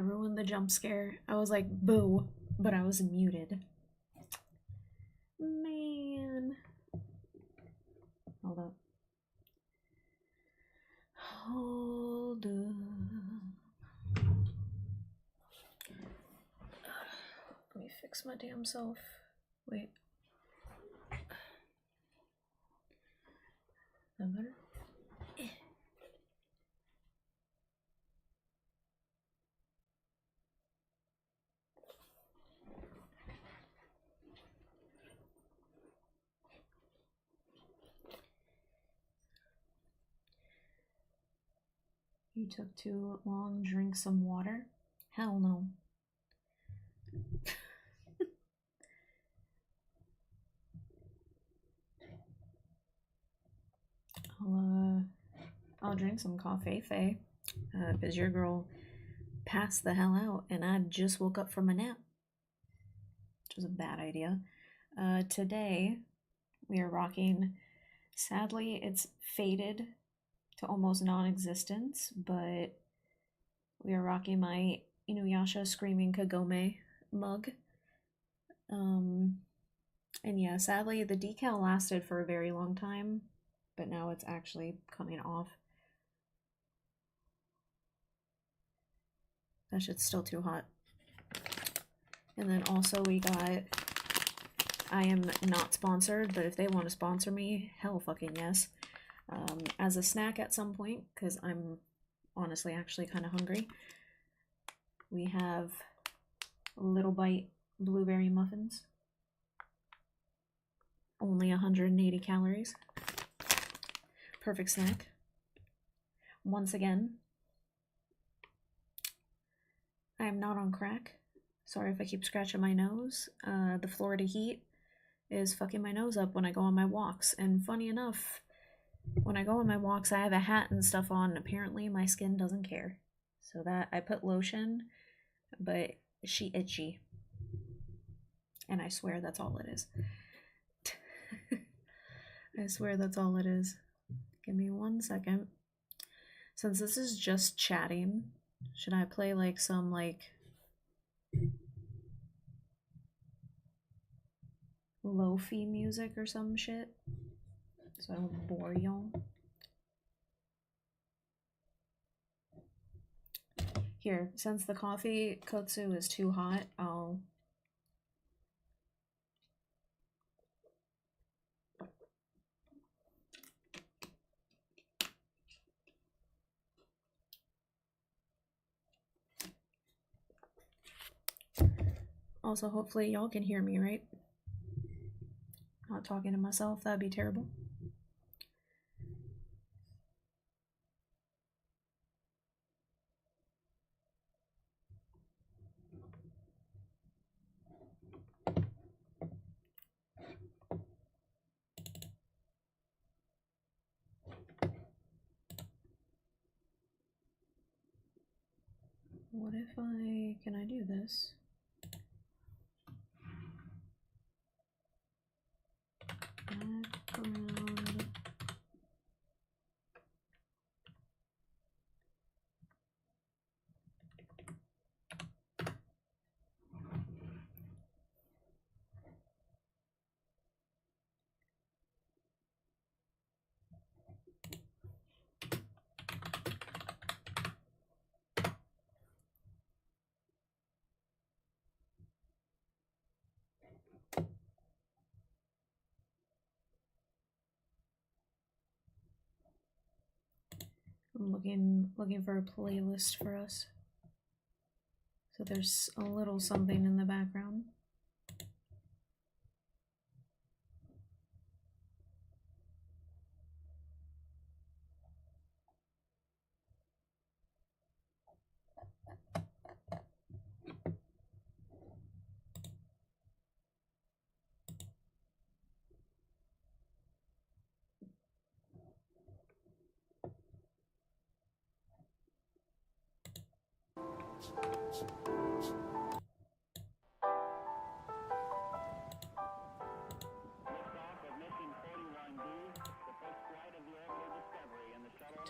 ruined the jump scare. I was like, boo, but I was muted. Man. Hold up. Hold up. Let me fix my damn self. Wait. That better? You took too long, drink some water? Hell no. I'll drink some coffee, because your girl passed the hell out and I just woke up from a nap, which was a bad idea. Today we are rocking, sadly it's faded to almost non-existence, but we are rocking my Inuyasha Screaming Kagome mug. And yeah, sadly the decal lasted for a very long time, but now it's actually coming off. That shit's still too hot. And then also we got, I am not sponsored, but if they want to sponsor me, hell fucking yes. As a snack at some point, because I'm honestly actually kind of hungry, we have Little Bite blueberry muffins. Only 180 calories. Perfect snack. Once again, I am not on crack. Sorry if I keep scratching my nose. The Florida heat is fucking my nose up when I go on my walks. And funny enough, when I go on my walks, I have a hat and stuff on. Apparently, my skin doesn't care. So that I put lotion, but she itchy. And I swear that's all it is. I swear that's all it is. Give me 1 second. Since this is just chatting, should I play like some like lo-fi music or some shit so I don't bore y'all? Here, since the coffee kotsu is too hot, I'll also hopefully y'all can hear me, right? Not talking to myself, that'd be terrible. What if can I do this? Background. I'm looking for a playlist for us. So there's a little something in the background.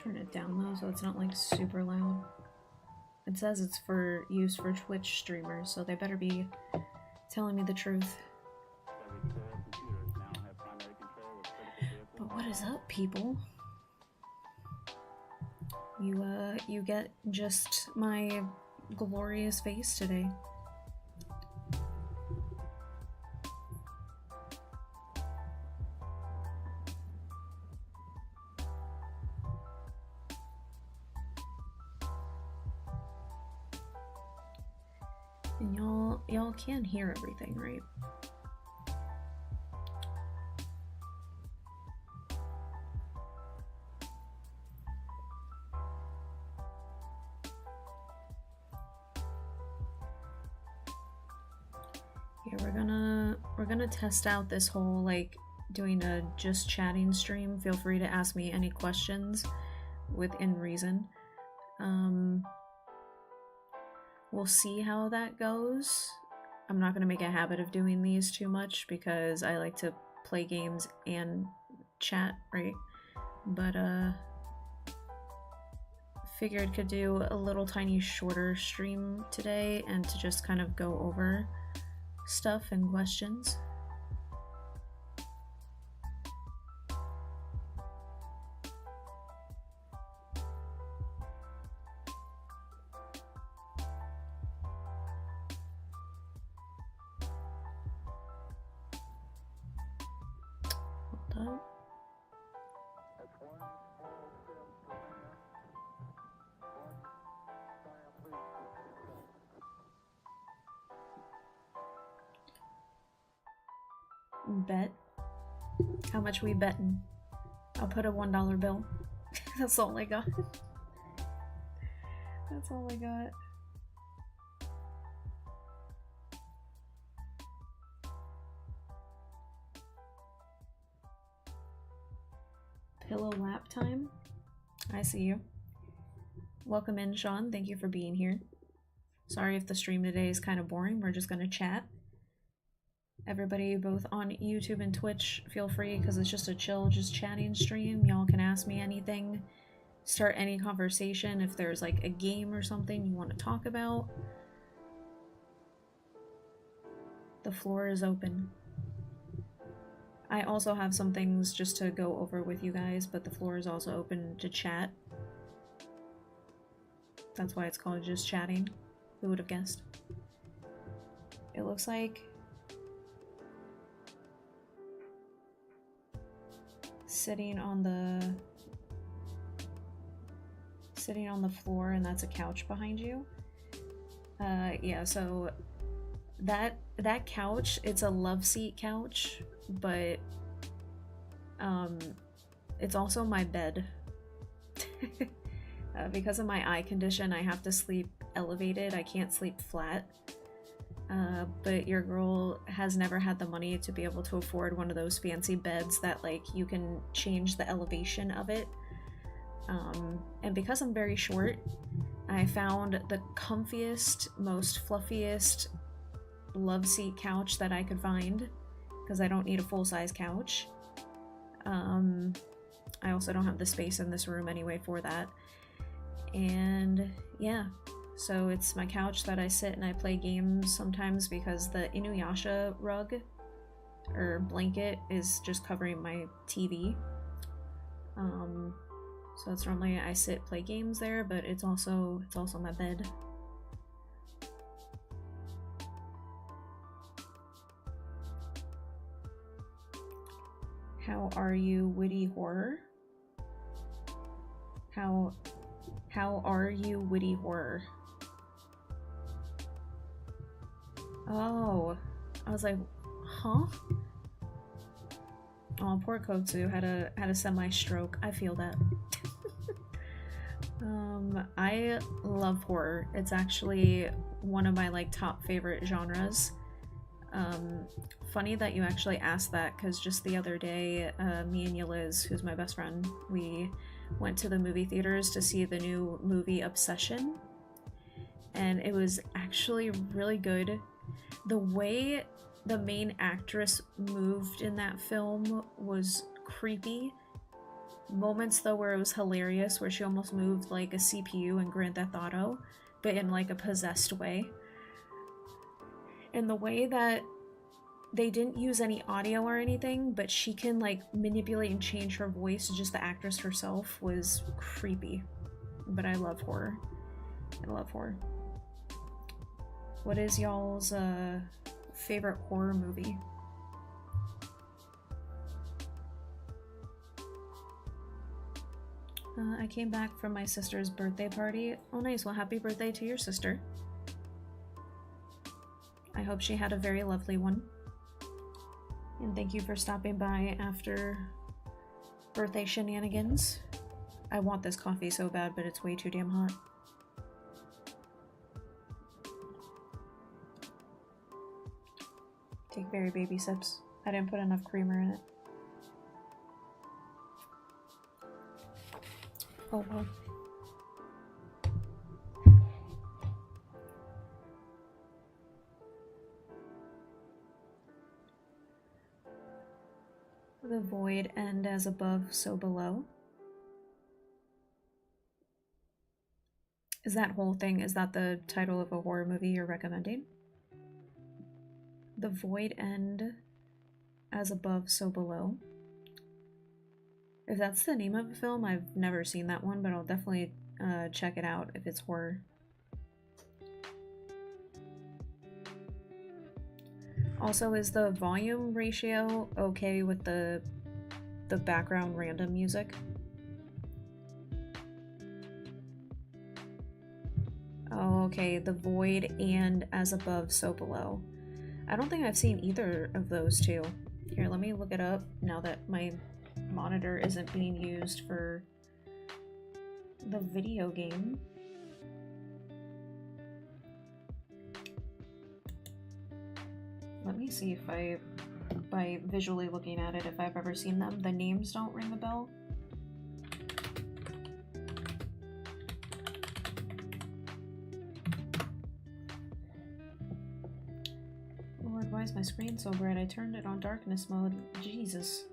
Turn it down though so it's not like super loud. It says it's for use for Twitch streamers, so they better be telling me the truth. But what is up, people? You get just my glorious face today. And y'all can hear everything, right? Yeah, we're gonna test out this whole like doing a just chatting stream. Feel free to ask me any questions within reason. We'll see how that goes. I'm not gonna make a habit of doing these too much because I like to play games and chat, right? But figured could do a little tiny shorter stream today and to just kind of go over stuff and questions. Hold up. Bet. How much we betting? I'll put a $1 bill. That's all I got. That's all I got. Pillow lap time? I see you. Welcome in, Sean. Thank you for being here. Sorry if the stream today is kind of boring. We're just gonna chat. Everybody both on YouTube and Twitch, feel free because it's just a chill, just chatting stream. Y'all can ask me anything, start any conversation. If there's like a game or something you want to talk about, the floor is open. I also have some things just to go over with you guys, but the floor is also open to chat. That's why it's called just chatting. Who would have guessed? It looks like sitting on the floor, and that's a couch behind you. Yeah, so that couch, it's a love seat couch, but it's also my bed. Because of my eye condition, I have to sleep elevated. I can't sleep flat. But your girl has never had the money to be able to afford one of those fancy beds that like you can change the elevation of it. And because I'm very short, I found the comfiest, most fluffiest love seat couch that I could find because I don't need a full-size couch. I also don't have the space in this room anyway for that. And yeah, so it's my couch that I sit and I play games sometimes because the Inuyasha rug or blanket is just covering my TV. So it's normally I sit, play games there, but it's also my bed. How are you, witty horror? How are you, witty horror? Oh, I was like, huh? Oh, poor Kotsu had a semi-stroke. I feel that. I love horror. It's actually one of my like top favorite genres. Funny that you actually asked that, because just the other day, me and Yeliz, who's my best friend, we went to the movie theaters to see the new movie Obsession, and it was actually really good. The way the main actress moved in that film was creepy. Moments though where it was hilarious, where she almost moved like a CPU in Grand Theft Auto, but in like a possessed way. And the way that they didn't use any audio or anything, but she can like manipulate and change her voice to just the actress herself was creepy. But I love horror. I love horror. What is y'all's favorite horror movie? I came back from my sister's birthday party. Oh nice, well happy birthday to your sister. I hope she had a very lovely one. And thank you for stopping by after birthday shenanigans. I want this coffee so bad, but it's way too damn hot. Take very baby sips. I didn't put enough creamer in it. Oh well. The void end as above, so below. Is that whole thing, is that the title of a horror movie you're recommending? The void end as above, so below. If that's the name of a film, I've never seen that one, but I'll definitely check it out if it's horror. Also, is the volume ratio okay with the background random music? Oh, okay, the void and as above, so below. I don't think I've seen either of those two. Here, let me look it up now that my monitor isn't being used for the video game. Let me see if by visually looking at it, if I've ever seen them. The names don't ring a bell. Lord, why is my screen so bright? I turned it on darkness mode. Jesus.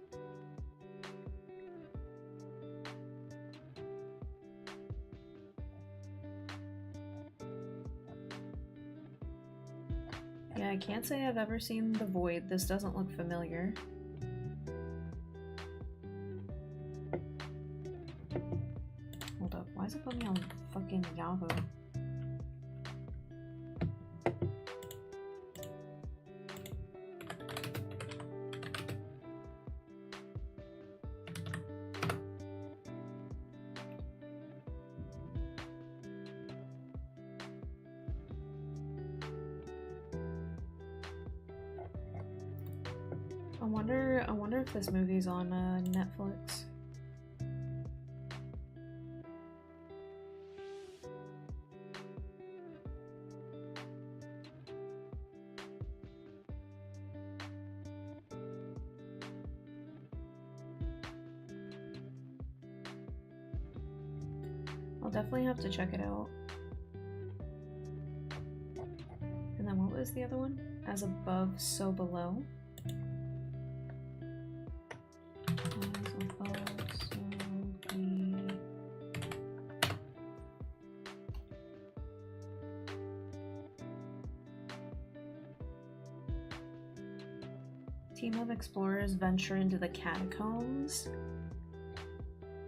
Yeah, I can't say I've ever seen The Void. This doesn't look familiar. Hold up, why is it putting me on fucking Yahoo? I wonder if this movie's on Netflix. I'll definitely have to check it out. And then what was the other one? As above, so below. Team of explorers venture into the catacombs.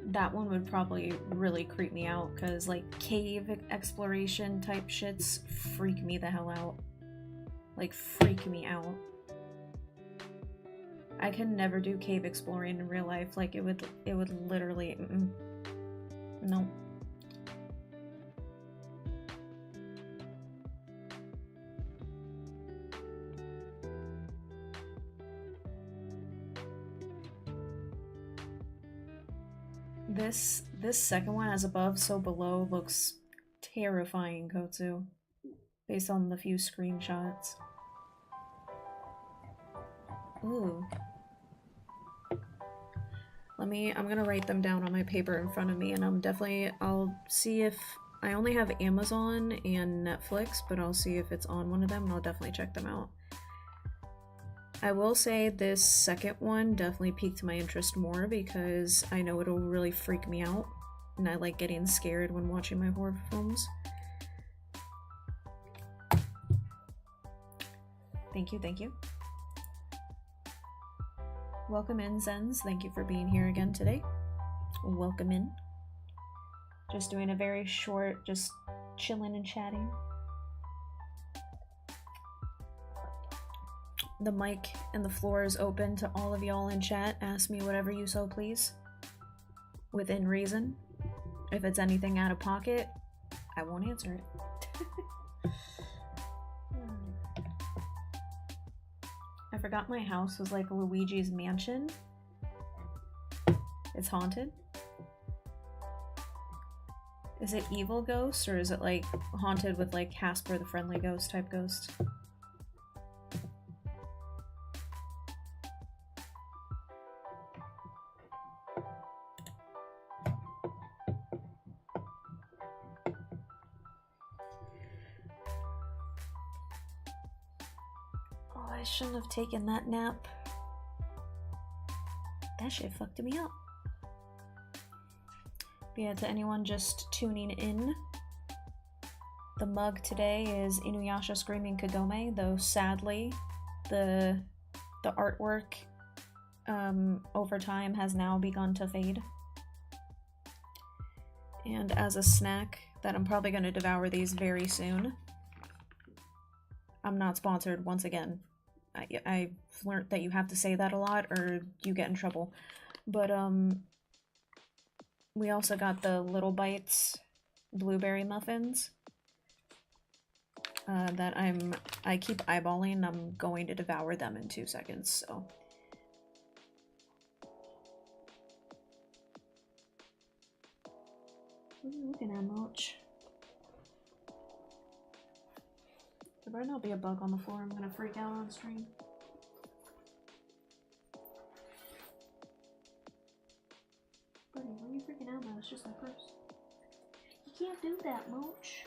That one would probably really creep me out because like cave exploration type shits freak me the hell out. Like freak me out. I can never do cave exploring in real life. Like it would literally no. This second one, as above, so below, looks terrifying, Kotsu, based on the few screenshots. Ooh. I'm gonna write them down on my paper in front of me, and I'll see if, I only have Amazon and Netflix, but I'll see if it's on one of them, and I'll definitely check them out. I will say this second one definitely piqued my interest more because I know it'll really freak me out, and I like getting scared when watching my horror films. Thank you, thank you. Welcome in, Zens. Thank you for being here again today. Welcome in. Just doing a very short, just chilling and chatting. The mic and the floor is open to all of y'all in chat. Ask me whatever you so please. Within reason. If it's anything out of pocket, I won't answer it. I forgot my house was like Luigi's mansion. It's haunted. Is it evil ghost or is it like haunted with like Casper the Friendly Ghost type ghost? Oh, I shouldn't have taken that nap. That shit fucked me up. But yeah, to anyone just tuning in, the mug today is Inuyasha Screaming Kagome, though sadly the artwork over time has now begun to fade. And as a snack that I'm probably going to devour these very soon. I'm not sponsored once again. I've learned that you have to say that a lot or you get in trouble. But we also got the Little Bites blueberry muffins that I keep eyeballing. I'm going to devour them in 2 seconds, so. What are you looking at, Mulch? There better not be a bug on the floor. I'm gonna freak out on stream. Buddy, why are you freaking out now? It's just my purse. You can't do that, Mulch.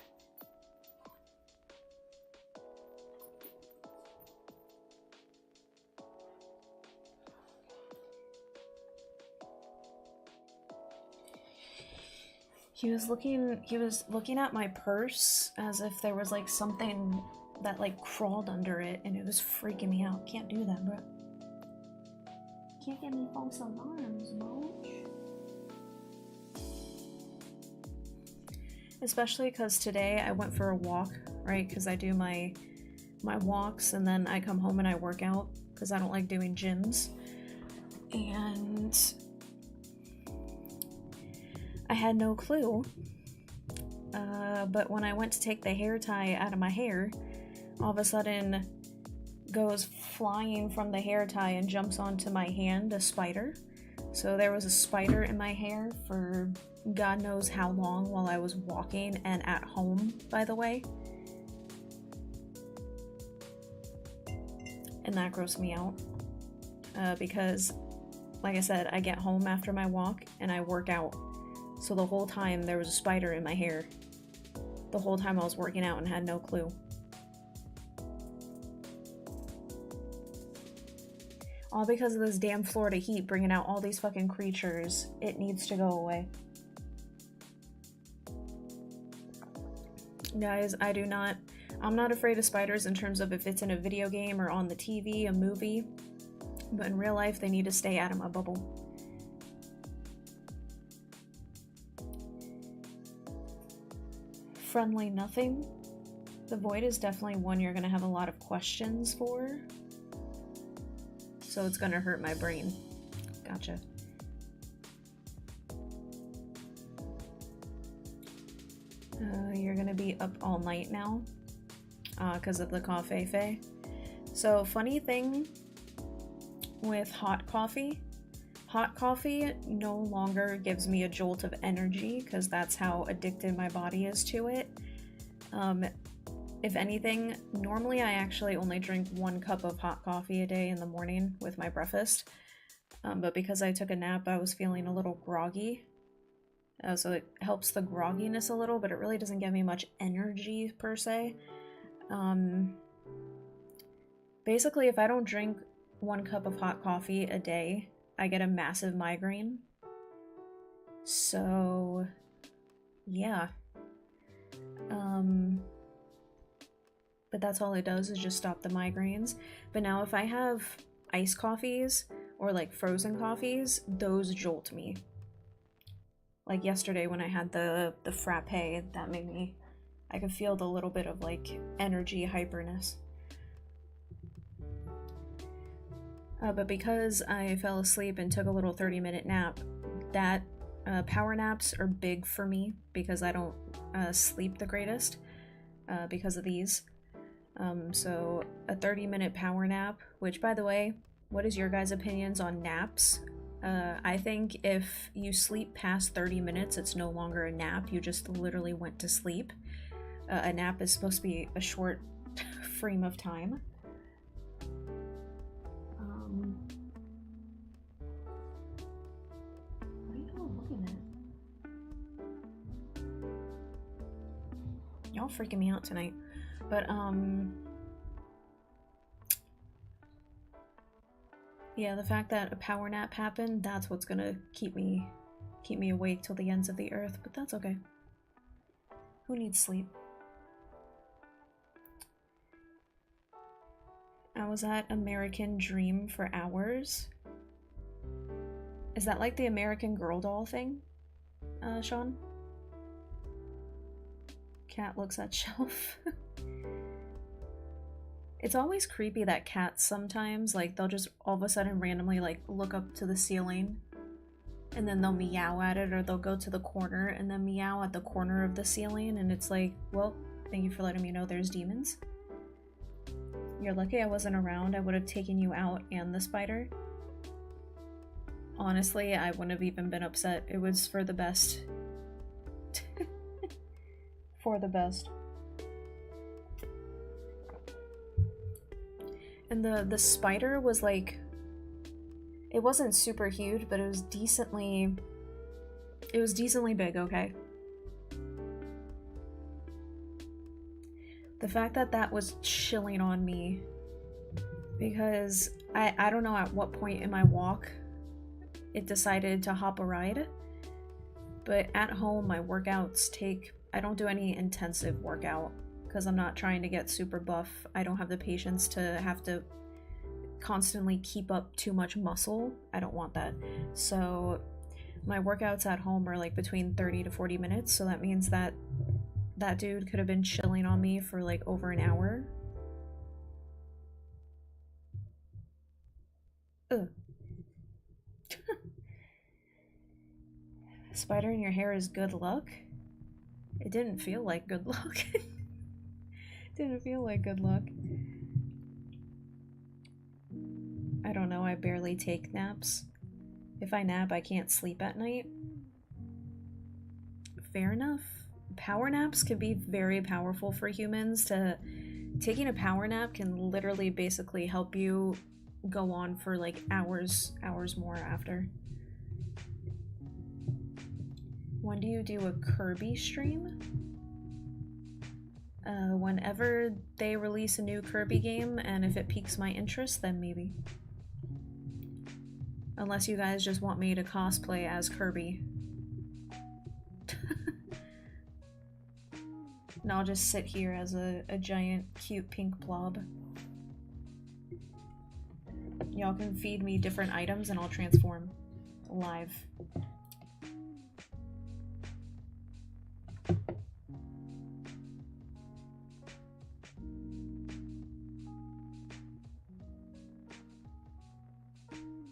He was looking at my purse as if there was like something that like crawled under it, and it was freaking me out. Can't do that, bro. Can't give me false alarms, Mulch. Especially because today I went for a walk, right? Because I do my walks and then I come home and I work out because I don't like doing gyms. And I had no clue. But when I went to take the hair tie out of my hair, all of a sudden goes flying from the hair tie and jumps onto my hand, a spider. So there was a spider in my hair for God knows how long while I was walking and at home, by the way. And that grossed me out. Because, like I said, I get home after my walk and I work out. So the whole time there was a spider in my hair. The whole time I was working out and had no clue. All because of this damn Florida heat bringing out all these fucking creatures. It needs to go away. Guys, I'm not afraid of spiders in terms of if it's in a video game or on the TV, a movie. But in real life, they need to stay out of my bubble. Friendly nothing. The void is definitely one you're gonna have a lot of questions for. So it's gonna hurt my brain. Gotcha. You're gonna be up all night now because of the coffee. So funny thing with hot coffee no longer gives me a jolt of energy because that's how addicted my body is to it. If anything, normally I actually only drink 1 cup of hot coffee a day in the morning with my breakfast. But because I took a nap, I was feeling a little groggy. So it helps the grogginess a little, but it really doesn't give me much energy per se. Basically, if I don't drink 1 cup of hot coffee a day, I get a massive migraine. So, yeah. but that's all it does is just stop the migraines. But now if I have iced coffees or like frozen coffees, those jolt me. Like yesterday when I had the frappe, that made me, I could feel the little bit of like energy hyperness. But because I fell asleep and took a little 30-minute nap, that power naps are big for me because I don't sleep the greatest because of these. So a 30-minute power nap, which by the way, what is your guys' opinions on naps? I think if you sleep past 30 minutes, it's no longer a nap. You just literally went to sleep. A nap is supposed to be a short frame of time. What are you all looking at? Y'all freaking me out tonight. But, yeah, the fact that a power nap happened, that's what's gonna keep me awake till the ends of the earth, but that's okay. Who needs sleep? I was at American Dream for hours. Is that like the American Girl doll thing, Sean? Cat looks at shelf. It's always creepy that cats sometimes, like, they'll just all of a sudden randomly, like, look up to the ceiling and then they'll meow at it, or they'll go to the corner and then meow at the corner of the ceiling, and it's like, well, thank you for letting me know there's demons. You're lucky I wasn't around. I would have taken you out and the spider. Honestly, I wouldn't have even been upset. It was for the best. For the best. And the spider was like, it wasn't super huge, but it was decently big, okay? The fact that that was chilling on me, because I don't know at what point in my walk it decided to hop a ride, but at home my workouts I don't do any intensive workout because I'm not trying to get super buff. I don't have the patience to have to constantly keep up too much muscle. I don't want that. So my workouts at home are like between 30 to 40 minutes, so that means that that dude could have been chilling on me for like over an hour. Ugh. Spider in your hair is good luck? It didn't feel like good luck. Didn't feel like good luck. I don't know, I barely take naps. If I nap, I can't sleep at night. Fair enough. Power naps can be very powerful for humans. Taking a power nap can literally basically help you go on for like hours more after. When do you do a Kirby stream? Whenever they release a new Kirby game, and if it piques my interest, then maybe. Unless you guys just want me to cosplay as Kirby. And I'll just sit here as a giant cute pink blob. Y'all can feed me different items and I'll transform live.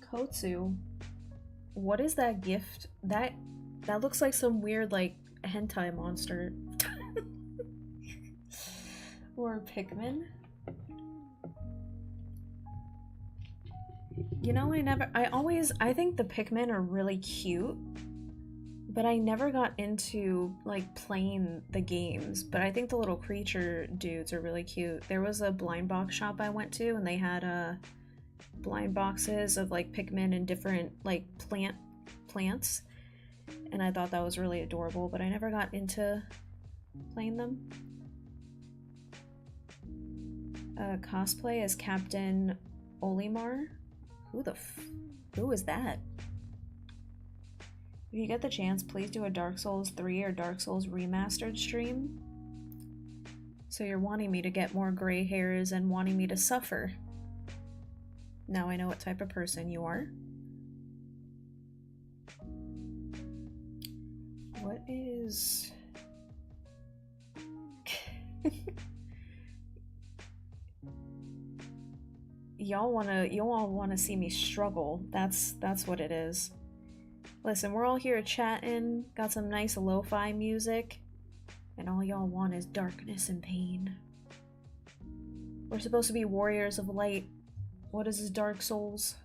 Kotsu? What is that gift? That looks like some weird like hentai monster. Or Pikmin? You know, I think the Pikmin are really cute, but I never got into like playing the games, but I think the little creature dudes are really cute. There was a blind box shop I went to and they had blind boxes of like Pikmin and different like plants, and I thought that was really adorable, but I never got into playing them. Cosplay as Captain Olimar? Who is that? If you get the chance, please do a Dark Souls 3 or Dark Souls Remastered stream. So you're wanting me to get more gray hairs and wanting me to suffer. Now I know what type of person you are. What is... Y'all all wanna see me struggle. That's what it is. Listen, we're all here chatting, got some nice lo-fi music, and all y'all want is darkness and pain. We're supposed to be warriors of light. What is this, Dark Souls?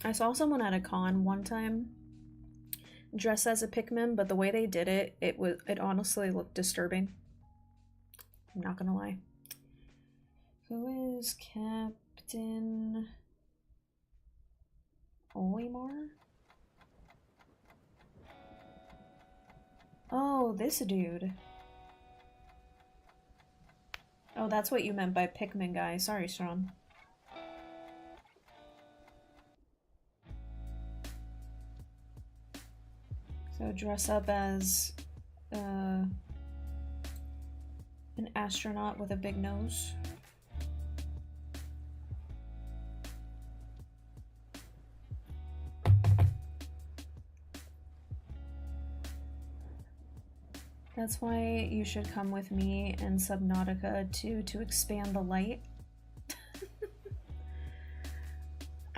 I saw someone at a con one time dressed as a Pikmin, but the way they did it, it honestly looked disturbing. I'm not gonna lie. Who is Captain Olimar? Oh, this dude. Oh, that's what you meant by Pikmin guy. Sorry, Sean. So dress up as an astronaut with a big nose. That's why you should come with me and Subnautica to expand the light.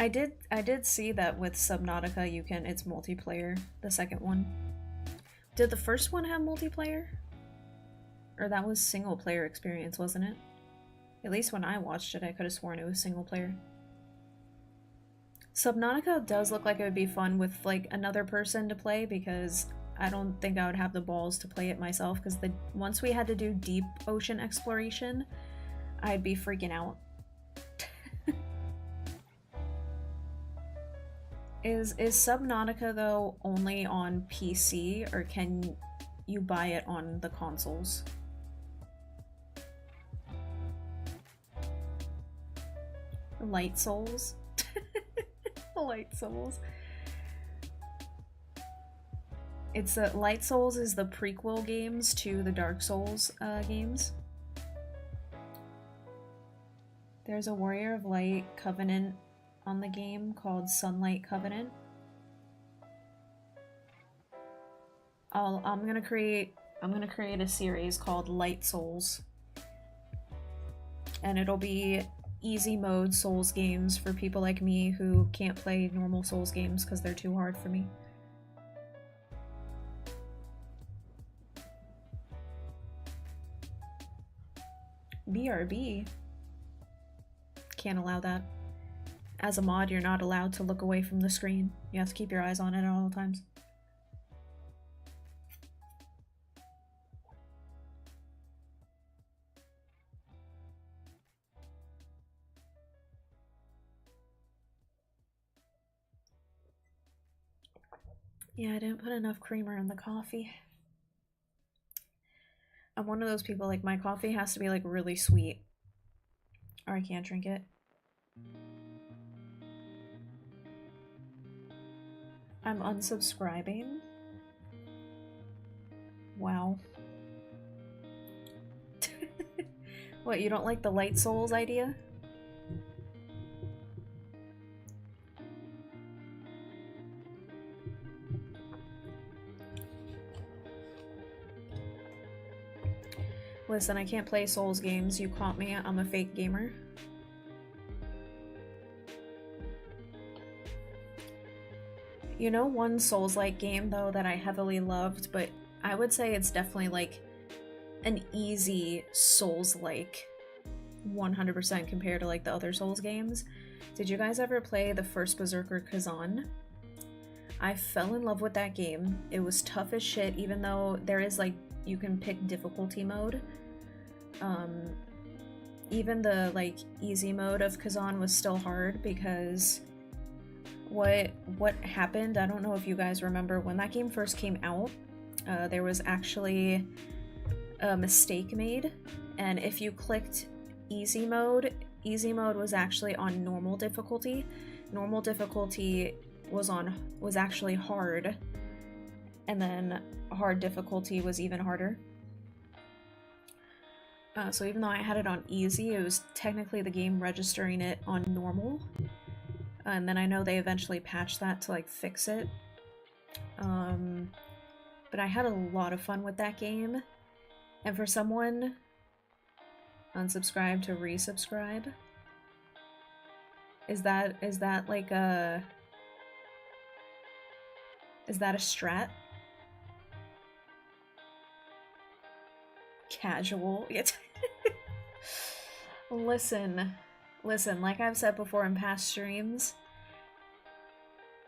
I did see that with Subnautica you can, it's multiplayer, the second one. Did the first one have multiplayer? Or that was single player experience, wasn't it? At least when I watched it, I could have sworn it was single player. Subnautica does look like it would be fun with like another person to play, because I don't think I would have the balls to play it myself, because once we had to do deep ocean exploration, I'd be freaking out. Is Subnautica though only on PC, or can you buy it on the consoles? Light Souls? Light Souls. It's Light Souls is the prequel games to the Dark Souls games. There's a Warrior of Light Covenant on the game called Sunlight Covenant. I'm gonna create a series called Light Souls, and it'll be easy mode Souls games for people like me who can't play normal Souls games because they're too hard for me. BRB? Can't allow that. As a mod, you're not allowed to look away from the screen. You have to keep your eyes on it at all times. Yeah, I didn't put enough creamer in the coffee. I'm one of those people, like, my coffee has to be, like, really sweet, or I can't drink it. I'm unsubscribing? Wow. What, you don't like the Light Souls idea? Listen, I can't play Souls games. You caught me. I'm a fake gamer. You know one Souls-like game, though, that I heavily loved, but I would say it's definitely, like, an easy Souls-like 100% compared to, like, the other Souls games. Did you guys ever play the first Berserker Kazan? I fell in love with that game. It was tough as shit, even though there is, like, you can pick difficulty mode. Even the, like, easy mode of Kazan was still hard, because what happened, I don't know if you guys remember, when that game first came out, there was actually a mistake made, and if you clicked easy mode was actually on normal difficulty. Normal difficulty was actually hard, and then hard difficulty was even harder. So even though I had it on easy, it was technically the game registering it on normal. And then I know they eventually patched that to like fix it. But I had a lot of fun with that game. And for someone unsubscribe to resubscribe, is that like a... is that a strat? Casual. Listen, like I've said before in past streams,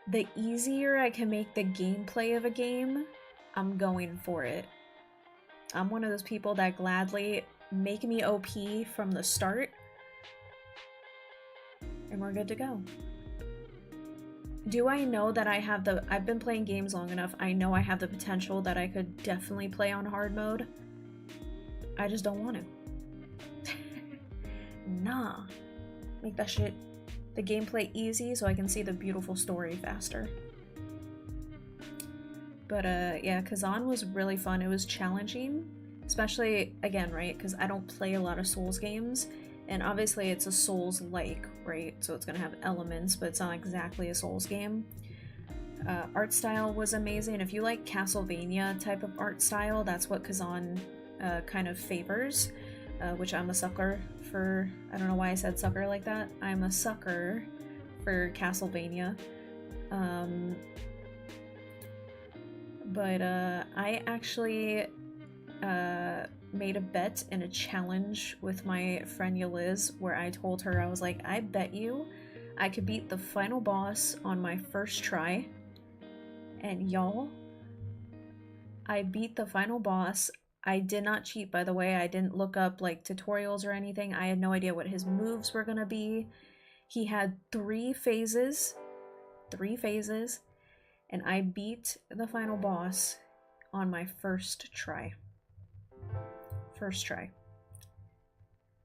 the easier I can make the gameplay of a game, I'm going for it. I'm one of those people that gladly make me OP from the start, and we're good to go. Do I know that I have the... I've been playing games long enough, I know I have the potential that I could definitely play on hard mode. I just don't want to. Nah. Make that shit, the gameplay easy so I can see the beautiful story faster. But yeah, Kazan was really fun. It was challenging, especially, again, right, because I don't play a lot of Souls games, and obviously it's a Souls-like, right, so it's gonna have elements, but it's not exactly a Souls game. Art style was amazing. If you like Castlevania type of art style, that's what Kazan kind of favors, which I'm a sucker for. I don't know why I said sucker like that. I'm a sucker for Castlevania. But I actually made a bet in a challenge with my friend Yaliz where I told her, I was like, I bet you I could beat the final boss on my first try. And y'all, I beat the final boss. I did not cheat, by the way. I didn't look up like tutorials or anything. I had no idea what his moves were gonna be. He had 3 phases, and I beat the final boss on my first try.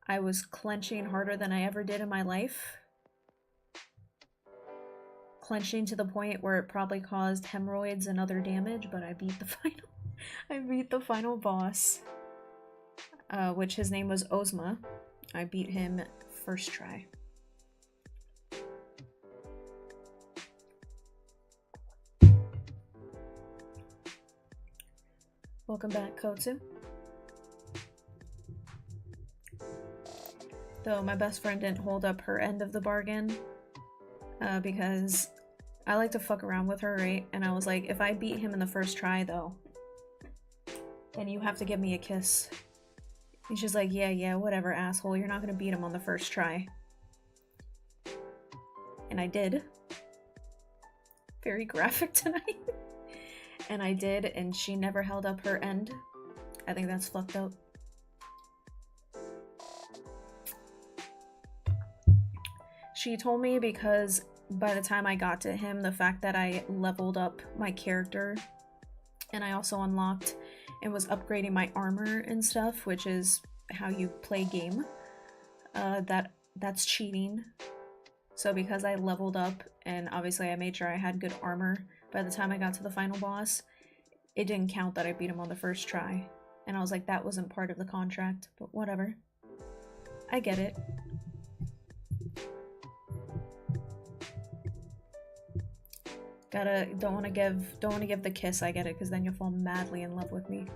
I was clenching harder than I ever did in my life. Clenching to the point where it probably caused hemorrhoids and other damage, but I beat the final boss, which his name was Ozma. I beat him first try. Welcome back, Kotsu. Though my best friend didn't hold up her end of the bargain, because I like to fuck around with her, right? And I was like, if I beat him in the first try, though, then you have to give me a kiss. And she's like, yeah, whatever, asshole. You're not gonna beat him on the first try. And I did. Very graphic tonight. And I did, and she never held up her end. I think that's fucked up. She told me because by the time I got to him, the fact that I leveled up my character and I also unlocked and was upgrading my armor and stuff, which is how you play game, that's cheating. So because I leveled up and obviously I made sure I had good armor by the time I got to the final boss, it didn't count that I beat him on the first try. And I was like, that wasn't part of the contract, but whatever. I get it. Don't want to give the kiss, I get it, because then you'll fall madly in love with me.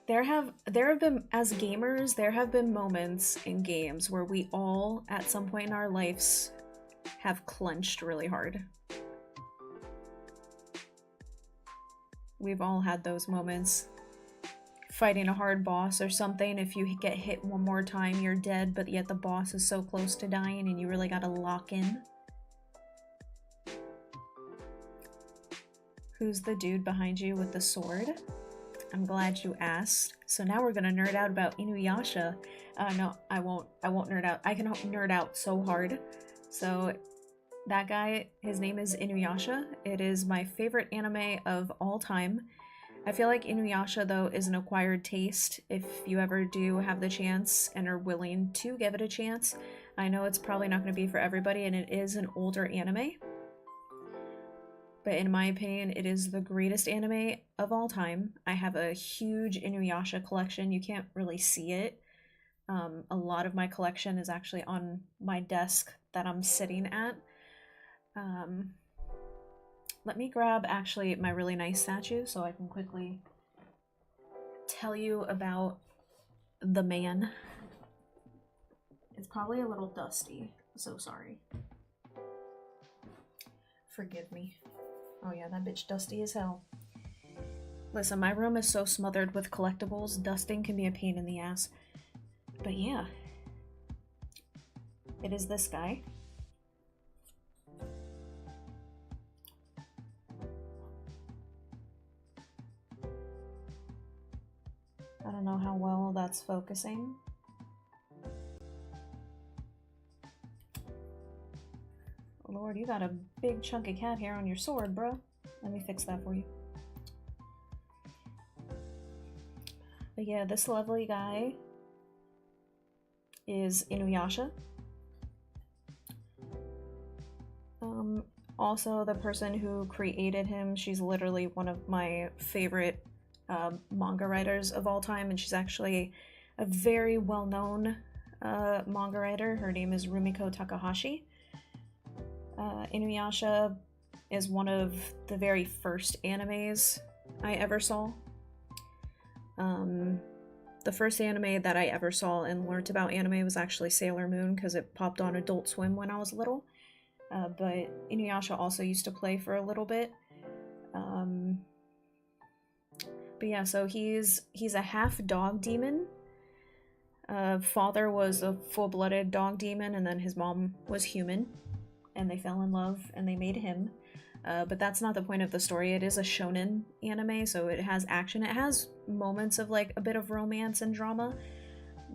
There have been, as gamers, there have been moments in games where we all, at some point in our lives, have clenched really hard. We've all had those moments. Fighting a hard boss or something, if you get hit one more time, you're dead, but yet the boss is so close to dying and you really gotta lock in. Who's the dude behind you with the sword? I'm glad you asked. So now we're gonna nerd out about Inuyasha. No, I won't nerd out. I can nerd out so hard. So that guy, his name is Inuyasha. It is my favorite anime of all time. I feel like Inuyasha, though, is an acquired taste if you ever do have the chance and are willing to give it a chance. I know it's probably not going to be for everybody, and it is an older anime. but in my opinion, it is the greatest anime of all time. I have a huge Inuyasha collection. You can't really see it. A lot of my collection is actually on my desk that I'm sitting at. Let me grab actually my really nice statue so I can quickly tell you about the man. It's probably a little dusty, so sorry. Forgive me. Oh yeah, that bitch dusty as hell. Listen, my room is so smothered with collectibles, dusting can be a pain in the ass. But yeah, it is this guy. I don't know how well that's focusing. Lord, you got a big chunk of cat hair on your sword, bro. Let me fix that for you. But yeah, this lovely guy is Inuyasha. Also, the person who created him, she's literally one of my favorite manga writers of all time, and she's actually a very well-known manga writer. Her name is Rumiko Takahashi. Inuyasha is one of the very first animes I ever saw. The first anime that I ever saw and learned about anime was actually Sailor Moon because it popped on Adult Swim when I was little. But Inuyasha also used to play for a little bit. But yeah, so he's a half dog demon. Father was a full-blooded dog demon, and then his mom was human, and they fell in love and they made him. But that's not the point of the story. It is a shonen anime, so it has action. It has moments of like a bit of romance and drama,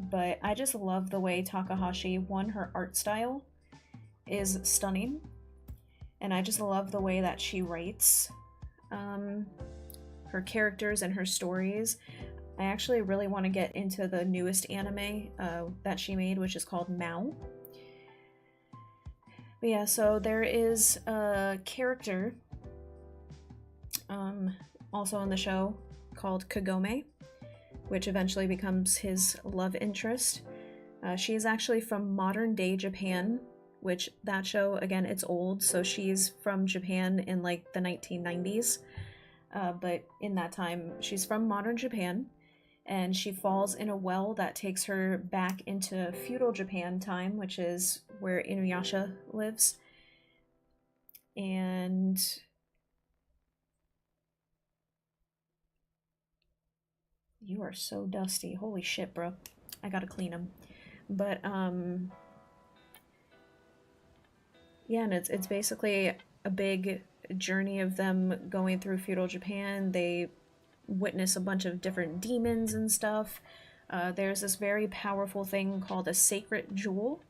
but I just love the way Takahashi, her art style is stunning, and I just love the way that she writes her characters and her stories. I actually really want to get into the newest anime that she made, which is called Mao. But yeah, so there is a character also in the show called Kagome, which eventually becomes his love interest. She is actually from modern day Japan, which that show, again, it's old, so she's from Japan in like the 1990s. But in that time, she's from modern Japan, and she falls in a well that takes her back into feudal Japan time, which is where Inuyasha lives. And you are so dusty. Holy shit, bro. I gotta clean them. But, yeah, and it's basically a big journey of them going through feudal Japan. They witness a bunch of different demons and stuff. There's this very powerful thing called a sacred jewel.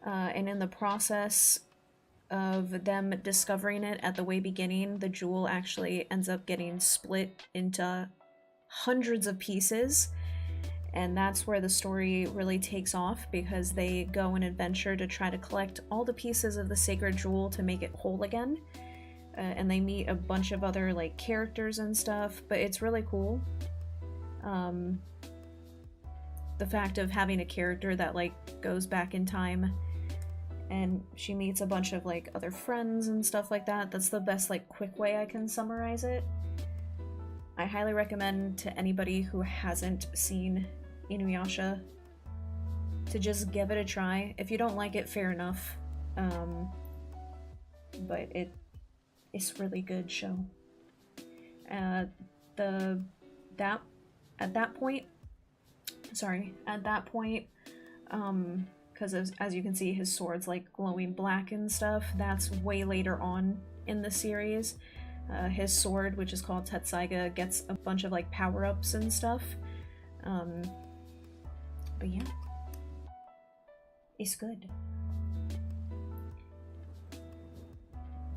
And in the process of them discovering it at the way beginning, the jewel actually ends up getting split into hundreds of pieces. And that's where the story really takes off, because they go on an adventure to try to collect all the pieces of the sacred jewel to make it whole again. And they meet a bunch of other like characters and stuff, but it's really cool. The fact of having a character that like goes back in time, and she meets a bunch of like other friends and stuff like that. That's the best like quick way I can summarize it. I highly recommend to anybody who hasn't seen Inuyasha to just give it a try. If you don't like it, fair enough. But it's really good show. At that point, because as you can see, his sword's like glowing black and stuff. That's way later on in the series. His sword, which is called Tetsaiga, gets a bunch of like power-ups and stuff. But yeah, it's good.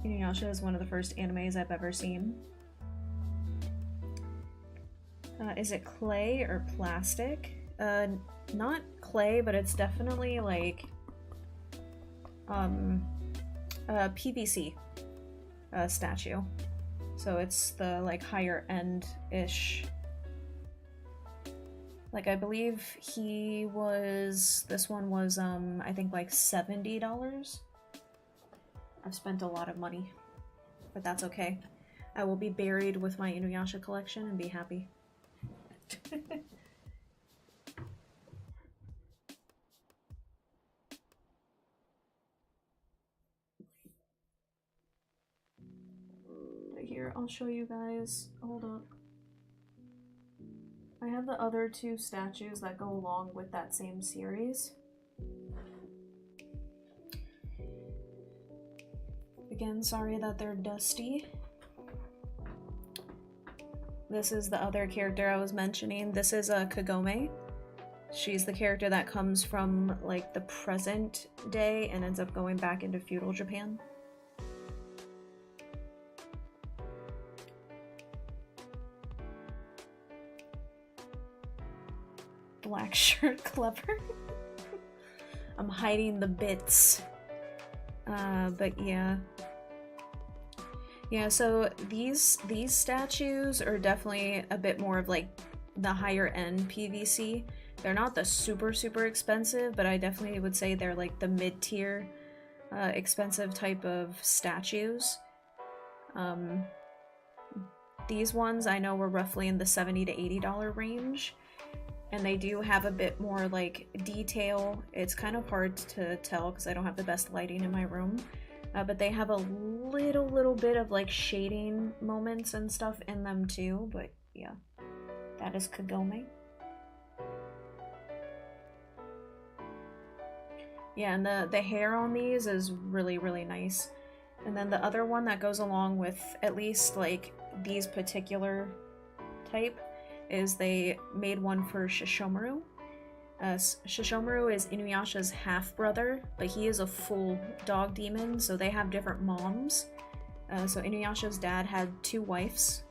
Inuyasha is one of the first animes I've ever seen. Is it clay or plastic? Not clay, but it's definitely like PVC. statue. So it's the like higher end-ish. Like I believe this one was I think like $70. I've spent a lot of money, but that's okay. I will be buried with my Inuyasha collection and be happy. Here, I'll show you guys. Hold up. I have the other two statues that go along with that same series. Again, sorry that they're dusty. This is the other character I was mentioning. This is Kagome. She's the character that comes from like the present day and ends up going back into feudal Japan. Black shirt, clever. I'm hiding the bits. But yeah. Yeah, so these statues are definitely a bit more of like the higher end PVC. They're not the super expensive, but I definitely would say they're like the mid-tier expensive type of statues. These ones I know were roughly in the $70 to $80 range. And they do have a bit more like detail. It's kind of hard to tell because I don't have the best lighting in my room. But they have a little bit of like shading moments and stuff in them too. But yeah, that is Kagome. Yeah, and the hair on these is really nice. And then the other one that goes along with at least like these particular type is they made one for Shishomaru. Shishomaru is Inuyasha's half-brother, but he is a full dog demon, so they have different moms. So Inuyasha's dad had 2 wives.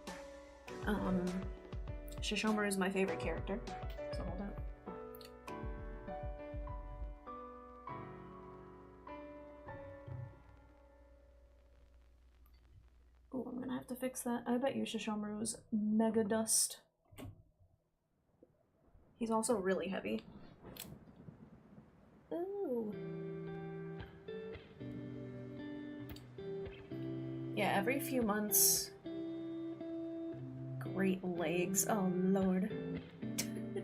Shishomaru is my favorite character, so hold up. Oh, I'm gonna have to fix that. I bet you Shishomaru's mega dust. He's also really heavy. Ooh. Yeah, every few months. Great legs. Oh lord.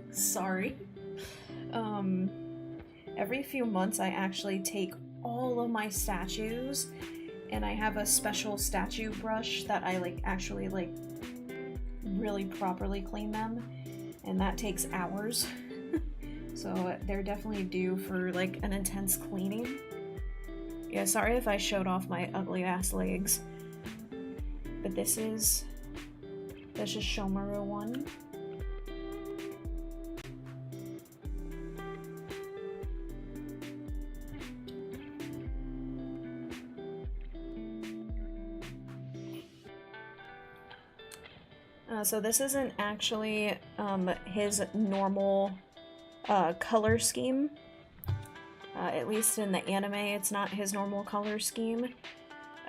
Sorry. Every few months I actually take all of my statues and I have a special statue brush that I like actually like really properly clean them. And that takes hours. So they're definitely due for like an intense cleaning. Yeah, sorry if I showed off my ugly ass legs. But this is the Shishomaru one. So this isn't actually his normal color scheme. At least in the anime, it's not his normal color scheme.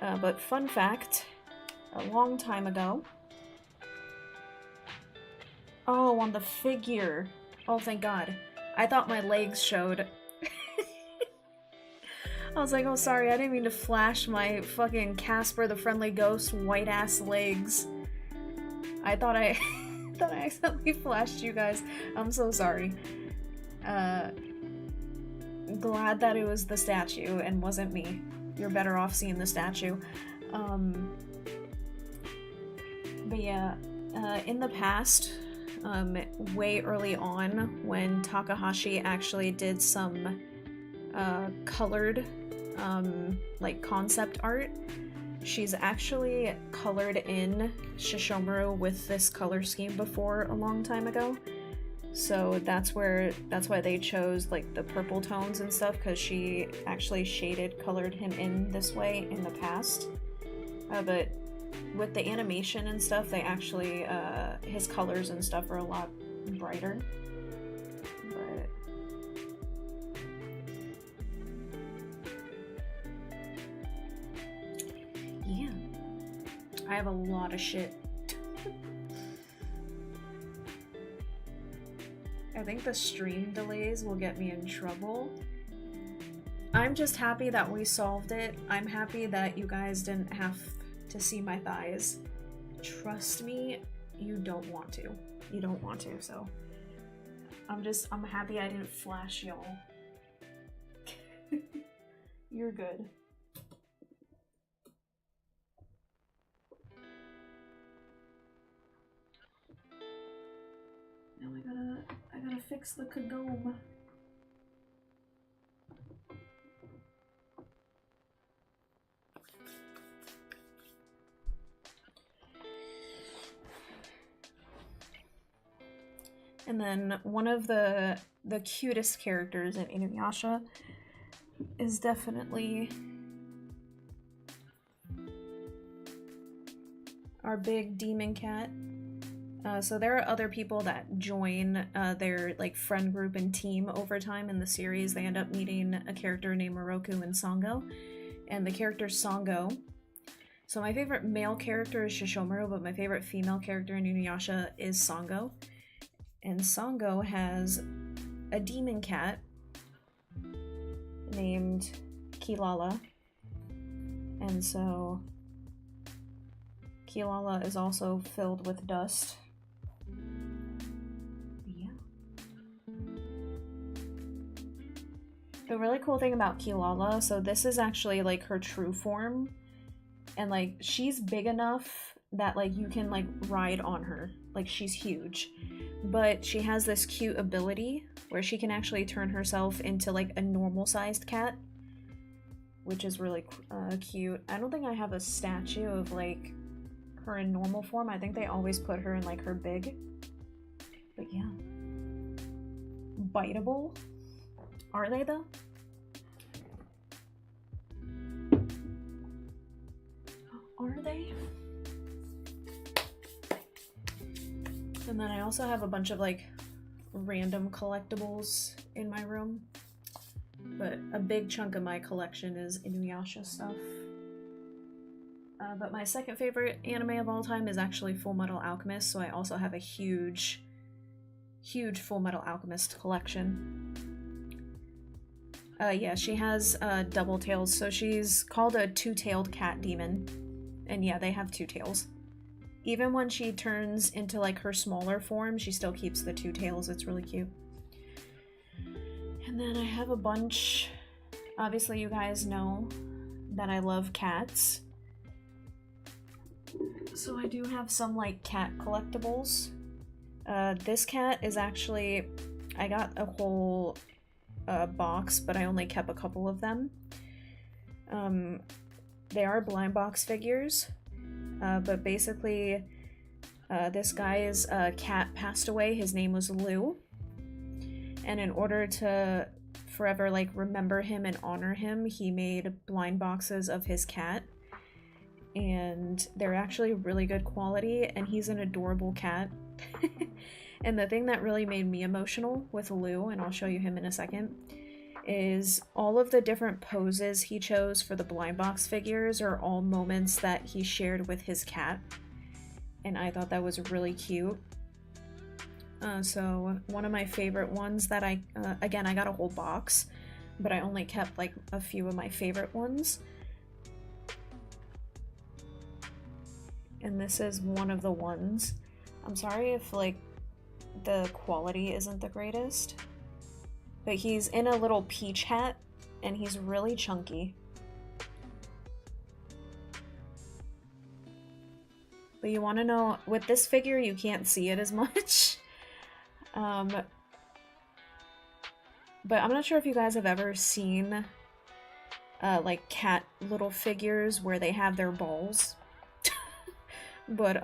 But fun fact, a long time ago... Oh, on the figure. Oh, thank God. I thought my legs showed. I was like, oh, sorry, I didn't mean to flash my fucking Casper the Friendly Ghost white-ass legs. I thought I accidentally flashed you guys. I'm so sorry. Glad that it was the statue and wasn't me. You're better off seeing the statue. But yeah, in the past, way early on, when Takahashi actually did some colored like concept art, she's actually colored in Shishomaru with this color scheme before a long time ago. So that's why they chose like the purple tones and stuff, because she actually colored him in this way in the past. But with the animation and stuff, they actually, his colors and stuff are a lot brighter. But yeah. I have a lot of shit. I think the stream delays will get me in trouble. I'm just happy that we solved it. I'm happy that you guys didn't have to see my thighs. Trust me, you don't want to. You don't want to, so. I'm happy I didn't flash y'all. You're good. Now I gotta fix the kagome. And then one of the cutest characters in Inuyasha is definitely our big demon cat. So there are other people that join their like friend group and team over time in the series. They end up meeting a character named Moroku and Sango, and the character Sango. So my favorite male character is Shishomaru, but my favorite female character in Inuyasha is Sango. And Sango has a demon cat named Kilala. And so Kilala is also filled with dust. Yeah. The really cool thing about Kilala, so this is actually like her true form. And like she's big enough that like you can like ride on her. Like she's huge. But she has this cute ability where she can actually turn herself into like a normal sized cat, which is really cute. I don't think I have a statue of like her in normal form. I think they always put her in like her big. But yeah. Biteable? Are they though? Are they? And then I also have a bunch of like random collectibles in my room, but a big chunk of my collection is Inuyasha stuff. But my second favorite anime of all time is actually Full Metal Alchemist, so I also have a huge Full Metal Alchemist collection. Yeah, she has double tails, so she's called a two-tailed cat demon, and yeah, they have two tails. Even when she turns into like her smaller form, she still keeps the two tails. It's really cute. And then I have a bunch. Obviously, you guys know that I love cats. So I do have some like cat collectibles. This cat is actually, I got a whole box, but I only kept a couple of them. They are blind box figures. But basically, this guy's cat passed away. His name was Lou. And in order to forever, like, remember him and honor him, he made blind boxes of his cat. And they're actually really good quality, and he's an adorable cat. And the thing that really made me emotional with Lou, and I'll show you him in a second, is all of the different poses he chose for the blind box figures are all moments that he shared with his cat, and I thought that was really cute. So one of my favorite ones that again, I got a whole box, but I only kept like a few of my favorite ones. And this is one of the ones. I'm sorry if like the quality isn't the greatest. But he's in a little peach hat, and he's really chunky. But you want to know, with this figure, you can't see it as much. But I'm not sure if you guys have ever seen, like, cat little figures where they have their balls. But,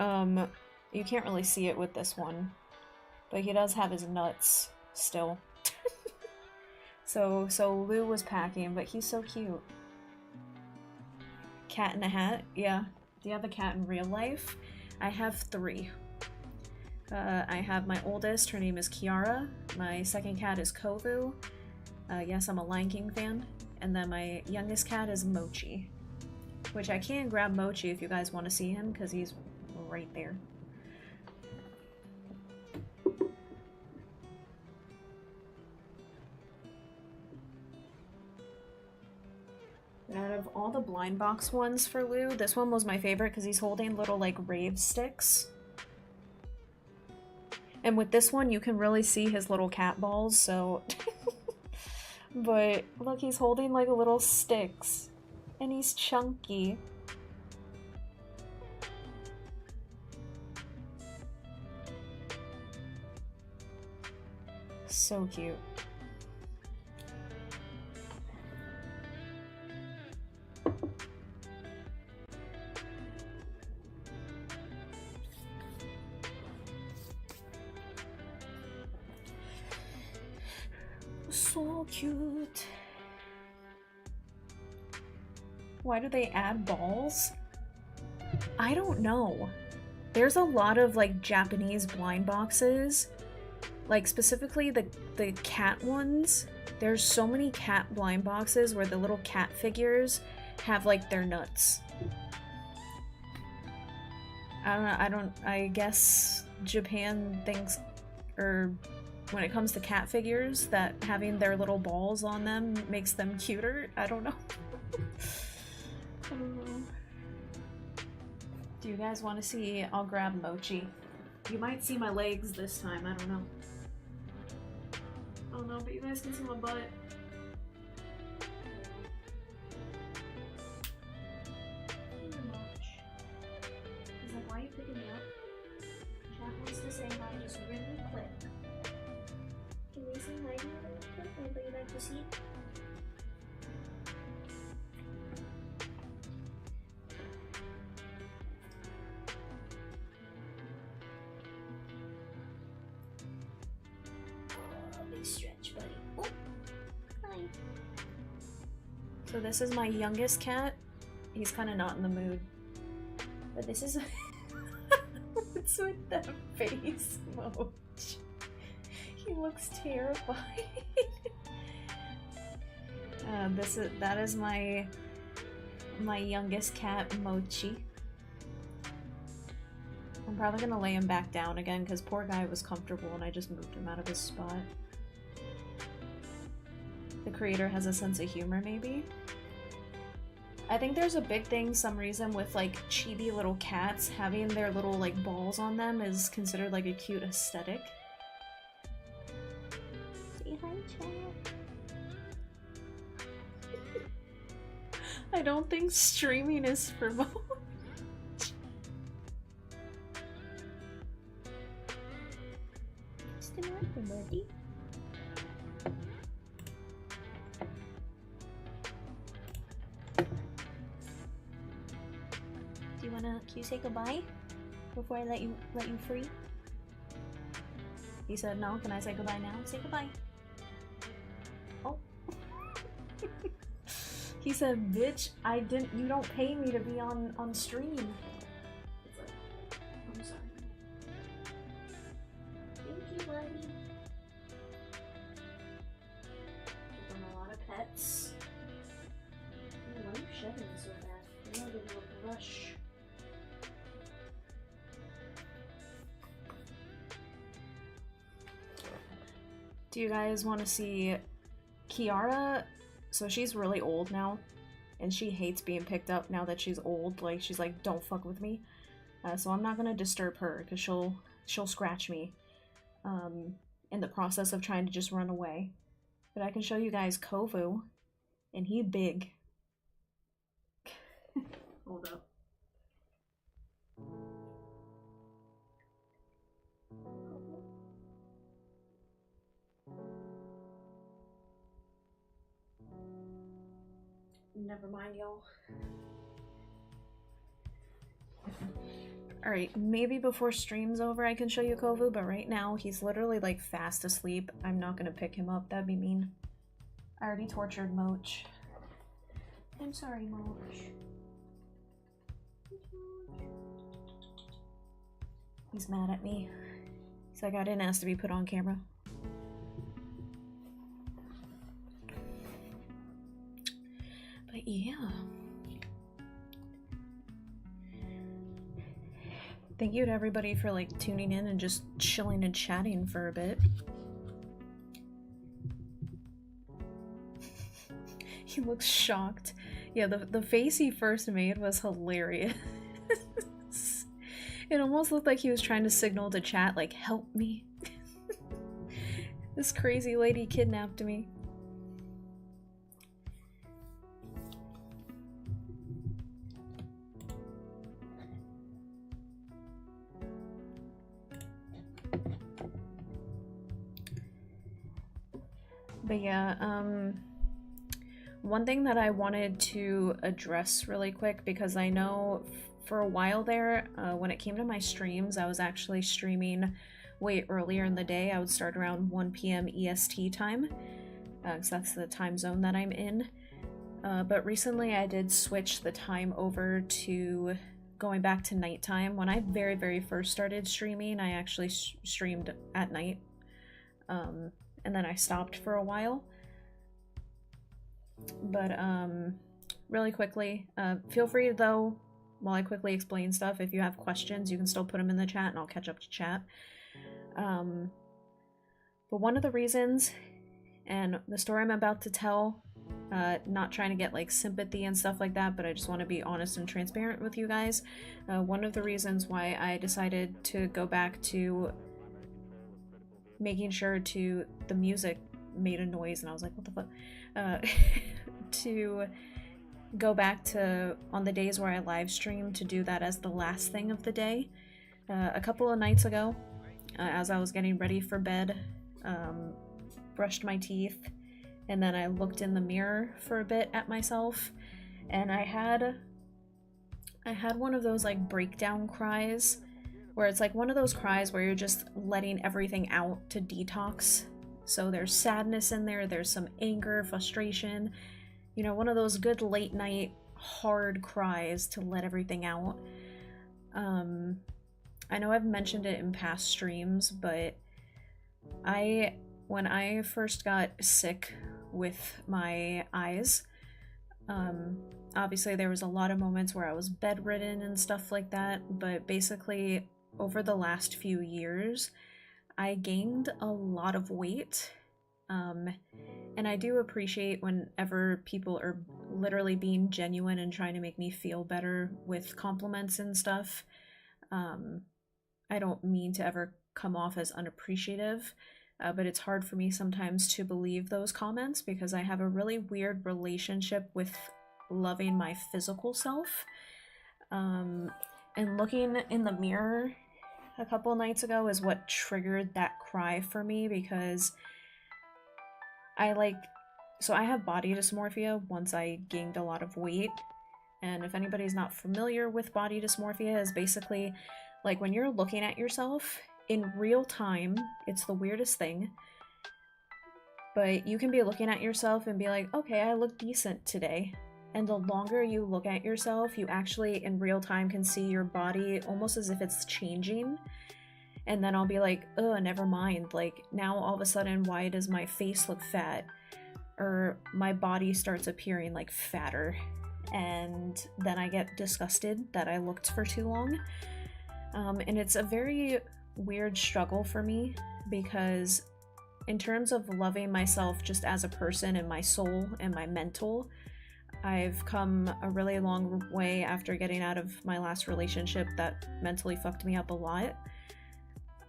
you can't really see it with this one. But he does have his nuts still. So Lou was packing, but he's so cute. Cat in a hat? Yeah. Do you have a cat in real life? I have 3. I have my oldest, her name is Kiara. My second cat is Kovu. Yes, I'm a Lion King fan. And then my youngest cat is Mochi. Which I can grab Mochi if you guys want to see him, because he's right there. Out of all the blind box ones for Lou, this one was my favorite because he's holding little like rave sticks. And with this one you can really see his little cat balls, so but look, he's holding like little sticks and he's chunky. So cute. So cute. Why do they add balls? I don't know. There's a lot of like Japanese blind boxes, like specifically the cat ones. There's so many cat blind boxes where the little cat figures have like their nuts. I guess Japan thinks, or when it comes to cat figures, that having their little balls on them makes them cuter. I don't know. I don't know. Do you guys want to see? I'll grab Mochi. You might see my legs this time, I don't know. Oh no, but you guys can see my butt. He's like, why are you picking me up? Chat wants to say hi just really quick. Can we say hi to you really quick? Anybody like to see? Stretch, buddy. Oh, hi. So this is my youngest cat. He's kind of not in the mood. But this is... What's with that face, Moch? He looks terrified. That is my youngest cat, Mochi. I'm probably gonna lay him back down again because poor guy was comfortable and I just moved him out of his spot. The creator has a sense of humor, maybe? I think there's a big thing, some reason, with like chibi little cats having their little like balls on them is considered like a cute aesthetic. Say hi, chat. I don't think streaming is for Moch. Still working, buddy. Can you say goodbye before I let you free? He said no. Can I say goodbye now? Say goodbye. Oh. He said, bitch, you don't pay me to be on stream. I'm sorry. Thank you, buddy. Give him a lot of pets. Why are you shedding so bad? I'm gonna give you a brush. Do you guys want to see Kiara? So she's really old now, and she hates being picked up now that she's old. Like, she's like, don't fuck with me. So I'm not gonna disturb her because she'll scratch me in the process of trying to just run away. But I can show you guys Kovu, and he's big. Hold up. Never mind, y'all. Alright, maybe before stream's over I can show you Kovu, but right now he's literally like fast asleep. I'm not gonna pick him up, that'd be mean. I already tortured Moch. I'm sorry, Moch. He's mad at me. He's like, I didn't ask to be put on camera. But yeah. Thank you to everybody for like tuning in and just chilling and chatting for a bit. He looks shocked. Yeah, the face he first made was hilarious. It almost looked like he was trying to signal to chat, like, help me. This crazy lady kidnapped me. But yeah, one thing that I wanted to address really quick, because I know for a while there, when it came to my streams, I was actually streaming way earlier in the day. I would start around 1 p.m. EST time, because that's the time zone that I'm in. But recently I did switch the time over to going back to nighttime. When I very, very first started streaming, I actually streamed at night. And then I stopped for a while. But really quickly, feel free though, while I quickly explain stuff, if you have questions, you can still put them in the chat and I'll catch up to chat. But one of the reasons, and the story I'm about to tell, not trying to get like sympathy and stuff like that, but I just want to be honest and transparent with you guys. One of the reasons why I decided to go back to making sure to the music made a noise and I was like, what the fuck? To go back to, on the days where I live stream, to do that as the last thing of the day. A couple of nights ago, as I was getting ready for bed, brushed my teeth, and then I looked in the mirror for a bit at myself, and I had one of those like breakdown cries, where it's like one of those cries where you're just letting everything out to detox. So there's sadness in there, there's some anger, frustration, you know, one of those good late night hard cries to let everything out. I know I've mentioned it in past streams, but when I first got sick with my eyes, obviously there was a lot of moments where I was bedridden and stuff like that, but basically over the last few years, I gained a lot of weight, and I do appreciate whenever people are literally being genuine and trying to make me feel better with compliments and stuff. I don't mean to ever come off as unappreciative, but it's hard for me sometimes to believe those comments because I have a really weird relationship with loving my physical self. And looking in the mirror a couple nights ago is what triggered that cry for me, because I have body dysmorphia once I gained a lot of weight. And if anybody's not familiar with body dysmorphia, is basically like when you're looking at yourself in real time. It's the weirdest thing, but you can be looking at yourself and be like, okay, I look decent today. And the longer you look at yourself, you actually in real time can see your body almost as if it's changing. And then I'll be like, oh, never mind. Like now all of a sudden, why does my face look fat? Or my body starts appearing like fatter. And then I get disgusted that I looked for too long. And it's a very weird struggle for me, because in terms of loving myself just as a person and my soul and my mental, I've come a really long way after getting out of my last relationship that mentally fucked me up a lot.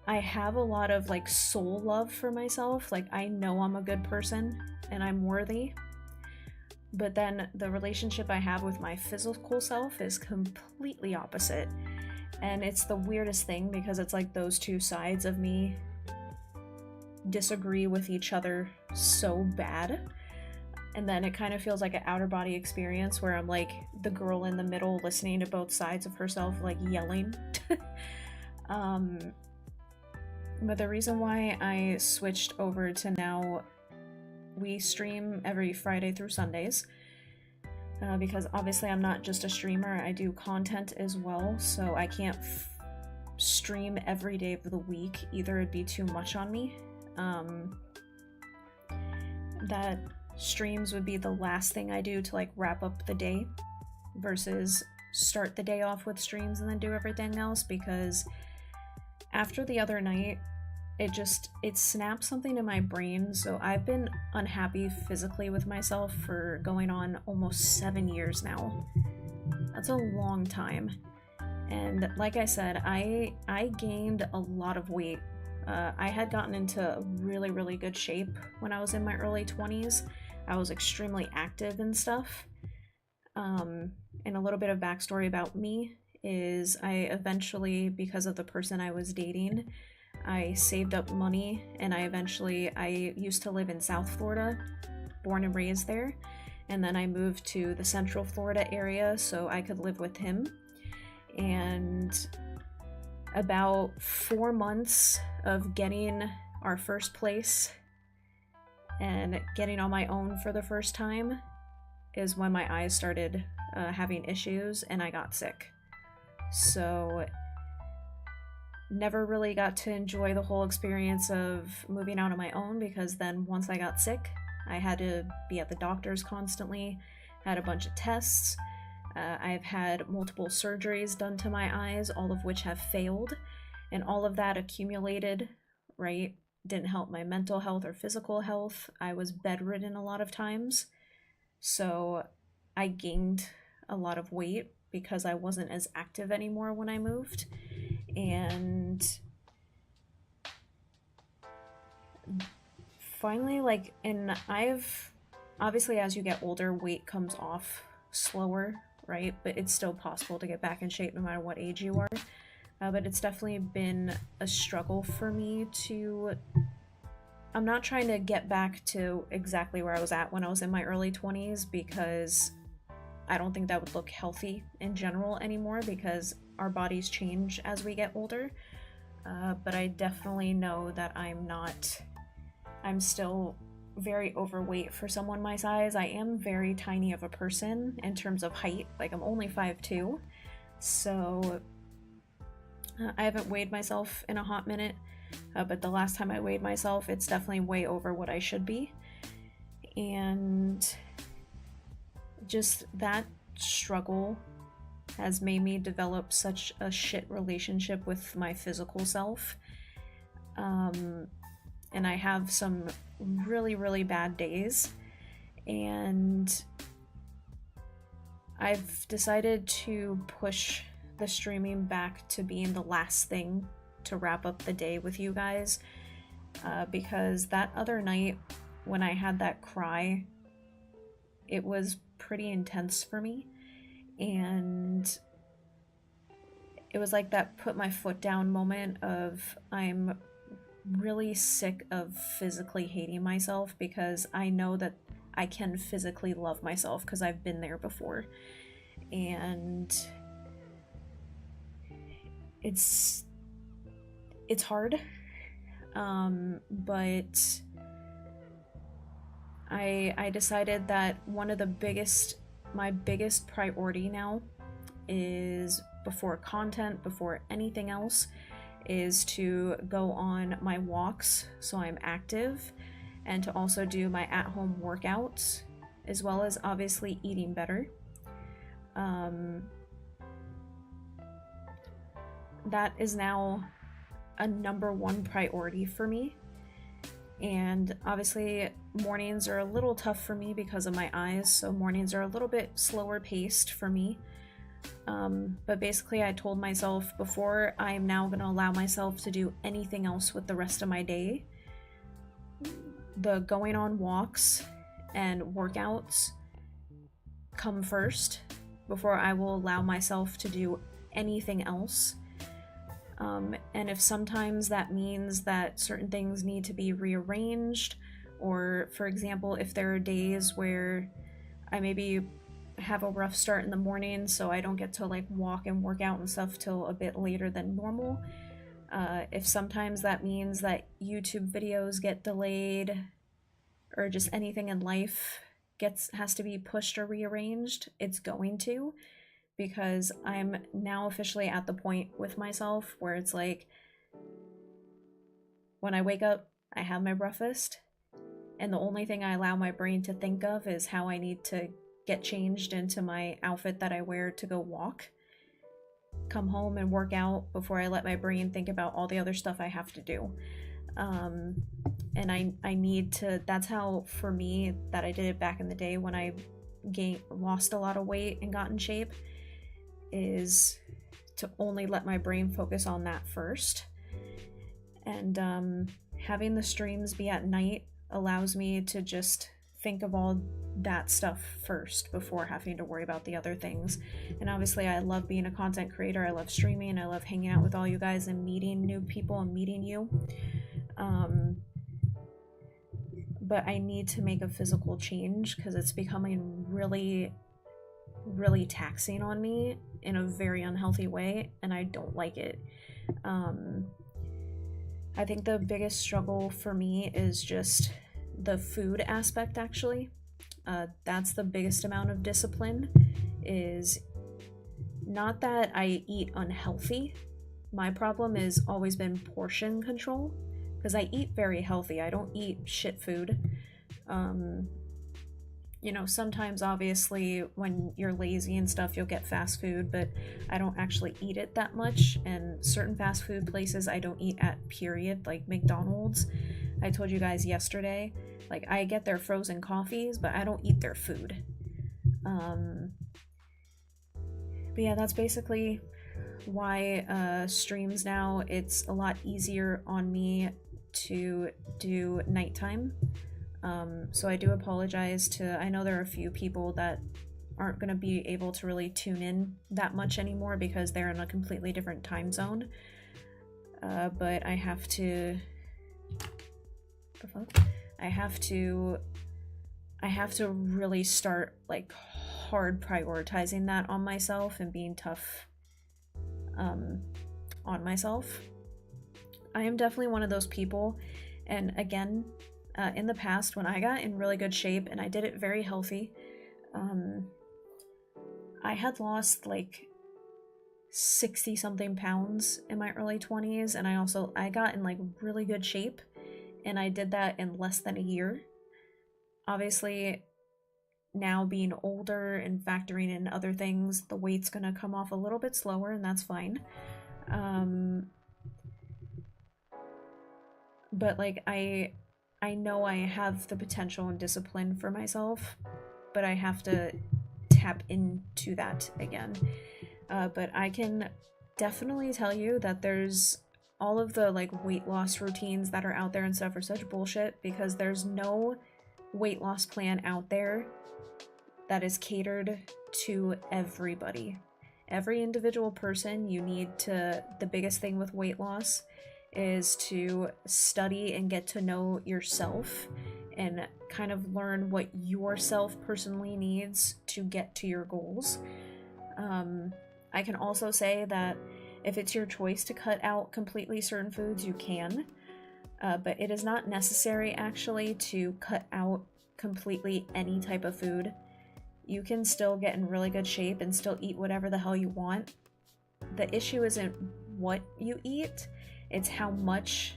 I have a lot of like soul love for myself. Like I know I'm a good person and I'm worthy. But then the relationship I have with my physical self is completely opposite. And it's the weirdest thing because it's like those two sides of me disagree with each other so bad. And then it kind of feels like an outer body experience where I'm like the girl in the middle listening to both sides of herself, like yelling. But the reason why I switched over to now we stream every Friday through Sundays, because obviously I'm not just a streamer, I do content as well, so I can't stream every day of the week. Either it'd be too much on me. That streams would be the last thing I do to like wrap up the day, versus start the day off with streams and then do everything else, because after the other night, it snapped something in my brain. So I've been unhappy physically with myself for going on almost 7 years now. That's a long time. And like I said, I gained a lot of weight. I had gotten into really, really good shape when I was in my early 20s. I was extremely active and stuff. And a little bit of backstory about me is I eventually, because of the person I was dating, I saved up money, and I used to live in South Florida, born and raised there. And then I moved to the Central Florida area so I could live with him. And about 4 months of getting our first place and getting on my own for the first time is when my eyes started having issues and I got sick. So never really got to enjoy the whole experience of moving out on my own, because then once I got sick, I had to be at the doctor's constantly, had a bunch of tests. I've had multiple surgeries done to my eyes, all of which have failed, and all of that accumulated, right, didn't help my mental health or physical health. I was bedridden a lot of times, so I gained a lot of weight because I wasn't as active anymore when I moved. And finally, I've obviously, as you get older, weight comes off slower, right? But it's still possible to get back in shape no matter what age you are. But it's definitely been a struggle for me I'm not trying to get back to exactly where I was at when I was in my early 20s, because I don't think that would look healthy in general anymore, because our bodies change as we get older. But I definitely know that I'm still very overweight for someone my size. I am very tiny of a person in terms of height. Like, I'm only 5'2", so I haven't weighed myself in a hot minute, but the last time I weighed myself, it's definitely way over what I should be. And just that struggle has made me develop such a shit relationship with my physical self. And I have some really, really bad days. And I've decided to push the streaming back to being the last thing to wrap up the day with you guys. Because that other night when I had that cry, it was pretty intense for me. And it was like that put my foot down moment of, I'm really sick of physically hating myself, because I know that I can physically love myself because I've been there before. And it's hard, but I decided that my biggest priority now is, before content, before anything else, is to go on my walks so I'm active, and to also do my at-home workouts, as well as obviously eating better. That is now a number one priority for me. And obviously mornings are a little tough for me because of my eyes, so mornings are a little bit slower paced for me. But basically I told myself, before I'm now going to allow myself to do anything else with the rest of my day, the going on walks and workouts come first before I will allow myself to do anything else. And if sometimes that means that certain things need to be rearranged, or for example, if there are days where I maybe have a rough start in the morning, so I don't get to like walk and work out and stuff till a bit later than normal, if sometimes that means that YouTube videos get delayed, or just anything in life has to be pushed or rearranged, it's going to. Because I'm now officially at the point with myself where it's like, when I wake up, I have my breakfast, and the only thing I allow my brain to think of is how I need to get changed into my outfit that I wear to go walk, come home and work out before I let my brain think about all the other stuff I have to do. And I need to, that's how, for me, that I did it back in the day when I lost a lot of weight and got in shape, is to only let my brain focus on that first. And having the streams be at night allows me to just think of all that stuff first before having to worry about the other things. And obviously I love being a content creator, I love streaming, I love hanging out with all you guys and meeting new people and meeting you. But I need to make a physical change because it's becoming really, really taxing on me in a very unhealthy way, and I don't like it. I think the biggest struggle for me is just the food aspect, actually. That's the biggest amount of discipline, is not that I eat unhealthy. My problem has always been portion control, because I eat very healthy. I don't eat shit food. You know, sometimes obviously when you're lazy and stuff, you'll get fast food, but I don't actually eat it that much. And certain fast food places I don't eat at, period, like McDonald's. I told you guys yesterday, like, I get their frozen coffees, but I don't eat their food. But yeah, that's basically why streams now, it's a lot easier on me to do nighttime. So I do apologize to, I know there are a few people that aren't going to be able to really tune in that much anymore because they're in a completely different time zone. But I have to, I have to really start like hard prioritizing that on myself and being tough on myself. I am definitely one of those people, and again, in the past when I got in really good shape and I did it very healthy, I had lost like 60 something pounds in my early 20s, and I got in like really good shape, and I did that in less than a year. Obviously, now being older and factoring in other things, the weight's gonna come off a little bit slower, and that's fine. But like I know I have the potential and discipline for myself, but I have to tap into that again. But I can definitely tell you that there's all of the like weight loss routines that are out there and stuff are such bullshit, because there's no weight loss plan out there that is catered to everybody. Every individual person, you need to, the biggest thing with weight loss is to study and get to know yourself and kind of learn what yourself personally needs to get to your goals. I can also say that if it's your choice to cut out completely certain foods, you can, but it is not necessary actually to cut out completely any type of food. You can still get in really good shape and still eat whatever the hell you want. The issue isn't what you eat, it's how much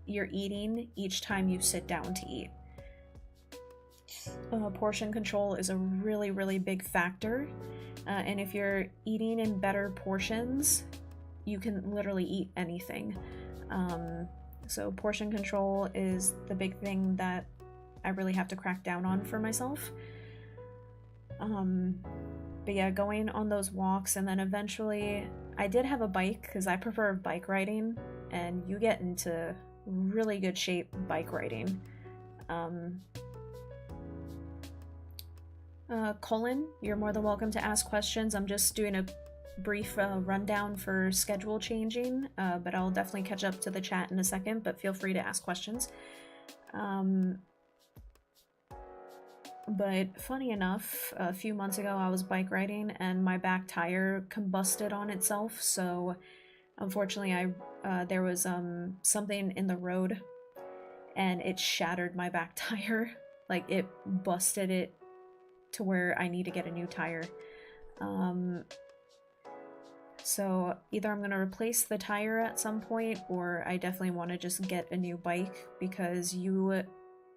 you're eating each time you sit down to eat. Portion control is a really, really big factor. And if you're eating in better portions, you can literally eat anything. So portion control is the big thing that I really have to crack down on for myself. But yeah, going on those walks, and then eventually I did have a bike because I prefer bike riding, and you get into really good shape bike riding. Colin, you're more than welcome to ask questions. I'm just doing a brief rundown for schedule changing, but I'll definitely catch up to the chat in a second, but feel free to ask questions. But funny enough, a few months ago I was bike riding and my back tire combusted on itself, so unfortunately there was something in the road and it shattered my back tire. Like, it busted it to where I need to get a new tire. So either I'm gonna replace the tire at some point, or I definitely want to just get a new bike, because you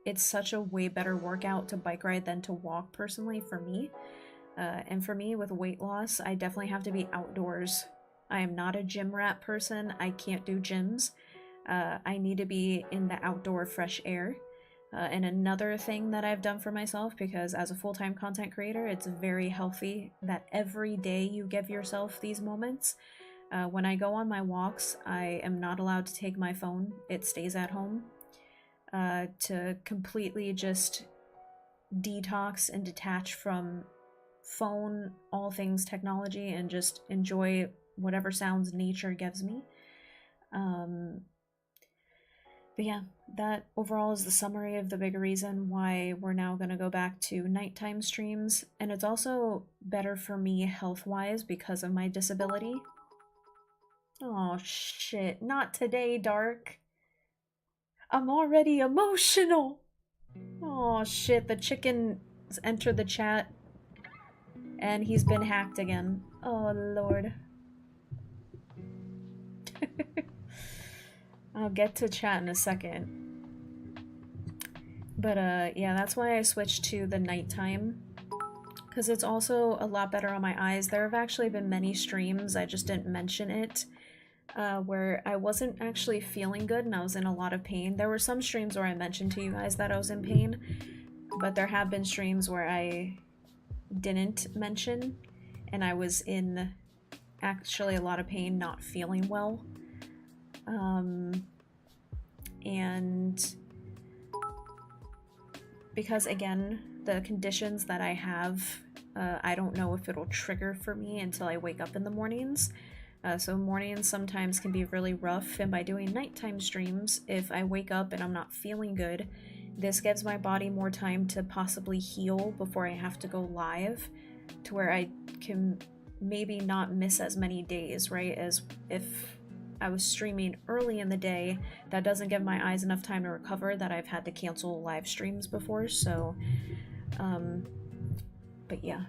it's such a way better workout to bike ride than to walk personally for me. And for me, with weight loss, I definitely have to be outdoors. I am not a gym rat person. I can't do gyms. I need to be in the outdoor fresh air. And another thing that I've done for myself, because as a full-time content creator, it's very healthy that every day you give yourself these moments. When I go on my walks, I am not allowed to take my phone. It stays at home. To completely just detox and detach from phone, all things technology, and just enjoy whatever sounds nature gives me. But yeah, that overall is the summary of the big reason why we're now going to go back to nighttime streams. And it's also better for me health-wise because of my disability. Oh shit, not today, Dark. I'm already emotional. Oh shit, the chicken entered the chat and he's been hacked again. Oh lord. I'll get to chat in a second. But yeah, that's why I switched to the nighttime. Because it's also a lot better on my eyes. There have actually been many streams, I just didn't mention it, where I wasn't actually feeling good and I was in a lot of pain. There were some streams where I mentioned to you guys that I was in pain, but there have been streams where I didn't mention and I was in actually a lot of pain, not feeling well. And because again, the conditions that I have, I don't know if it'll trigger for me until I wake up in the mornings. So mornings sometimes can be really rough, and by doing nighttime streams, if I wake up and I'm not feeling good, this gives my body more time to possibly heal before I have to go live, to where I can maybe not miss as many days, right? As if I was streaming early in the day, that doesn't give my eyes enough time to recover that I've had to cancel live streams before, so, but yeah.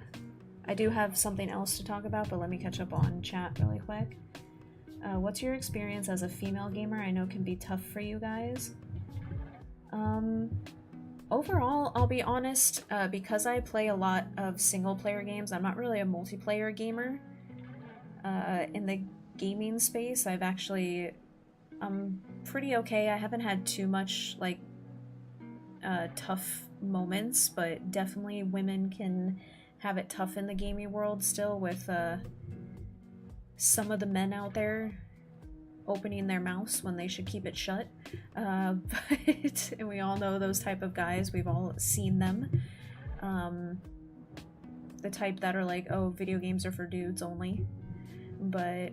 I do have something else to talk about, but let me catch up on chat really quick. What's your experience as a female gamer? I know can be tough for you guys. Overall, I'll be honest, because I play a lot of single-player games, I'm not really a multiplayer gamer. In the gaming space, I'm pretty okay. I haven't had too much, like, tough moments, but definitely women can have it tough in the gaming world still, with some of the men out there opening their mouths when they should keep it shut. But and we all know those type of guys, we've all seen them. The type that are like, oh, video games are for dudes only. But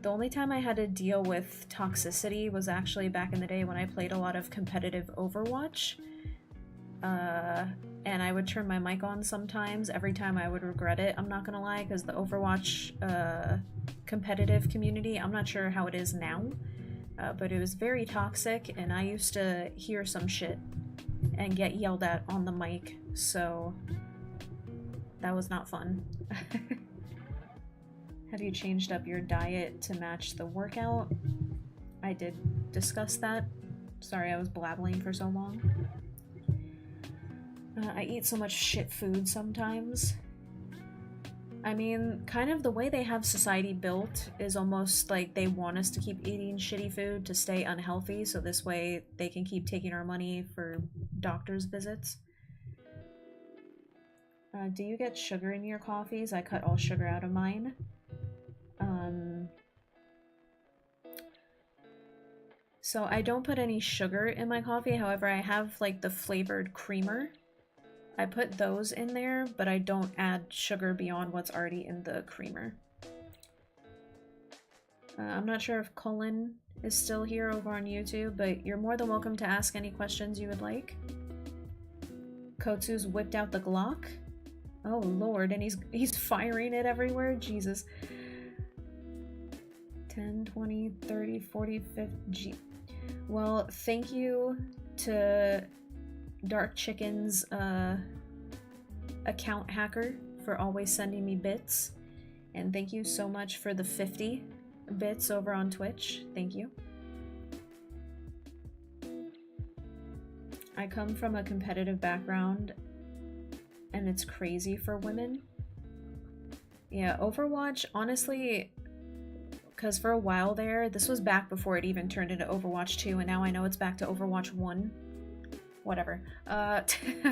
the only time I had to deal with toxicity was actually back in the day when I played a lot of competitive Overwatch. And I would turn my mic on sometimes. Every time I would regret it, I'm not gonna lie, because the Overwatch competitive community, I'm not sure how it is now, but it was very toxic, and I used to hear some shit and get yelled at on the mic, so that was not fun. Have you changed up your diet to match the workout? I did discuss that. Sorry, I was blabbling for so long. I eat so much shit food sometimes. I mean, kind of the way they have society built is almost like they want us to keep eating shitty food to stay unhealthy, so this way they can keep taking our money for doctor's visits. Do you get sugar in your coffees? I cut all sugar out of mine. So I don't put any sugar in my coffee, however I have like the flavored creamer. I put those in there, but I don't add sugar beyond what's already in the creamer. I'm not sure if Cullen is still here over on YouTube, but you're more than welcome to ask any questions you would like. Kotsu's whipped out the Glock. Oh lord, and he's firing it everywhere? Jesus. 10, 20, 30, 40, 50... Well, thank you to Dark Chicken's account hacker for always sending me bits, and thank you so much for the 50 bits over on Twitch. Thank you. I come from a competitive background, and it's crazy for women. Yeah, Overwatch, honestly, because for a while there, this was back before it even turned into Overwatch 2, and now I know it's back to Overwatch 1. Whatever. I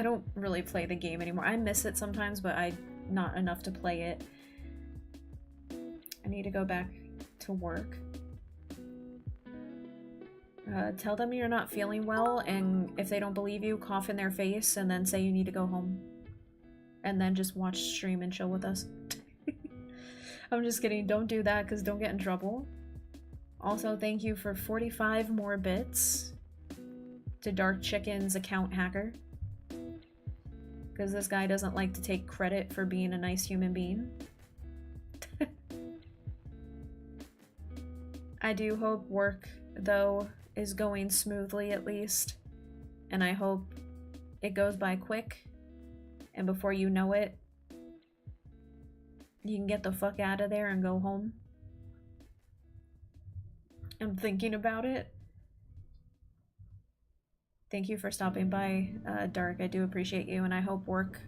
don't really play the game anymore. I miss it sometimes, but not enough to play it. I need to go back to work. Tell them you're not feeling well, and if they don't believe you, cough in their face and then say you need to go home. And then just watch stream and chill with us. I'm just kidding, don't do that because don't get in trouble. Also, thank you for 45 more bits to Dark Chicken's account hacker. Because this guy doesn't like to take credit for being a nice human being. I do hope work, though, is going smoothly at least. And I hope it goes by quick. And before you know it, you can get the fuck out of there and go home. I'm thinking about it. Thank you for stopping by, Dark. I do appreciate you, and I hope work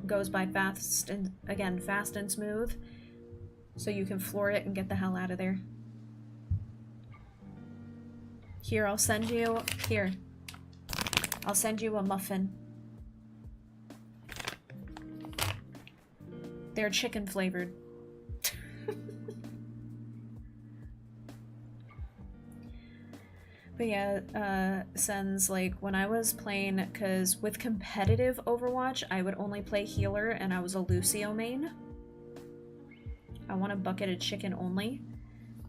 goes by fast and, again, fast and smooth, so you can floor it and get the hell out of there. Here, I'll send you... Here. I'll send you a muffin. They're chicken flavored. But yeah, Sen's like, when I was playing, because with competitive Overwatch, I would only play healer and I was a Lucio main. I want a bucket of chicken only.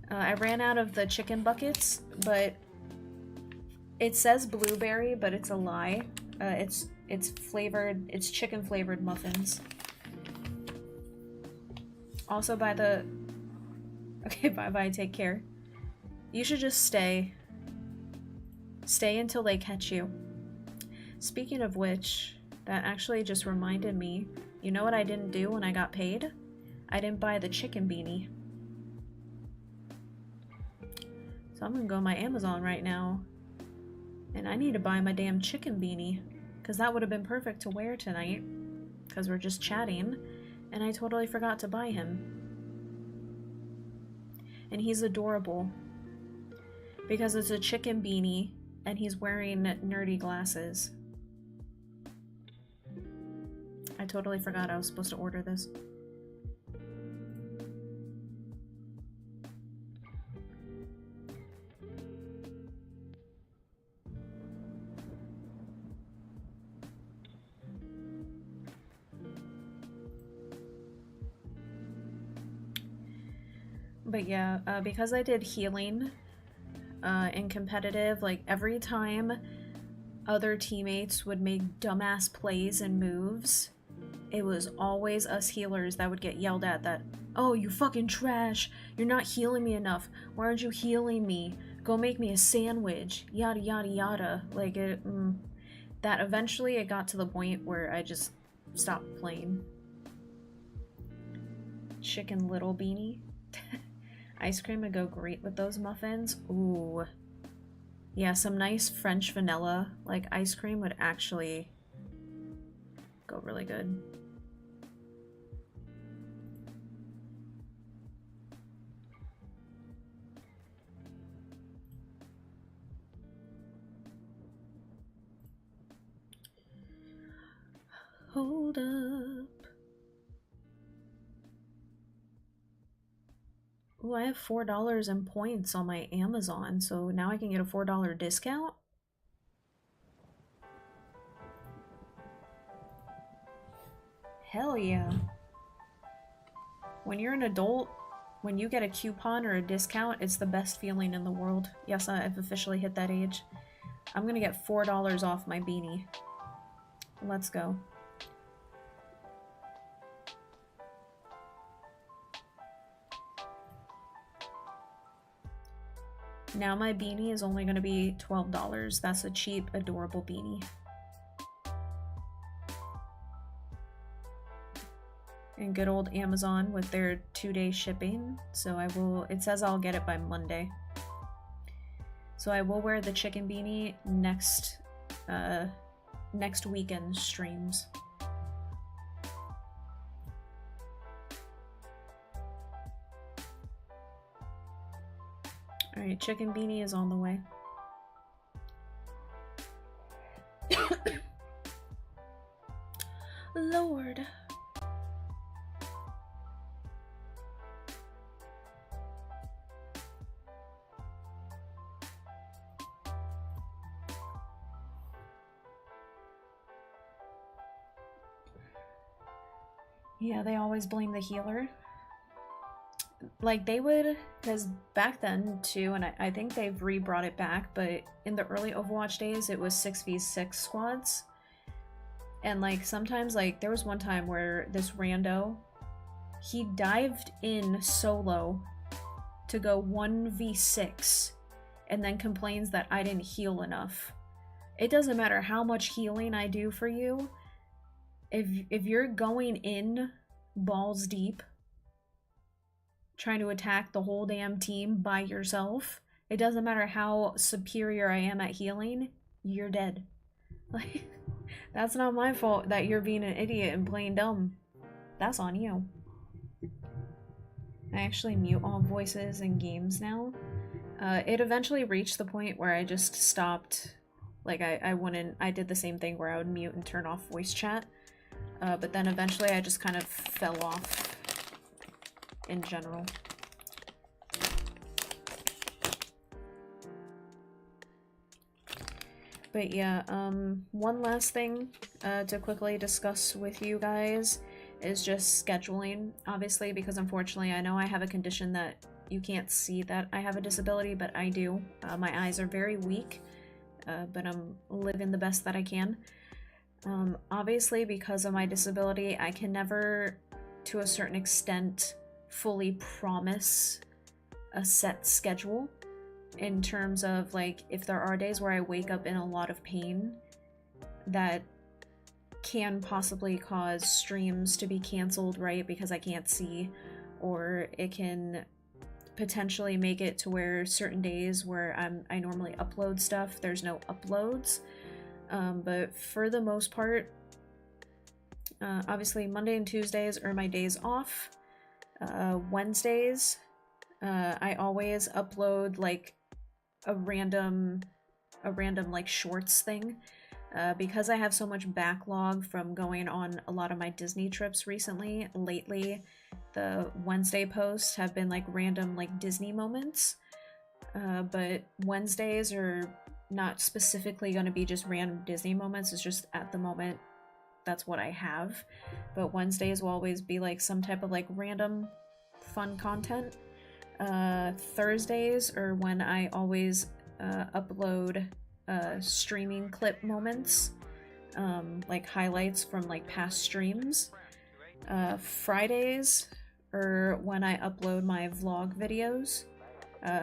I ran out of the chicken buckets, but it says blueberry, but it's a lie. It's flavored, it's chicken flavored muffins. Also by the... Okay, bye-bye, take care. You should just stay. Stay until they catch you. Speaking of which, that actually just reminded me, you know what I didn't do when I got paid? I didn't buy the chicken beanie. So I'm gonna go on my Amazon right now, and I need to buy my damn chicken beanie, because that would have been perfect to wear tonight, because we're just chatting, and I totally forgot to buy him. And he's adorable, because it's a chicken beanie, and he's wearing nerdy glasses. I totally forgot I was supposed to order this. But yeah, because I did healing in competitive, like every time other teammates would make dumbass plays and moves, it was always us healers that would get yelled at that, oh, you fucking trash, you're not healing me enough, why aren't you healing me, go make me a sandwich, yada yada yada. Like that eventually it got to the point where I just stopped playing. Chicken little beanie. Ice cream would go great with those muffins. Ooh. Yeah, some nice French vanilla, like, ice cream would actually go really good. Hold up. Ooh, I have $4 in points on my Amazon, so now I can get a $4 discount? Hell yeah. When you're an adult, when you get a coupon or a discount, it's the best feeling in the world. Yes, I've officially hit that age. I'm gonna get $4 off my beanie. Let's go. Now my beanie is only going to be $12. That's a cheap, adorable beanie. And good old Amazon with their 2-day shipping. So I will, it says I'll get it by Monday. So I will wear the chicken beanie next next weekend streams. Alright, Chicken Beanie is on the way. Lord. Yeah, they always blame the healer. Like, they would, because back then, too, and I think they've re-brought it back, but in the early Overwatch days, it was 6v6 squads. And, like, sometimes, like, there was one time where this rando, he dived in solo to go 1v6, and then complains that I didn't heal enough. It doesn't matter how much healing I do for you, if you're going in balls deep, trying to attack the whole damn team by yourself, it doesn't matter how superior I am at healing, you're dead. Like, that's not my fault that you're being an idiot and playing dumb. That's on you. I actually mute all voices in games now. It eventually reached the point where I just stopped. Like, I did the same thing where I would mute and turn off voice chat. But then eventually I just kind of fell off in general. But yeah, one last thing to quickly discuss with you guys is just scheduling. Obviously, because unfortunately I know I have a condition that you can't see that I have a disability, but I do. My eyes are very weak, but I'm living the best that I can. Obviously, because of my disability, I can never, to a certain extent, fully promise a set schedule in terms of, like, if there are days where I wake up in a lot of pain that can possibly cause streams to be canceled, right, because I can't see, or it can potentially make it to where certain days where I normally upload stuff, there's no uploads. But for the most part, obviously Monday and Tuesdays are my days off. Wednesdays, I always upload like a random like shorts thing. Because I have so much backlog from going on a lot of my Disney trips lately, the Wednesday posts have been like random like Disney moments. But Wednesdays are not specifically going to be just random Disney moments, it's just at the moment that's what I have. But Wednesdays will always be like some type of like random fun content. Thursdays are when I always upload streaming clip moments, like highlights from like past streams. Fridays are when I upload my vlog videos.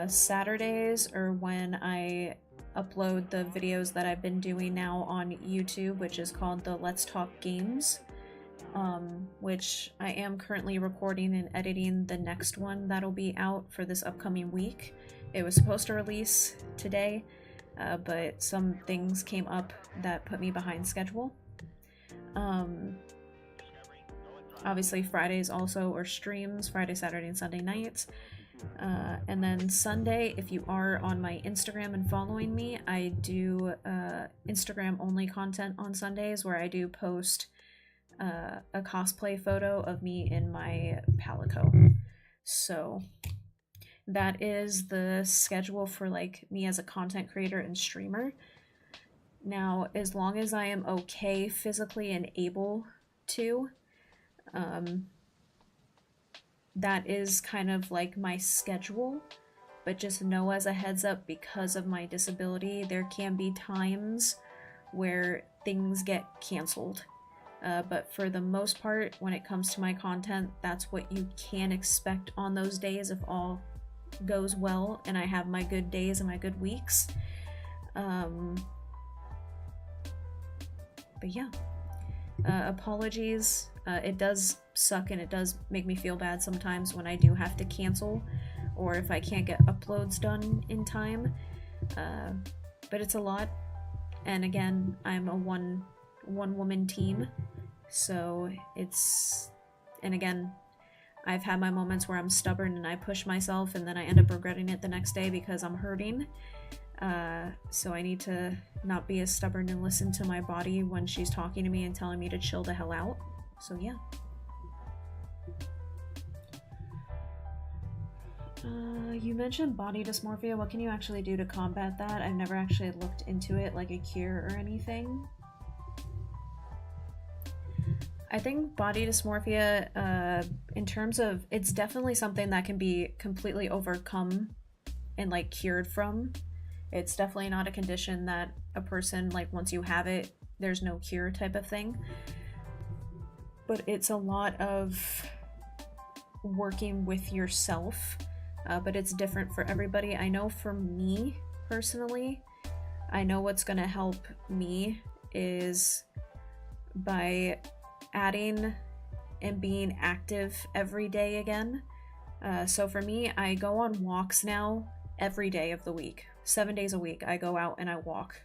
Saturdays are when I upload the videos that I've been doing now on YouTube, which is called the Let's Talk Games, which I am currently recording and editing the next one that'll be out for this upcoming week. It was supposed to release today, but some things came up that put me behind schedule. Obviously Fridays also are streams, Friday, Saturday, and Sunday nights. And then Sunday, if you are on my Instagram and following me, I do Instagram only content on Sundays where I do post a cosplay photo of me in my Palico. So that is the schedule for like me as a content creator and streamer. Now, as long as I am okay physically and able to, that is kind of like my schedule, but just know as a heads up, because of my disability, there can be times where things get canceled. But for the most part, when it comes to my content, that's what you can expect on those days if all goes well and I have my good days and my good weeks. But yeah, apologies. It does suck and it does make me feel bad sometimes when I do have to cancel or if I can't get uploads done in time. But it's a lot. And again, I'm a one one-woman team. So it's, and again, I've had my moments where I'm stubborn and I push myself and then I end up regretting it the next day because I'm hurting. So I need to not be as stubborn and listen to my body when she's talking to me and telling me to chill the hell out. So yeah. You mentioned body dysmorphia. What can you actually do to combat that? I've never actually looked into it, like a cure or anything. I think body dysmorphia, in terms of, it's definitely something that can be completely overcome and like cured from. It's definitely not a condition that a person, like once you have it, there's no cure type of thing. But it's a lot of working with yourself, but it's different for everybody. I know for me personally, I know what's gonna help me is by adding and being active every day again. So for me, I go on walks now every day of the week. 7 days a week I go out and I walk.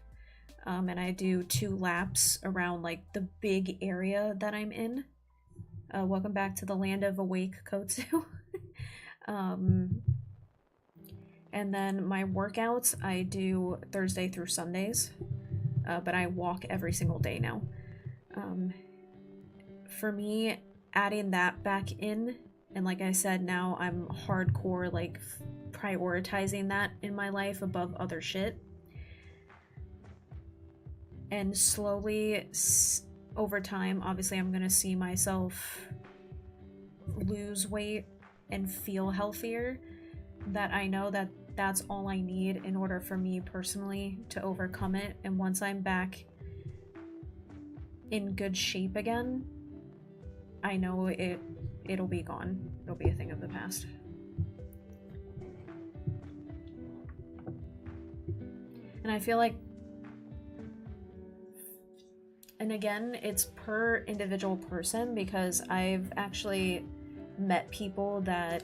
And I do 2 laps around like the big area that I'm in. Welcome back to the land of awake, Kotsu. And then my workouts I do Thursday through Sundays, but I walk every single day now. For me, adding that back in, and like I said, now I'm hardcore like prioritizing that in my life above other shit. And slowly, over time, obviously I'm gonna see myself lose weight and feel healthier, that I know that that's all I need in order for me personally to overcome it. And once I'm back in good shape again, I know it'll be gone. It'll be a thing of the past. And I feel like, and again, it's per individual person, because I've actually met people that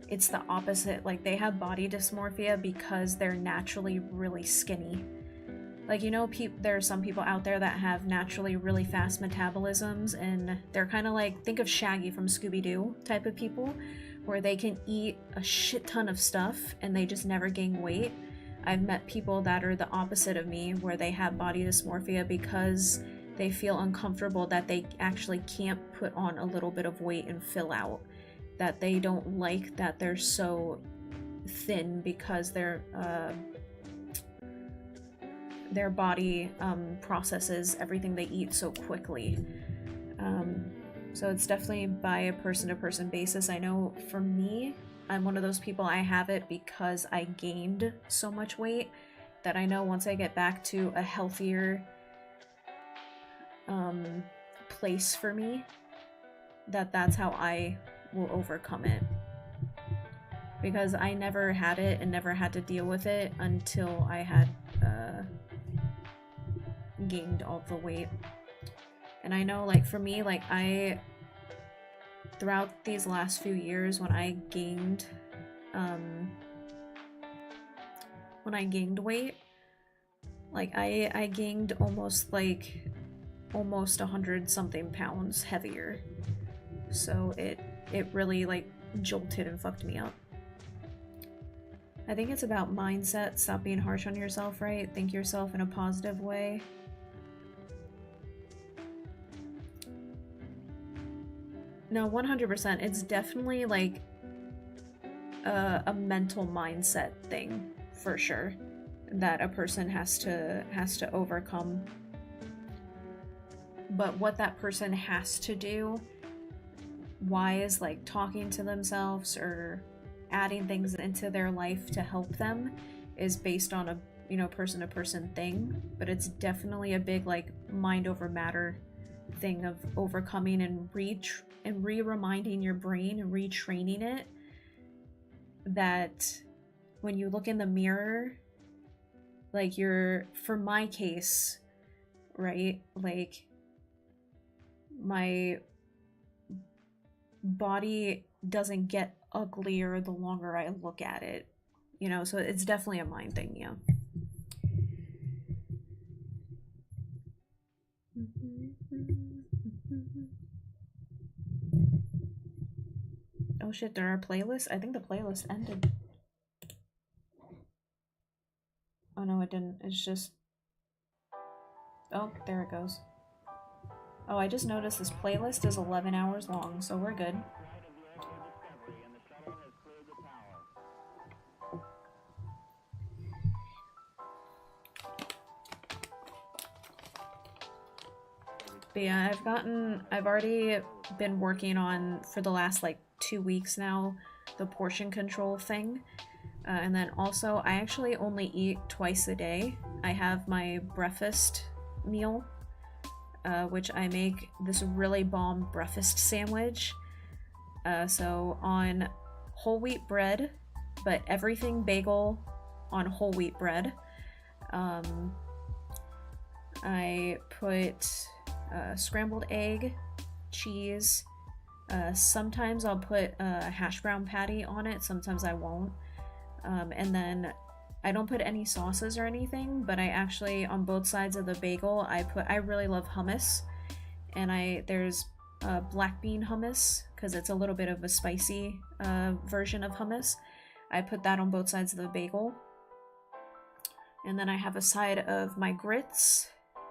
it's the opposite. Like they have body dysmorphia because they're naturally really skinny. Like, you know, there are some people out there that have naturally really fast metabolisms, and they're kind of like, think of Shaggy from Scooby-Doo type of people, where they can eat a shit ton of stuff and they just never gain weight. I've met people that are the opposite of me, where they have body dysmorphia because they feel uncomfortable that they actually can't put on a little bit of weight and fill out. That they don't like that they're so thin because their body processes everything they eat so quickly. So it's definitely by a person-to-person basis. I know for me, I'm one of those people, I have it because I gained so much weight that I know once I get back to a healthier place for me, that's how I will overcome it. Because I never had it and never had to deal with it until I had gained all the weight. And I know, like, for me, like, throughout these last few years, when I gained weight, like, I gained almost 100 something pounds heavier. So it really, like, jolted and fucked me up. I think it's about mindset. Stop being harsh on yourself, right? Think yourself in a positive way. No, 100%. It's definitely like a mental mindset thing, for sure, that a person has to overcome. But what that person has to do, why is like talking to themselves or adding things into their life to help them, is based on a, you know, person-to-person thing. But it's definitely a big like mind over matter thing of overcoming and re-reminding your brain and retraining it that when you look in the mirror, like for my case, right, like my body doesn't get uglier the longer I look at it, you know, so it's definitely a mind thing, yeah. Oh shit, there are playlists? I think the playlist ended. Oh no, it didn't. It's just... Oh, there it goes. Oh, I just noticed this playlist is 11 hours long, so we're good. But yeah, I've already been working on, for the last like 2 weeks now, the portion control thing. And then also, I actually only eat twice a day. I have my breakfast meal, which I make this really bomb breakfast sandwich. So on whole wheat bread, but everything bagel on whole wheat bread. I put scrambled egg, cheese. Sometimes I'll put a hash brown patty on it, sometimes I won't. And then I don't put any sauces or anything, but I actually, on both sides of the bagel, I really love hummus. And there's black bean hummus, because it's a little bit of a spicy version of hummus. I put that on both sides of the bagel. And then I have a side of my grits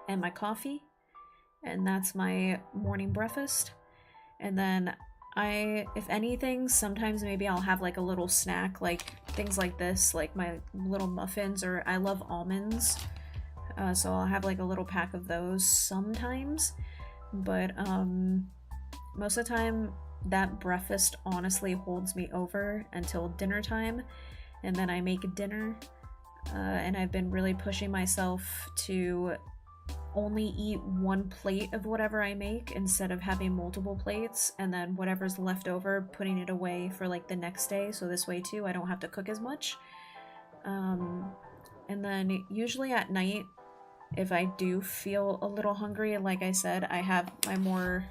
and my coffee. And that's my morning breakfast. And then if anything, sometimes maybe I'll have like a little snack, like things like this, like my little muffins, or I love almonds. So I'll have like a little pack of those sometimes. But most of the time, that breakfast honestly holds me over until dinner time. And then I make dinner. And I've been really pushing myself to only eat one plate of whatever I make instead of having multiple plates, and then whatever's left over, putting it away for like the next day, so this way too I don't have to cook as much. And then usually at night, if I do feel a little hungry, like I said, I have my more,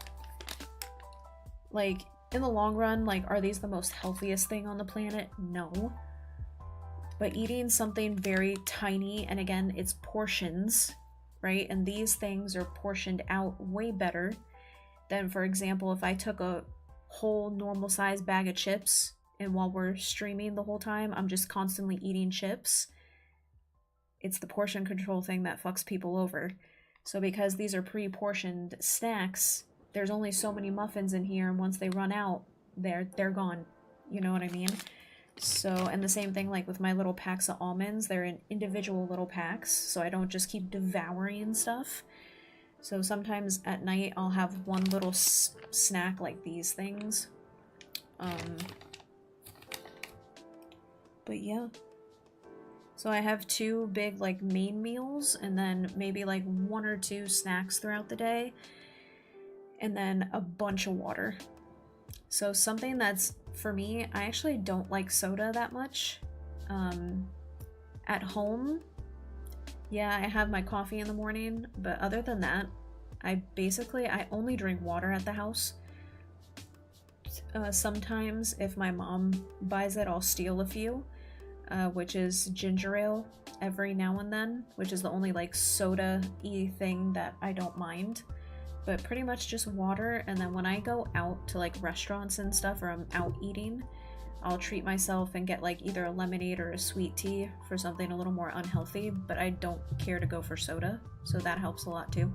like, in the long run, like, are these the most healthiest thing on the planet? No. But eating something very tiny, and again, it's portions, right? And these things are portioned out way better than, for example, if I took a whole normal size bag of chips and while we're streaming the whole time, I'm just constantly eating chips. It's the portion control thing that fucks people over. So because these are pre-portioned snacks, there's only so many muffins in here, and once they run out, they're gone. You know what I mean? So, and the same thing like with my little packs of almonds, they're in individual little packs, so I don't just keep devouring stuff. So sometimes at night I'll have one little snack like these things. But yeah. So I have 2 big like main meals, and then maybe like 1 or 2 snacks throughout the day, and then a bunch of water. So something that's, for me, I actually don't like soda that much. At home, yeah, I have my coffee in the morning, but other than that, I only drink water at the house. Sometimes if my mom buys it, I'll steal a few, which is ginger ale every now and then, which is the only like soda-y thing that I don't mind. But pretty much just water. And then when I go out to like restaurants and stuff, or I'm out eating, I'll treat myself and get like either a lemonade or a sweet tea for something a little more unhealthy, but I don't care to go for soda, so that helps a lot too.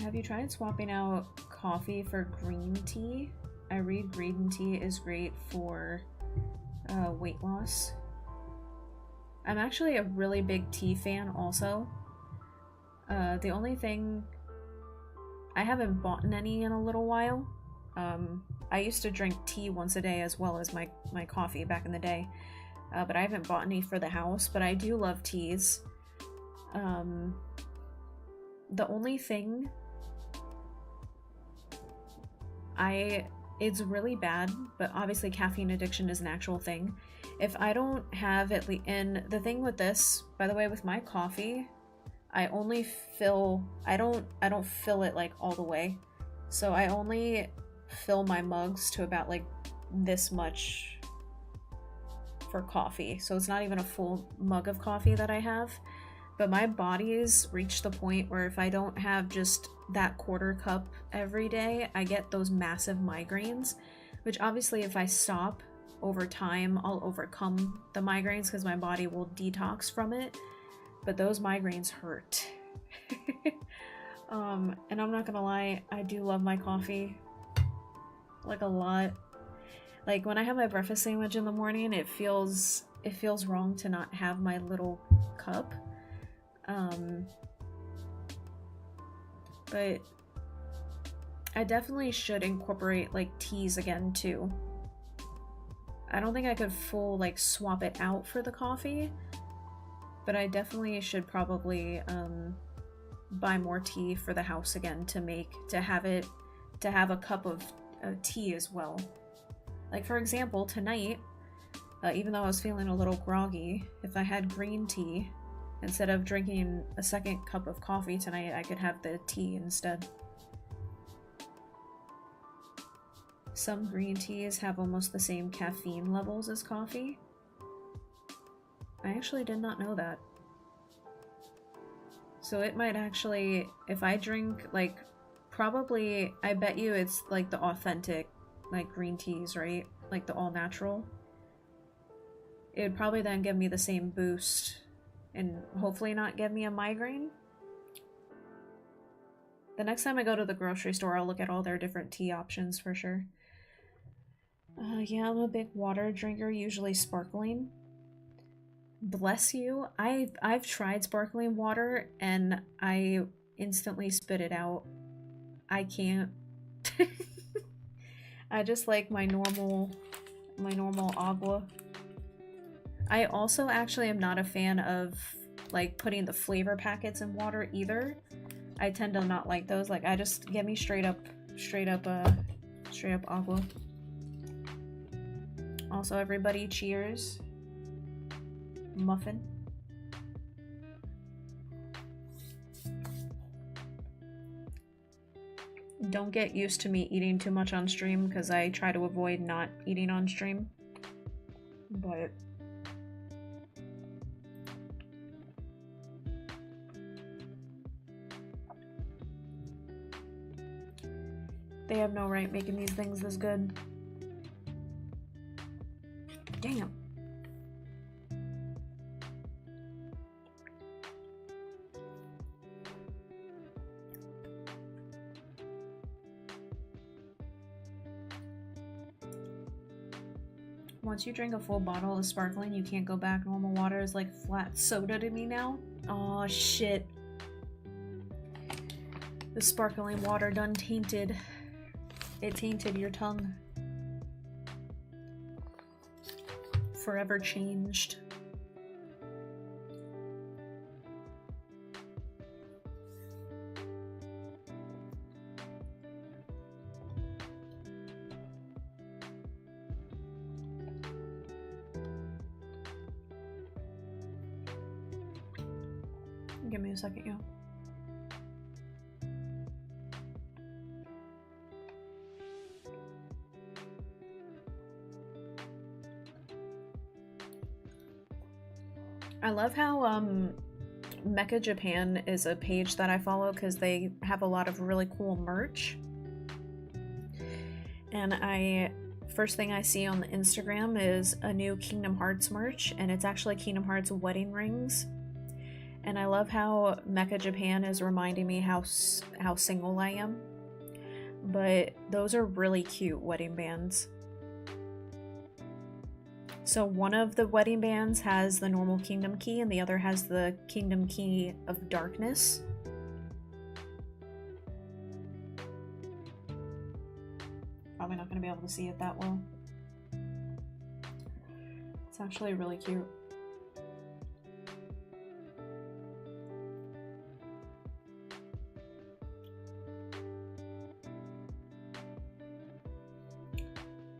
Have you tried swapping out coffee for green tea? I read green tea is great for weight loss. I'm actually a really big tea fan also. The only thing, I haven't bought any in a little while. I used to drink tea once a day as well as my coffee back in the day. But I haven't bought any for the house, but I do love teas. The only thing, it's really bad, but obviously caffeine addiction is an actual thing. If I don't have and the thing with this, by the way, with my coffee, I don't fill it like all the way. So I only fill my mugs to about like this much for coffee. So it's not even a full mug of coffee that I have. But my body's reached the point where if I don't have just that quarter cup every day, I get those massive migraines, which obviously if I stop over time, I'll overcome the migraines because my body will detox from it. But those migraines hurt. And I'm not gonna lie, I do love my coffee, like a lot. Like when I have my breakfast sandwich in the morning, it feels wrong to not have my little cup. But I definitely should incorporate like teas again too. I don't think I could full like swap it out for the coffee, but I definitely should probably buy more tea for the house again to have a cup of tea as well. Like for example, tonight, even though I was feeling a little groggy, if I had green tea, instead of drinking a second cup of coffee tonight, I could have the tea instead. Some green teas have almost the same caffeine levels as coffee. I actually did not know that. So it might actually, if I drink, like, probably, I bet you it's like the authentic, like, green teas, right? Like the all natural. It would probably then give me the same boost and hopefully not give me a migraine. The next time I go to the grocery store, I'll look at all their different tea options for sure. Yeah, I'm a big water drinker, usually sparkling. Bless you. I've tried sparkling water and I instantly spit it out. I can't. I just like my normal agua. I also actually am not a fan of like putting the flavor packets in water either. I tend to not like those. Like I just get me straight up agua. Also, everybody, cheers. Muffin. Don't get used to me eating too much on stream because I try to avoid not eating on stream. But they have no right making these things this good. Damn. Once you drink a full bottle of sparkling, you can't go back. Normal water is like flat soda to me now. Aw, shit. The sparkling water done tainted. It tainted your tongue. Forever changed. Give me a second, yo. I love how Mecha Japan is a page that I follow because they have a lot of really cool merch. And first thing I see on the Instagram is a new Kingdom Hearts merch, and it's actually Kingdom Hearts wedding rings. And I love how Mecha Japan is reminding me how single I am. But those are really cute wedding bands. So one of the wedding bands has the normal Kingdom Key and the other has the Kingdom Key of Darkness. Probably not going to be able to see it that well. It's actually really cute.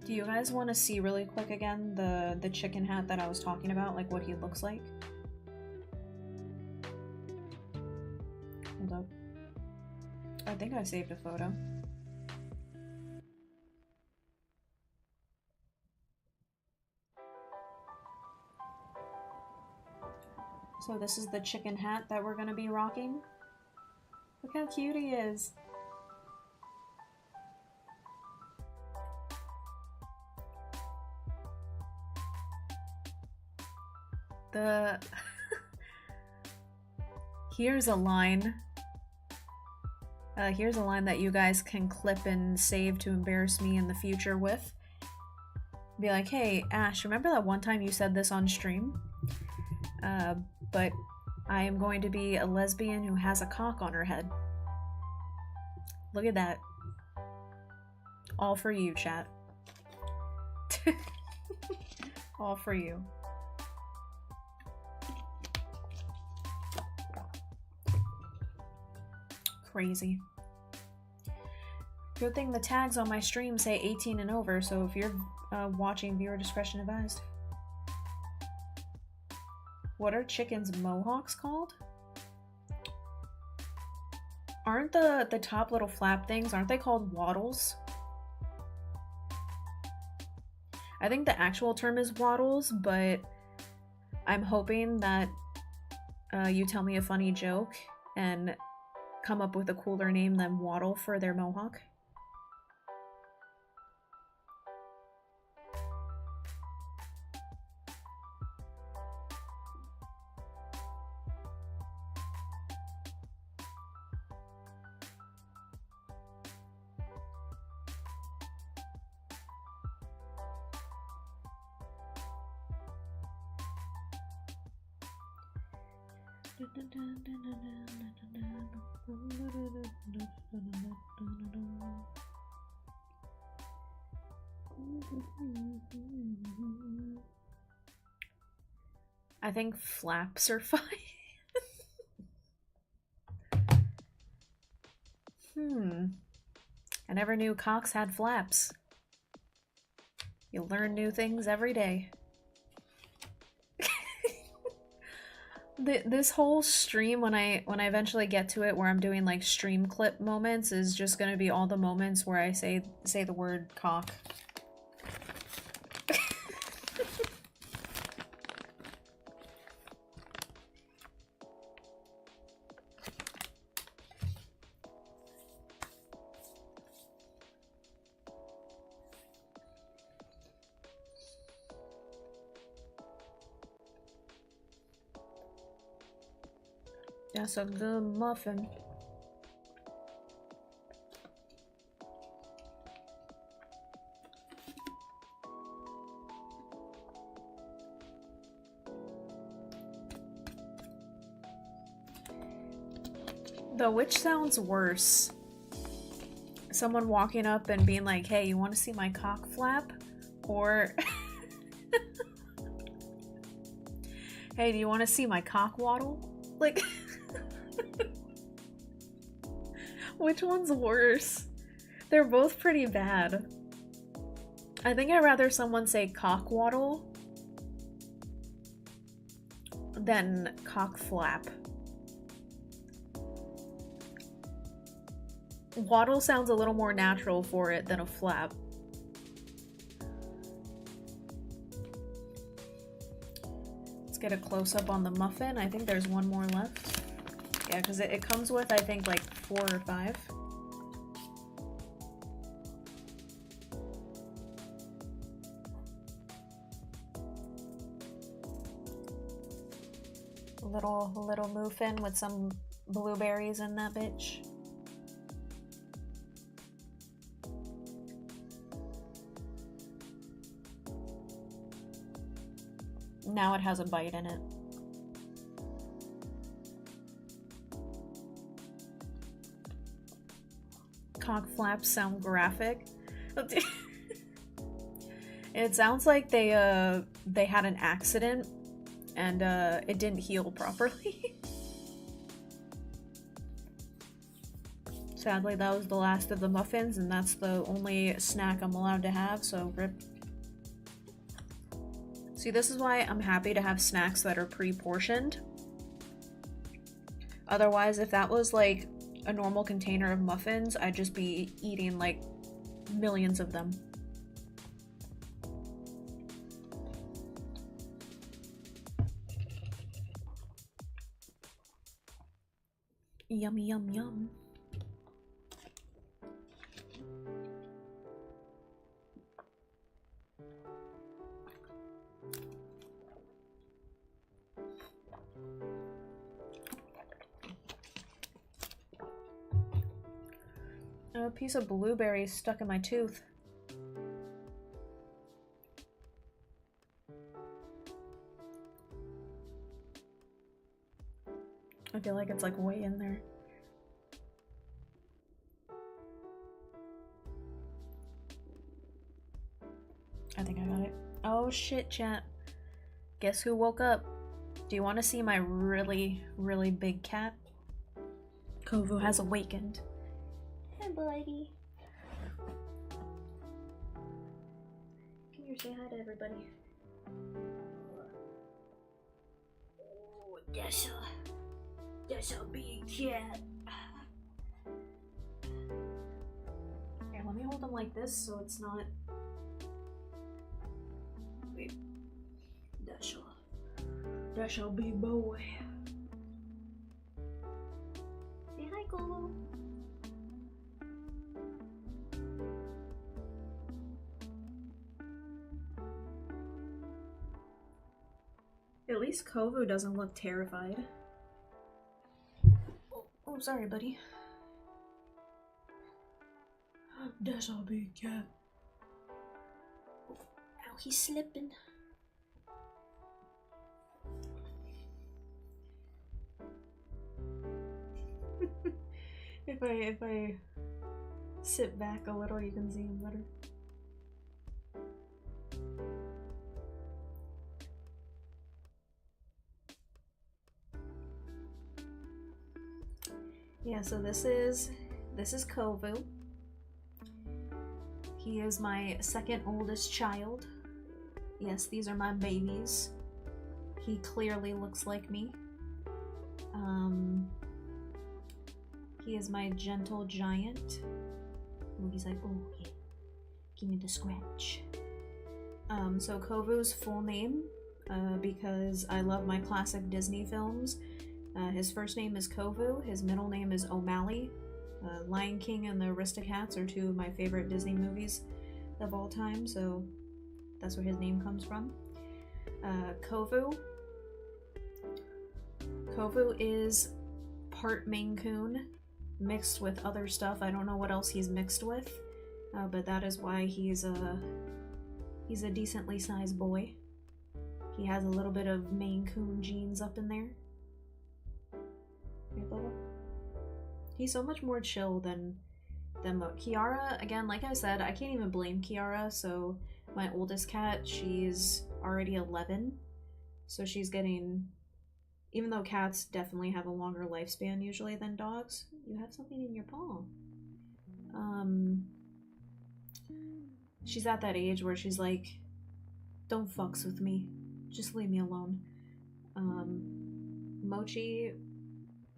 Do you guys want to see really quick again the chicken hat that I was talking about, like what he looks like? Hold up. I think I saved a photo. So this is the chicken hat that we're gonna be rocking. Look how cute he is. The here's a line. Here's a line that you guys can clip and save to embarrass me in the future with. Be like, hey, Ash, remember that one time you said this on stream? But I am going to be a lesbian who has a cock on her head. Look at that. All for you, chat. All for you. Crazy. Good thing the tags on my stream say 18 and over, so if you're watching, viewer discretion advised. What are chickens' mohawks called? Aren't the top little flap things, aren't they called wattles? I think the actual term is wattles, but I'm hoping that you tell me a funny joke and come up with a cooler name than wattle for their mohawk. I think flaps are fine. I never knew cocks had flaps. You learn new things every day. This whole stream, when I eventually get to it where I'm doing like stream clip moments, is just gonna be all the moments where I say the word cock. That's a good muffin. Though, which sounds worse? Someone walking up and being like, hey, you want to see my cock flap? Or, hey, do you want to see my cock waddle? Like, which one's worse? They're both pretty bad. I think I'd rather someone say cock waddle than cock flap. Waddle sounds a little more natural for it than a flap. Let's get a close-up on the muffin. I think there's one more left. Yeah, because it comes with, I think, like 4 or 5. Little muffin with some blueberries in that bitch. Now it has a bite in it. Cock flaps sound graphic. It sounds like they had an accident and it didn't heal properly. Sadly, that was the last of the muffins, and that's the only snack I'm allowed to have, so rip. See, this is why I'm happy to have snacks that are pre-portioned. Otherwise, if that was like a normal container of muffins, I'd just be eating like millions of them. Yummy, yum, yum. A piece of blueberry stuck in my tooth. I feel like it's like way in there. I think I got it. Oh shit, chat. Guess who woke up? Do you want to see my really, really big cat? Kovu has awakened. Hey, buddy. Come here, say hi to everybody. Oh, that's a big cat. Here, let me hold him like this so it's not. Wait. That's a big boy. Say hi, Kovu. At least Kovu doesn't look terrified. Oh, sorry, buddy. That's a big cat. Ow, he's slipping. If I sit back a little, you can see him better. Yeah, so this is Kovu. He is my second oldest child. Yes, these are my babies. He clearly looks like me. He is my gentle giant. Ooh, he's like, oh yeah, give me the scratch. So Kovu's full name, because I love my classic Disney films. His first name is Kovu, his middle name is O'Malley. Lion King and the Aristocats are two of my favorite Disney movies of all time, so that's where his name comes from. Kovu is part Maine Coon mixed with other stuff. I don't know what else he's mixed with, but that is why he's a decently sized boy. He has a little bit of Maine Coon genes up in there. Hey, Bubba. He's so much more chill than Kiara. Again, like I said, I can't even blame Kiara. So my oldest cat, she's already 11, so she's getting. Even though cats definitely have a longer lifespan usually than dogs, you have something in your paw. She's at that age where she's like, don't fucks with me. Just leave me alone. Mochi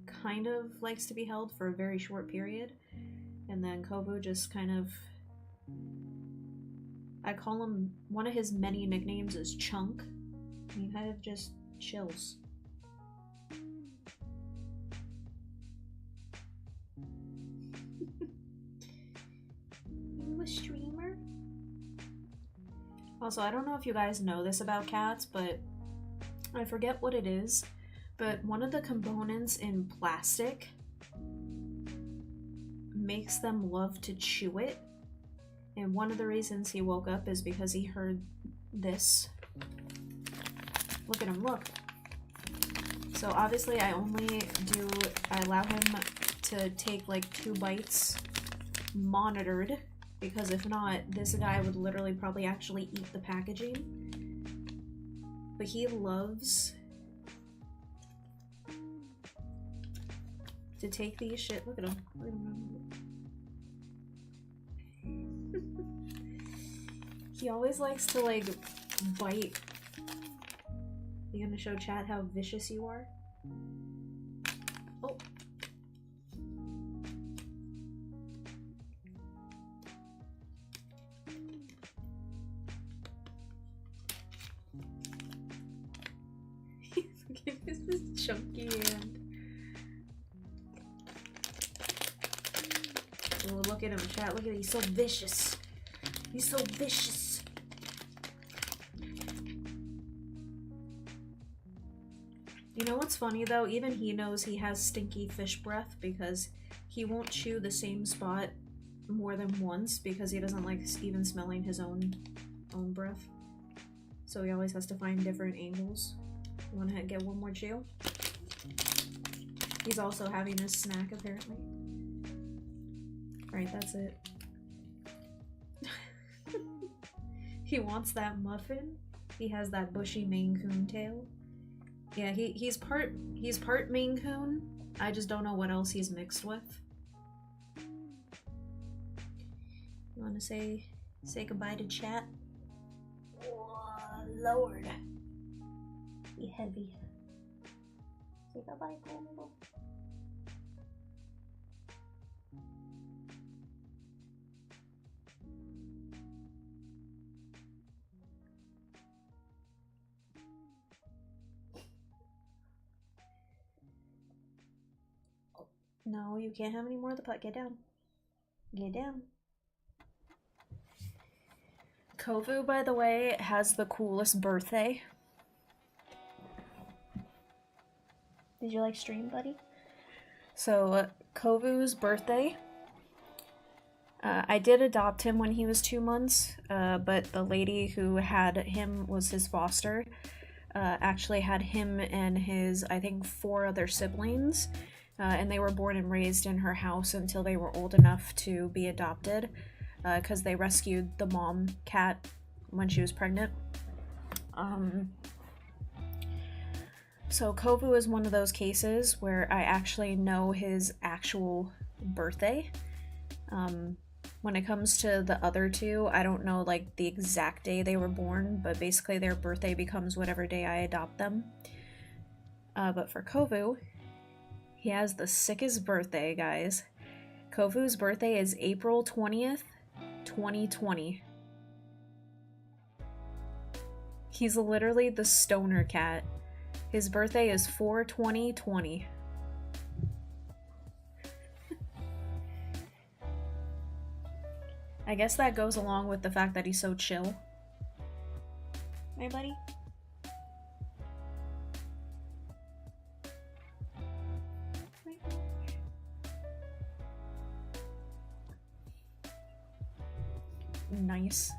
kind of likes to be held for a very short period. And then Kovu just kind of... I call him... One of his many nicknames is Chunk. He kind of just chills. A streamer? Also, I don't know if you guys know this about cats, but I forget what it is, but one of the components in plastic makes them love to chew it, and one of the reasons he woke up is because he heard this. Look at him, look. So obviously I allow him to take like 2 bites monitored, because if not, this guy would literally probably actually eat the packaging. But he loves to take these shit. Look at him. Look at him. He always likes to like bite. You gonna show chat how vicious you are? Oh. Give us this chunky hand. Look at him, chat. Look at him. He's so vicious. He's so vicious. You know what's funny though? Even he knows he has stinky fish breath because he won't chew the same spot more than once because he doesn't like even smelling his own breath. So he always has to find different angles. You want to get one more chew? He's also having his snack apparently. Alright, that's it. He wants that muffin. He has that bushy Maine Coon tail. Yeah, he's part Maine Coon. I just don't know what else he's mixed with. You wanna say goodbye to chat? Oh, Lord. Be heavy. Say goodbye, Polo. No, you can't have any more of the pot. Get down. Get down. Kovu, by the way, has the coolest birthday. Did you like stream, buddy? So, Kovu's birthday. I did adopt him when he was 2 months, but the lady who had him was his foster. Actually had him and his, I think, 4 other siblings. And they were born and raised in her house until they were old enough to be adopted, because they rescued the mom cat when she was pregnant. So Kovu is one of those cases where I actually know his actual birthday. When it comes to the other 2, I don't know like the exact day they were born, but basically their birthday becomes whatever day I adopt them. But for Kovu, he has the sickest birthday, guys. Kovu's birthday is April 20th, 2020. He's literally the stoner cat. His birthday is 4/20/20. I guess that goes along with the fact that he's so chill. Hey, buddy? Nice.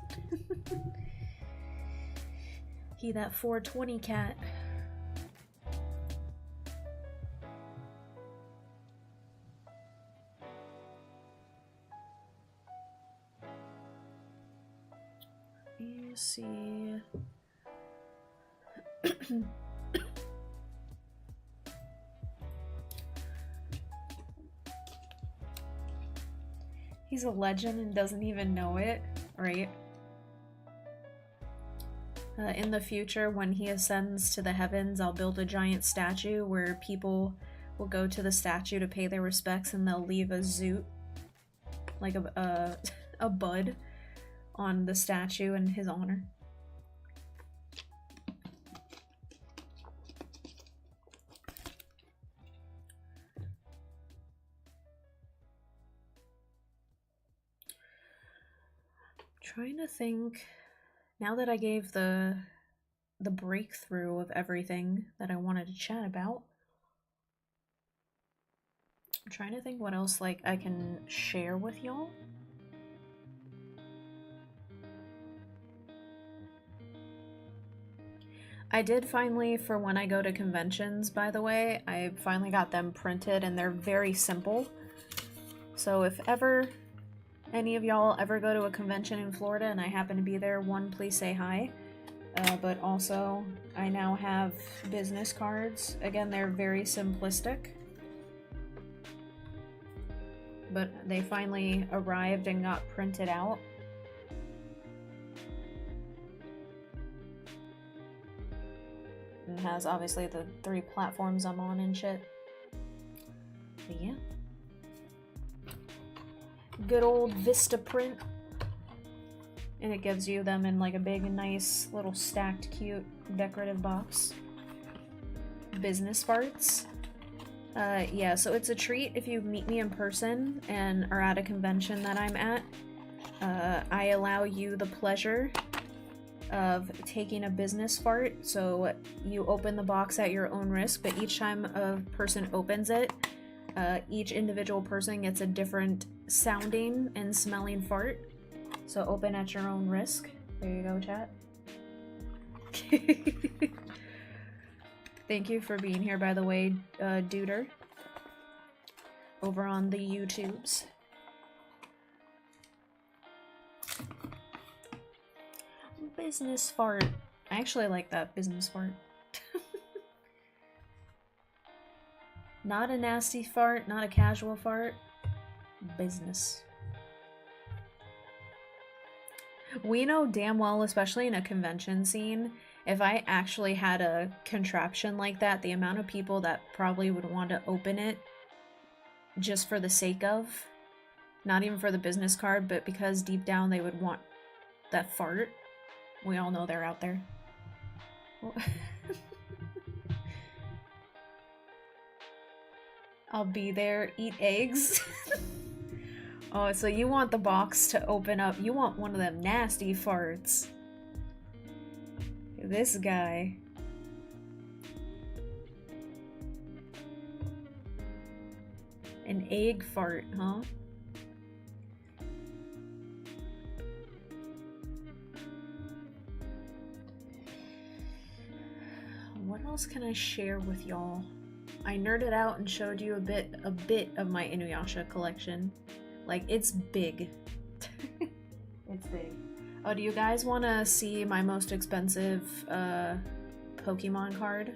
He that 420 cat. You see. He's a legend and doesn't even know it, right? In the future, when he ascends to the heavens, I'll build a giant statue where people will go to the statue to pay their respects, and they'll leave a zoot, like a bud, on the statue in his honor. Trying to think, now that I gave the breakthrough of everything that I wanted to chat about, I'm trying to think what else like I can share with y'all. I did finally, for when I go to conventions, by the way, I finally got them printed and they're very simple. So if ever any of y'all ever go to a convention in Florida and I happen to be there, one, please say hi. But also, I now have business cards. Again, they're very simplistic. But they finally arrived and got printed out. It has obviously the 3 platforms I'm on and shit. But yeah. Good old Vista print. And it gives you them in like a big, nice, little stacked, cute, decorative box. Business farts. Yeah, so it's a treat if you meet me in person and are at a convention that I'm at. I allow you the pleasure of taking a business fart. So you open the box at your own risk, but each time a person opens it, each individual person gets a different sounding and smelling fart. So open at your own risk. There you go, chat. Thank you for being here, by the way, Duder. Over on the YouTubes. Business fart. I actually like that, business fart. Not a nasty fart, not a casual fart. Business. We know damn well, especially in a convention scene, if I actually had a contraption like that, the amount of people that probably would want to open it just for the sake of, not even for the business card, but because deep down they would want that fart. We all know they're out there. I'll be there, eat eggs. Oh, so you want the box to open up. You want one of them nasty farts. This guy. An egg fart, huh? What else can I share with y'all? I nerded out and showed you a bit of my Inuyasha collection. Like, it's big. It's big. Oh, do you guys want to see my most expensive Pokemon card?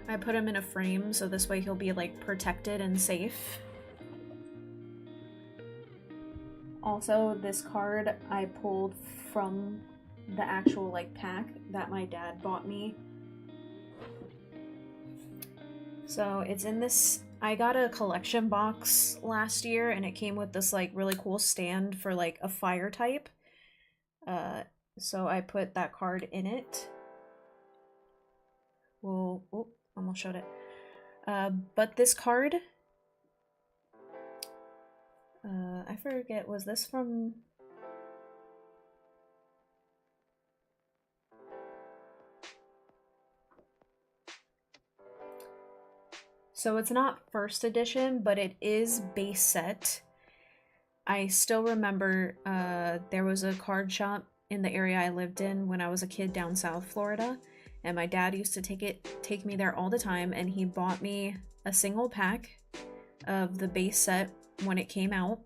I put him in a frame so this way he'll be like protected and safe. Also, this card I pulled from the actual like pack that my dad bought me. So it's in this, I got a collection box last year and it came with this like really cool stand for like a fire type. So I put that card in it. Well, oh, almost showed it. But this card, I forget, was this from... So it's not first edition, but it is base set. I still remember there was a card shop in the area I lived in when I was a kid down South Florida, and my dad used to take me there all the time, and he bought me a single pack of the base set when it came out.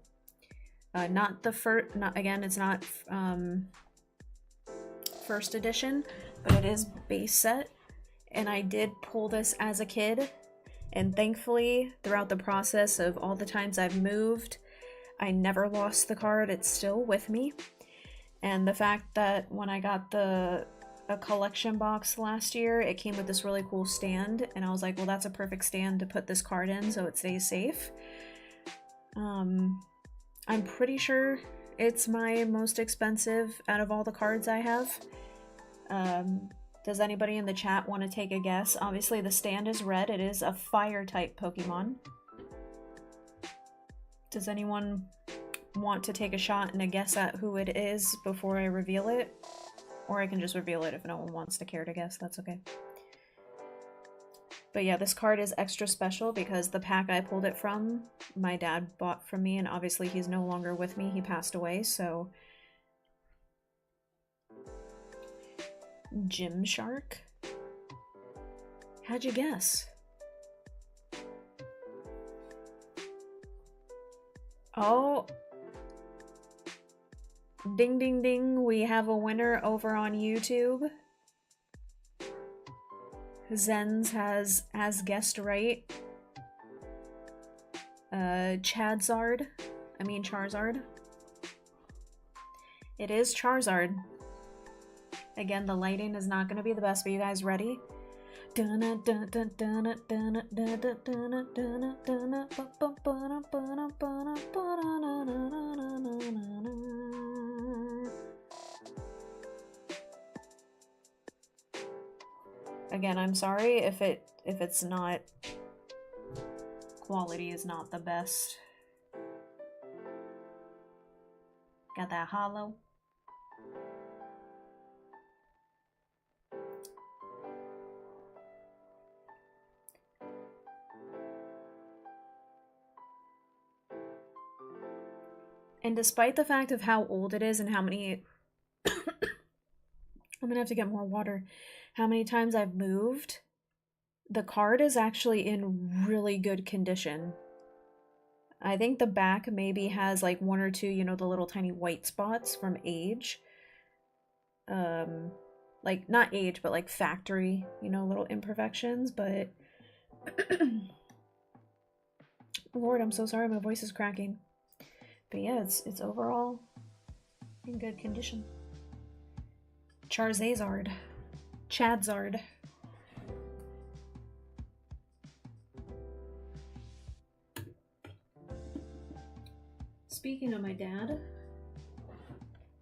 Not the first, again, it's not first edition, but it is base set, and I did pull this as a kid. And thankfully, throughout the process of all the times I've moved, I never lost the card. It's still with me. And the fact that when I got a collection box last year, it came with this really cool stand. And I was like, well, that's a perfect stand to put this card in so it stays safe. I'm pretty sure it's my most expensive out of all the cards I have. Does anybody in the chat want to take a guess? Obviously the stand is red. It is a fire type Pokemon. Does anyone want to take a shot and a guess at who it is before I reveal it? Or I can just reveal it if no one wants to care to guess. That's okay. But yeah, this card is extra special because the pack I pulled it from, my dad bought from me, and obviously he's no longer with me. He passed away, so... Gymshark? How'd you guess? Oh. Ding ding ding, we have a winner over on YouTube. Zenz has guessed right. Charizard. It is Charizard. Again, the lighting is not going to be the best, but you guys ready? Again, I'm sorry if it's not, quality is not the best. Got that hollow. And despite the fact of how old it is and how many I'm gonna have to get more water. How many times I've moved, the card is actually in really good condition. I think the back maybe has like one or two, you know, the little tiny white spots from age. Like not age, but like factory, you know, little imperfections, but Lord, I'm so sorry, my voice is cracking. But yeah, it's overall in good condition. Charizard. Chadzard. Speaking of my dad,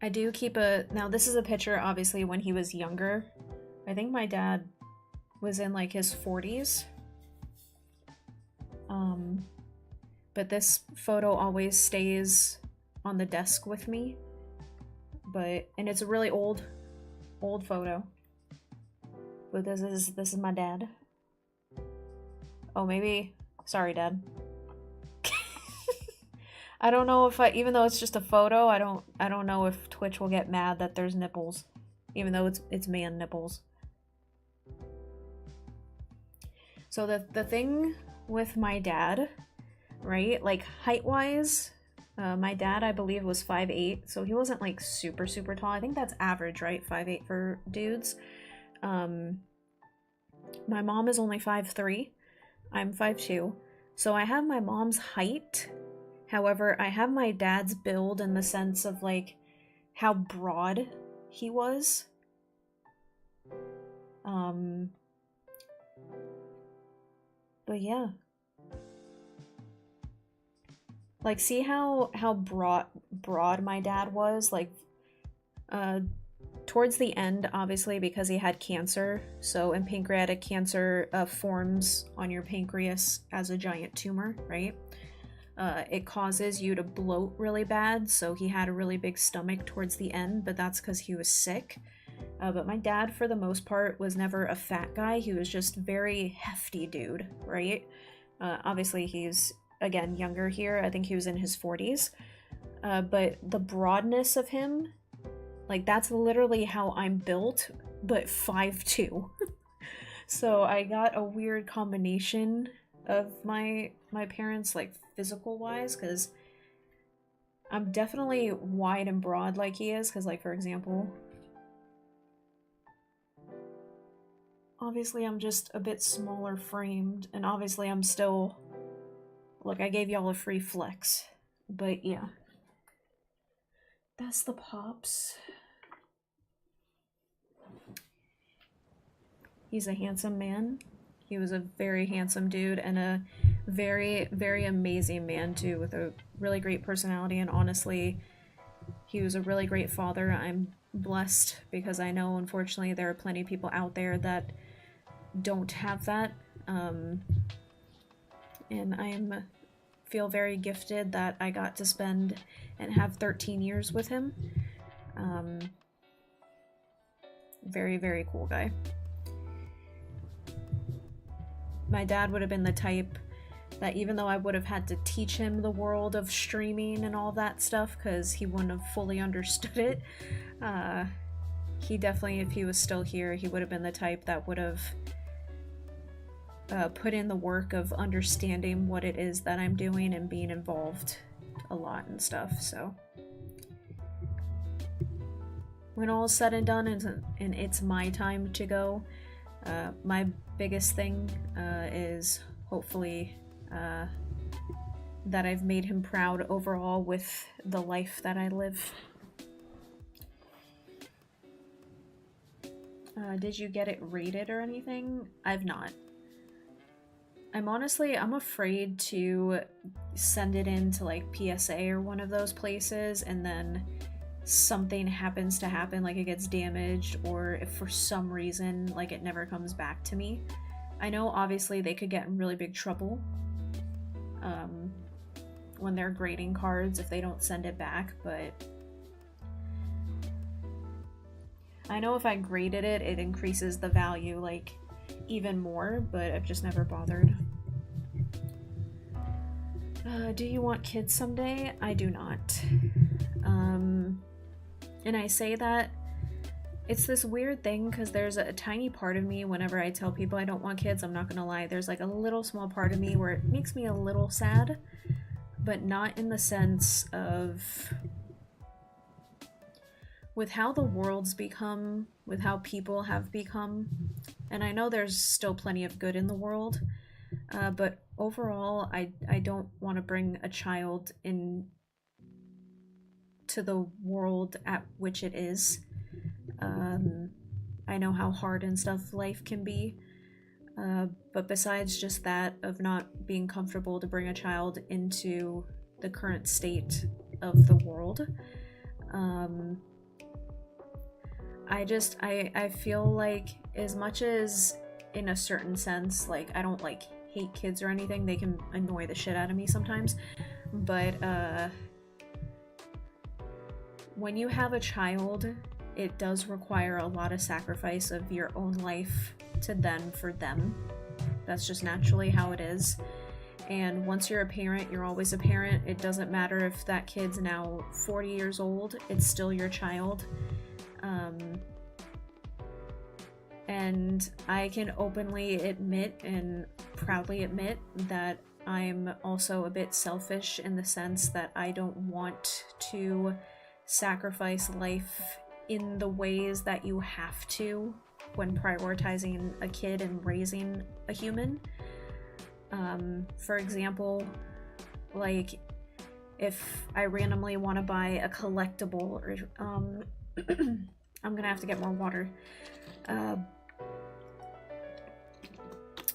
I do keep a... Now, this is a picture, obviously, when he was younger. I think my dad was in, like, his 40s. But this photo always stays on the desk with me. And it's a really old photo. But this is my dad. Oh, maybe... Sorry, Dad. I don't know if even though it's just a photo, I don't know if Twitch will get mad that there's nipples. Even though it's man nipples. So the thing with my dad, right? Like height-wise, my dad, I believe, was 5'8", so he wasn't like super tall. I think that's average, right? 5'8" for dudes. My mom is only 5'3". I'm 5'2". So I have my mom's height. However, I have my dad's build in the sense of like how broad he was. But yeah. Like, see how broad my dad was? Like, towards the end, obviously, because he had cancer. So, and pancreatic cancer forms on your pancreas as a giant tumor, right? It causes you to bloat really bad, so he had a really big stomach towards the end, but that's because he was sick. But my dad, for the most part, was never a fat guy. He was just very hefty dude, right? Obviously, he's, again, younger here. I think he was in his 40s. But the broadness of him, like, that's literally how I'm built, but 5'2". So I got a weird combination of my parents, like, physical-wise, because I'm definitely wide and broad like he is, because, like, for example... Obviously, I'm just a bit smaller framed, and obviously I'm still... Look, I gave y'all a free flex, but yeah. That's the Pops. He's a handsome man. He was a very handsome dude, and a very, very amazing man, too, with a really great personality, and honestly, he was a really great father. I'm blessed, because I know, unfortunately, there are plenty of people out there that don't have that, and I feel very gifted that I got to spend and have 13 years with him. Very, very cool guy. My dad would have been the type that, even though I would have had to teach him the world of streaming and all that stuff, because he wouldn't have fully understood it, he definitely, if he was still here, he would have been the type that would have put in the work of understanding what it is that I'm doing and being involved a lot and stuff. So when all's said and done and it's my time to go, my biggest thing is hopefully that I've made him proud overall with the life that I live. Did you get it rated or anything? I've not. I'm afraid to send it in to like PSA or one of those places and then something happens to happen, like it gets damaged, or if for some reason like it never comes back to me. I know obviously they could get in really big trouble when they're grading cards if they don't send it back, but I know if I graded it, it increases the value like even more, but I've just never bothered. Do you want kids someday? I do not. And I say that it's this weird thing because there's a tiny part of me whenever I tell people I don't want kids, I'm not gonna lie, there's like a little small part of me where it makes me a little sad, but not in the sense of with how the world's become, with how people have become, and I know there's still plenty of good in the world, but overall, I don't want to bring a child in to the world at which it is. I know how hard and stuff life can be, but besides just that of not being comfortable to bring a child into the current state of the world, I feel like as much as in a certain sense, like I don't like hate kids or anything, they can annoy the shit out of me sometimes, but when you have a child, it does require a lot of sacrifice of your own life to then for them. That's just naturally how it is. And once you're a parent, you're always a parent. It doesn't matter if that kid's now 40 years old, it's still your child. And I can openly admit and proudly admit that I'm also a bit selfish in the sense that I don't want to sacrifice life in the ways that you have to when prioritizing a kid and raising a human. For example, like if I randomly want to buy a collectible or I'm gonna have to get more water.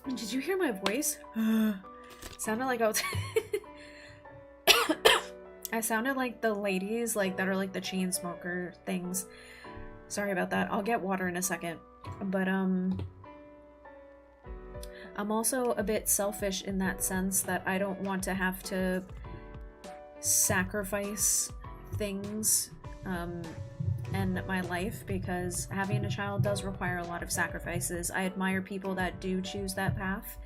Did you hear my voice? Sounded like I was I sounded like the ladies like that are like the chain smoker things. Sorry about that. I'll get water in a second. But I'm also a bit selfish in that sense that I don't want to have to sacrifice things and my life, because having a child does require a lot of sacrifices. I admire people that do choose that path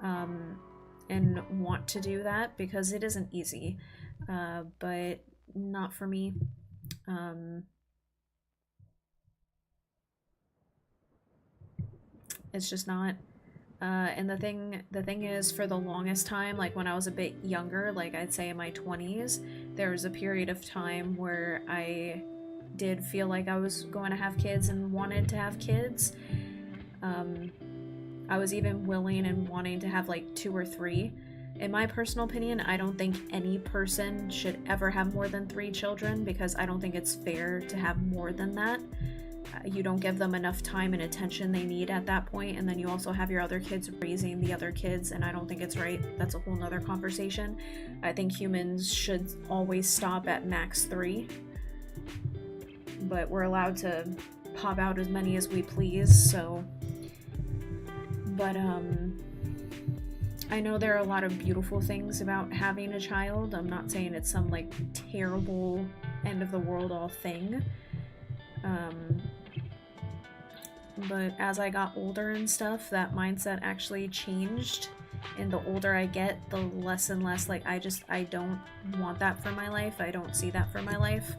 and want to do that because it isn't easy, but not for me. It's just not. And the thing is, for the longest time, like when I was a bit younger, like I'd say in my 20s, there was a period of time where I did feel like I was going to have kids and wanted to have kids. I was even willing and wanting to have like 2 or 3. In my personal opinion, I don't think any person should ever have more than 3 children because I don't think it's fair to have more than that. You don't give them enough time and attention they need at that point, and then you also have your other kids raising the other kids, and I don't think it's right. That's a whole nother conversation. I think humans should always stop at max 3, but we're allowed to pop out as many as we please, so... But, I know there are a lot of beautiful things about having a child. I'm not saying it's some, like, terrible end-of-the-world-all thing. But as I got older and stuff, that mindset actually changed. And the older I get, the less and less, like, I don't want that for my life. I don't see that for my life.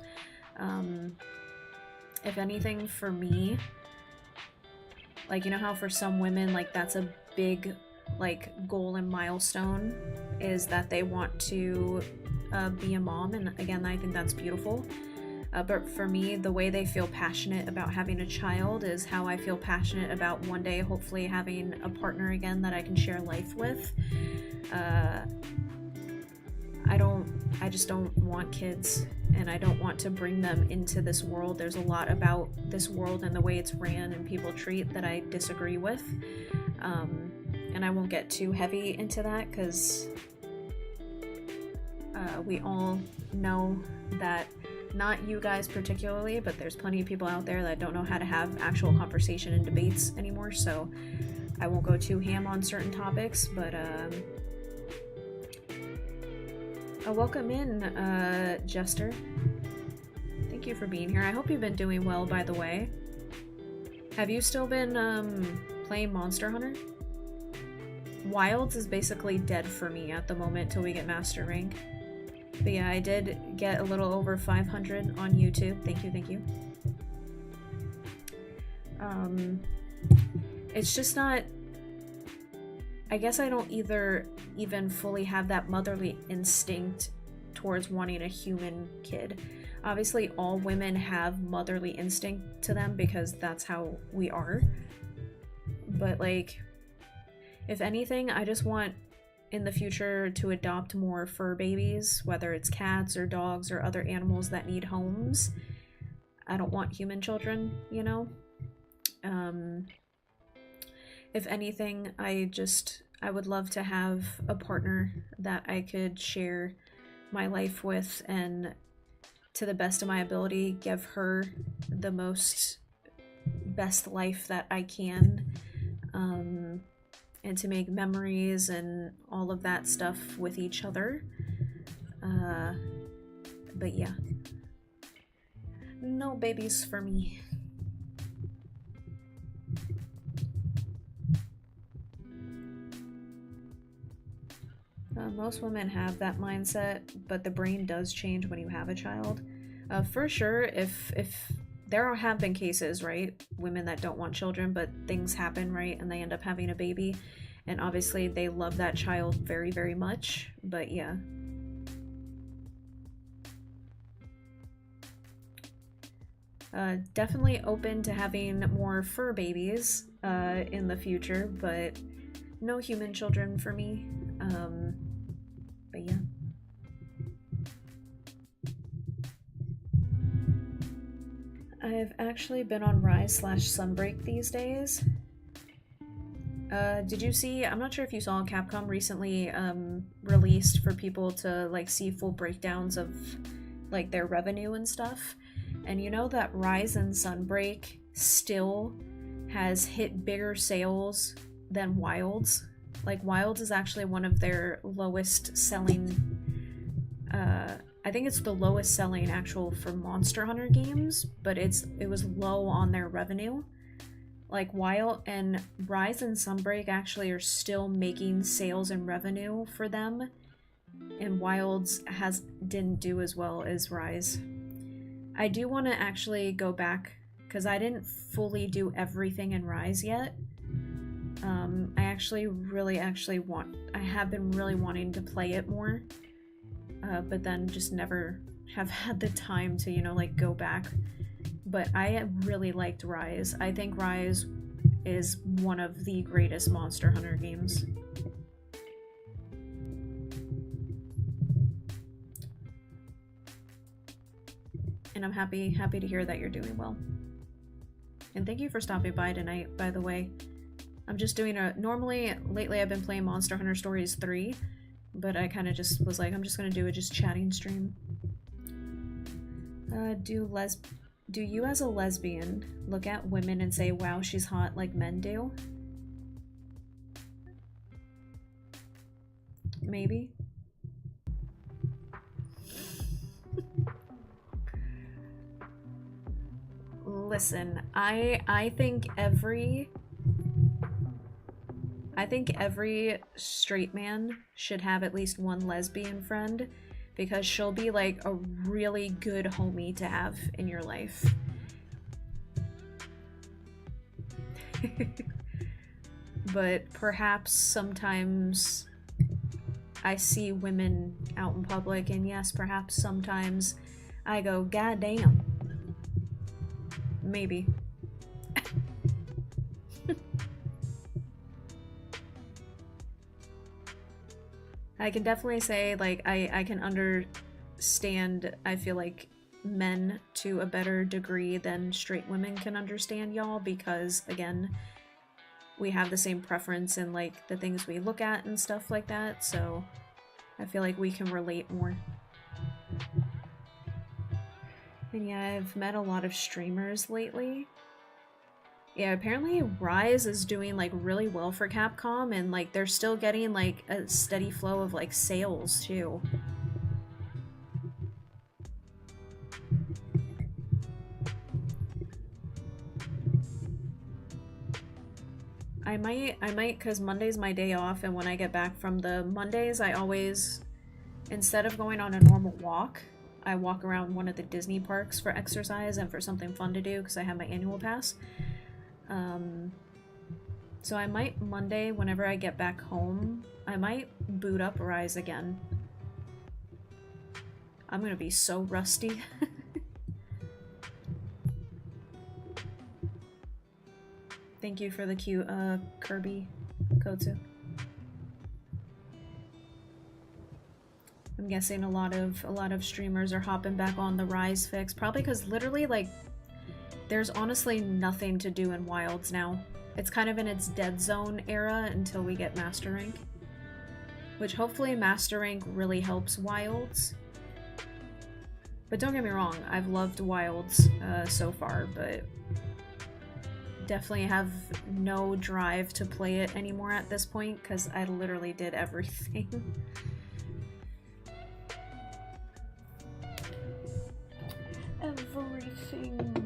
If anything, for me, like, you know how for some women, like, that's a big, like, goal and milestone, is that they want to be a mom, and again, I think that's beautiful. But for me, the way they feel passionate about having a child is how I feel passionate about one day hopefully having a partner again that I can share life with. I just don't want kids, and I don't want to bring them into this world. There's a lot about this world and the way it's ran and people treat that I disagree with. And I won't get too heavy into that because we all know that Not you guys particularly, but there's plenty of people out there that don't know how to have actual conversation and debates anymore, so I won't go too ham on certain topics, but welcome in, Jester. Thank you for being here. I hope you've been doing well, by the way. Have you still been playing Monster Hunter? Wilds is basically dead for me at the moment till we get Master Rank. But yeah, I did get a little over 500 on YouTube. Thank you, thank you. It's just not... I guess I don't even fully have that motherly instinct towards wanting a human kid. Obviously, all women have motherly instinct to them because that's how we are. But, like, if anything, I just want in the future to adopt more fur babies, whether it's cats or dogs or other animals that need homes. I don't want human children, you know? If anything, I would love to have a partner that I could share my life with and, to the best of my ability, give her the best life that I can, and to make memories and all of that stuff with each other. But yeah. No babies for me. Most women have that mindset, but the brain does change when you have a child. For sure, if there have been cases, right? Women that don't want children, but things happen, right? And they end up having a baby. And obviously they love that child very, very much. But yeah. Definitely open to having more fur babies in the future, but no human children for me. But yeah. I've actually been on Rise/Sunbreak these days. Did you see, I'm not sure if you saw, Capcom recently released for people to like see full breakdowns of like their revenue and stuff. And you know that Rise and Sunbreak still has hit bigger sales than Wilds? Like, Wilds is actually one of their lowest selling, I think it's the lowest selling actual for Monster Hunter games, but it was low on their revenue. Like, Wild and Rise and Sunbreak actually are still making sales and revenue for them, and Wilds didn't do as well as Rise. I do want to actually go back, because I didn't fully do everything in Rise yet. I actually I have been really wanting to play it more, but then just never have had the time to, you know, like, go back. But I really liked Rise. I think Rise is one of the greatest Monster Hunter games. And I'm happy to hear that you're doing well. And thank you for stopping by tonight, by the way. I'm just doing lately I've been playing Monster Hunter Stories 3, but I kind of just was like, I'm just gonna do a just chatting stream. Do you as a lesbian look at women and say, wow, she's hot, like men do? Maybe. Listen, I think every straight man should have at least one lesbian friend, because she'll be like a really good homie to have in your life. But perhaps sometimes I see women out in public, and yes, perhaps sometimes I go, God damn. Maybe. I can definitely say, like, I can understand, I feel like, men to a better degree than straight women can understand y'all, because, again, we have the same preference in, like, the things we look at and stuff like that, so I feel like we can relate more. And yeah, I've met a lot of streamers lately. Yeah, apparently Rise is doing like really well for Capcom, and like they're still getting like a steady flow of like sales too. I might, cause Monday's my day off, and when I get back from the Mondays, I always, instead of going on a normal walk, I walk around one of the Disney parks for exercise and for something fun to do, because I have my annual pass. So I might Monday, whenever I get back home, I might boot up Rise again. I'm gonna be so rusty. Thank you for the cute Kirby Kotsu. I'm guessing a lot of streamers are hopping back on the Rise fix, probably because literally like there's honestly nothing to do in Wilds now. It's kind of in its dead zone era until we get Master Rank, which hopefully Master Rank really helps Wilds. But don't get me wrong, I've loved Wilds so far, but definitely have no drive to play it anymore at this point because I literally did everything. Everything.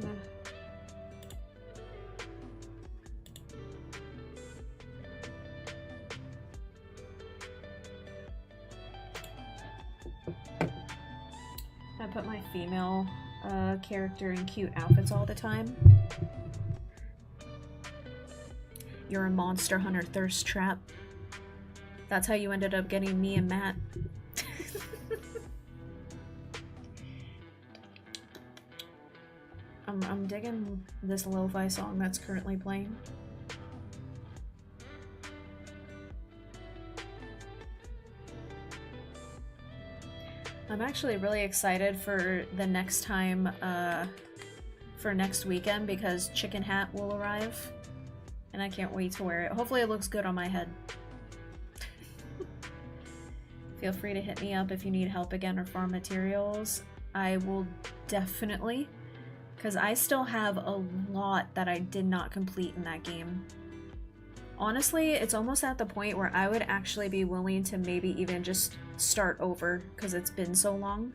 I put my female character in cute outfits all the time. You're a Monster Hunter thirst trap. That's how you ended up getting me and Matt. I'm digging this lo-fi song that's currently playing. I'm actually really excited for the next time, for next weekend, because Chicken Hat will arrive. And I can't wait to wear it. Hopefully it looks good on my head. Feel free to hit me up if you need help again or farm materials. I will definitely, because I still have a lot that I did not complete in that game. Honestly, it's almost at the point where I would actually be willing to maybe even just start over because it's been so long.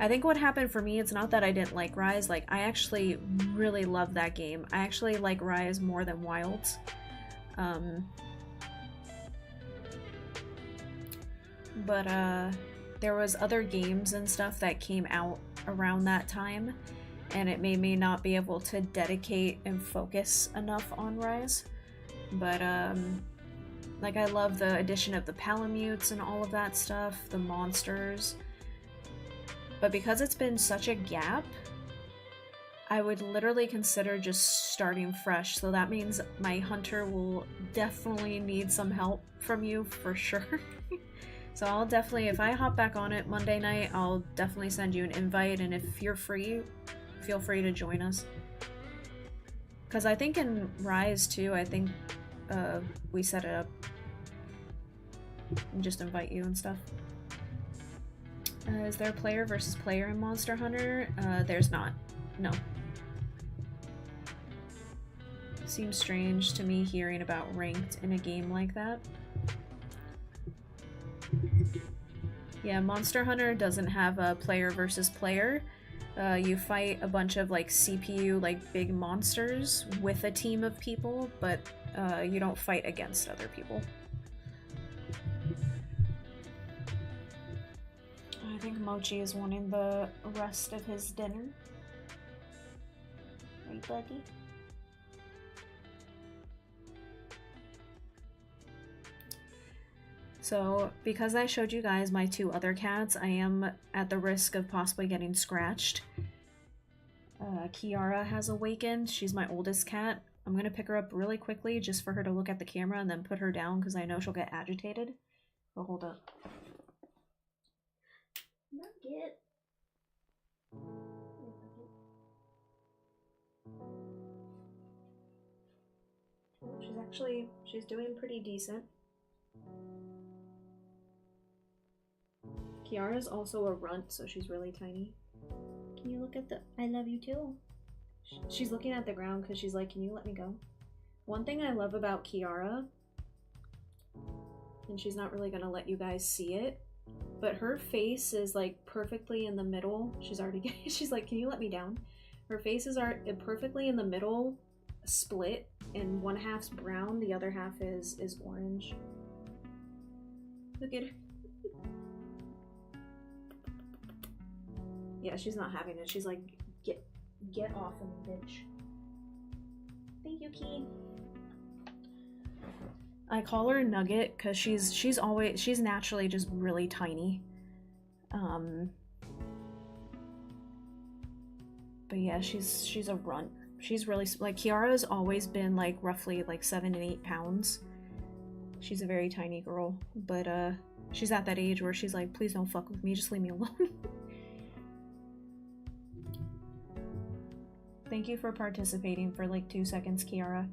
I think what happened for me, it's not that I didn't like Rise, like I actually really love that game. I actually like Rise more than Wilds. But there was other games and stuff that came out around that time, and it made me not be able to dedicate and focus enough on Rise. But like I love the addition of the Palamutes and all of that stuff, the monsters. But because it's been such a gap, I would literally consider just starting fresh. So that means my hunter will definitely need some help from you for sure. So I'll definitely, if I hop back on it Monday night, I'll definitely send you an invite, and if you're free, feel free to join us. Because I think in Rise too, I think we set it up and just invite you and stuff. Is there player versus player in Monster Hunter? There's not. No. Seems strange to me hearing about ranked in a game like that. Yeah, Monster Hunter doesn't have a player versus player. You fight a bunch of like CPU, like big monsters with a team of people, but you don't fight against other people. I think Mochi is wanting the rest of his dinner. Right, buddy? So, because I showed you guys my two other cats, I am at the risk of possibly getting scratched. Kiara has awakened. She's my oldest cat. I'm gonna pick her up really quickly just for her to look at the camera and then put her down because I know she'll get agitated. But hold up. Nugget. She's doing pretty decent. Kiara's also a runt, so she's really tiny. Can you look at the... I love you too. She's looking at the ground because she's like, can you let me go? One thing I love about Kiara, and she's not really going to let you guys see it, but her face is like perfectly in the middle. She's already getting... She's like, can you let me down? Her faces are perfectly in the middle, split, and one half's brown, the other half is orange. Look at her. Yeah, she's not having it. She's like, get off of me, bitch. Thank you, Key. I call her Nugget because she's naturally just really tiny. But yeah, she's a runt. She's really, like, Kiara's always been like roughly like 7 and 8 pounds. She's a very tiny girl, but she's at that age where she's like, please don't fuck with me, just leave me alone. Thank you for participating for like 2 seconds, Kiara.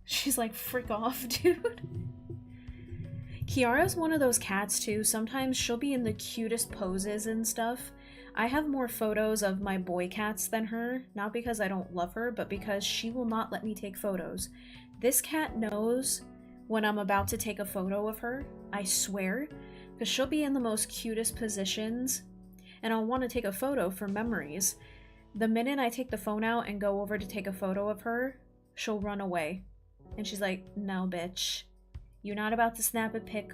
She's like, frick off, dude. Kiara's one of those cats too. Sometimes she'll be in the cutest poses and stuff. I have more photos of my boy cats than her, not because I don't love her, but because she will not let me take photos. This cat knows when I'm about to take a photo of her, I swear, because she'll be in the most cutest positions, and I'll want to take a photo for memories. The minute I take the phone out and go over to take a photo of her, she'll run away. And she's like, no, bitch. You're not about to snap a pic.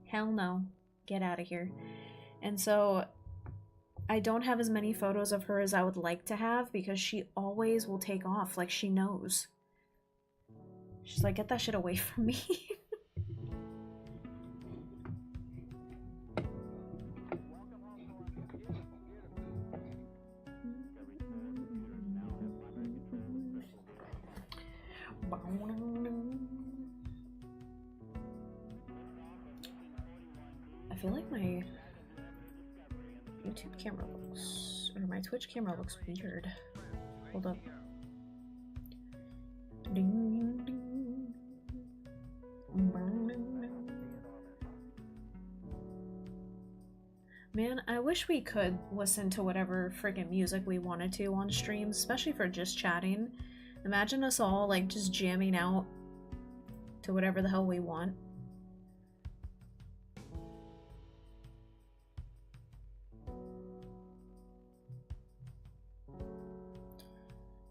Hell no. Get out of here. And so I don't have as many photos of her as I would like to have because she always will take off, like she knows. She's like, get that shit away from me. I feel like my YouTube camera looks, or my Twitch camera looks weird. Hold up. Ding, ding. Man, I wish we could listen to whatever friggin' music we wanted to on streams, especially for just chatting. Imagine us all like just jamming out to whatever the hell we want.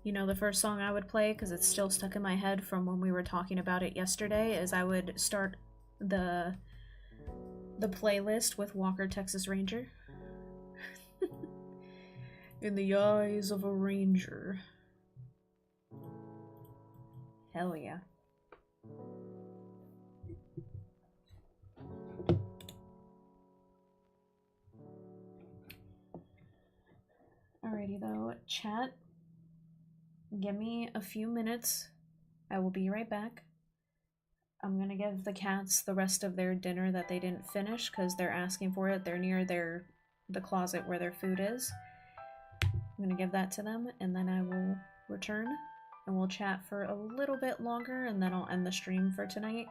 You know, the first song I would play, because it's still stuck in my head from when we were talking about it yesterday, is I would start the playlist with Walker, Texas Ranger. In the eyes of a ranger. Hell yeah. Alrighty though, chat. Give me a few minutes. I will be right back. I'm gonna give the cats the rest of their dinner that they didn't finish because they're asking for it. They're near the closet where their food is. I'm gonna give that to them and then I will return and we'll chat for a little bit longer and then I'll end the stream for tonight.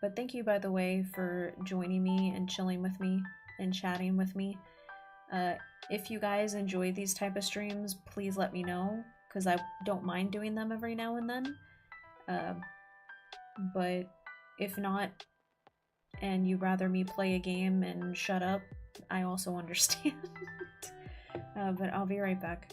But thank you, by the way, for joining me and chilling with me and chatting with me. If you guys enjoy these type of streams, please let me know, because I don't mind doing them every now and then. But if not, and you'd rather me play a game and shut up, I also understand. But I'll be right back.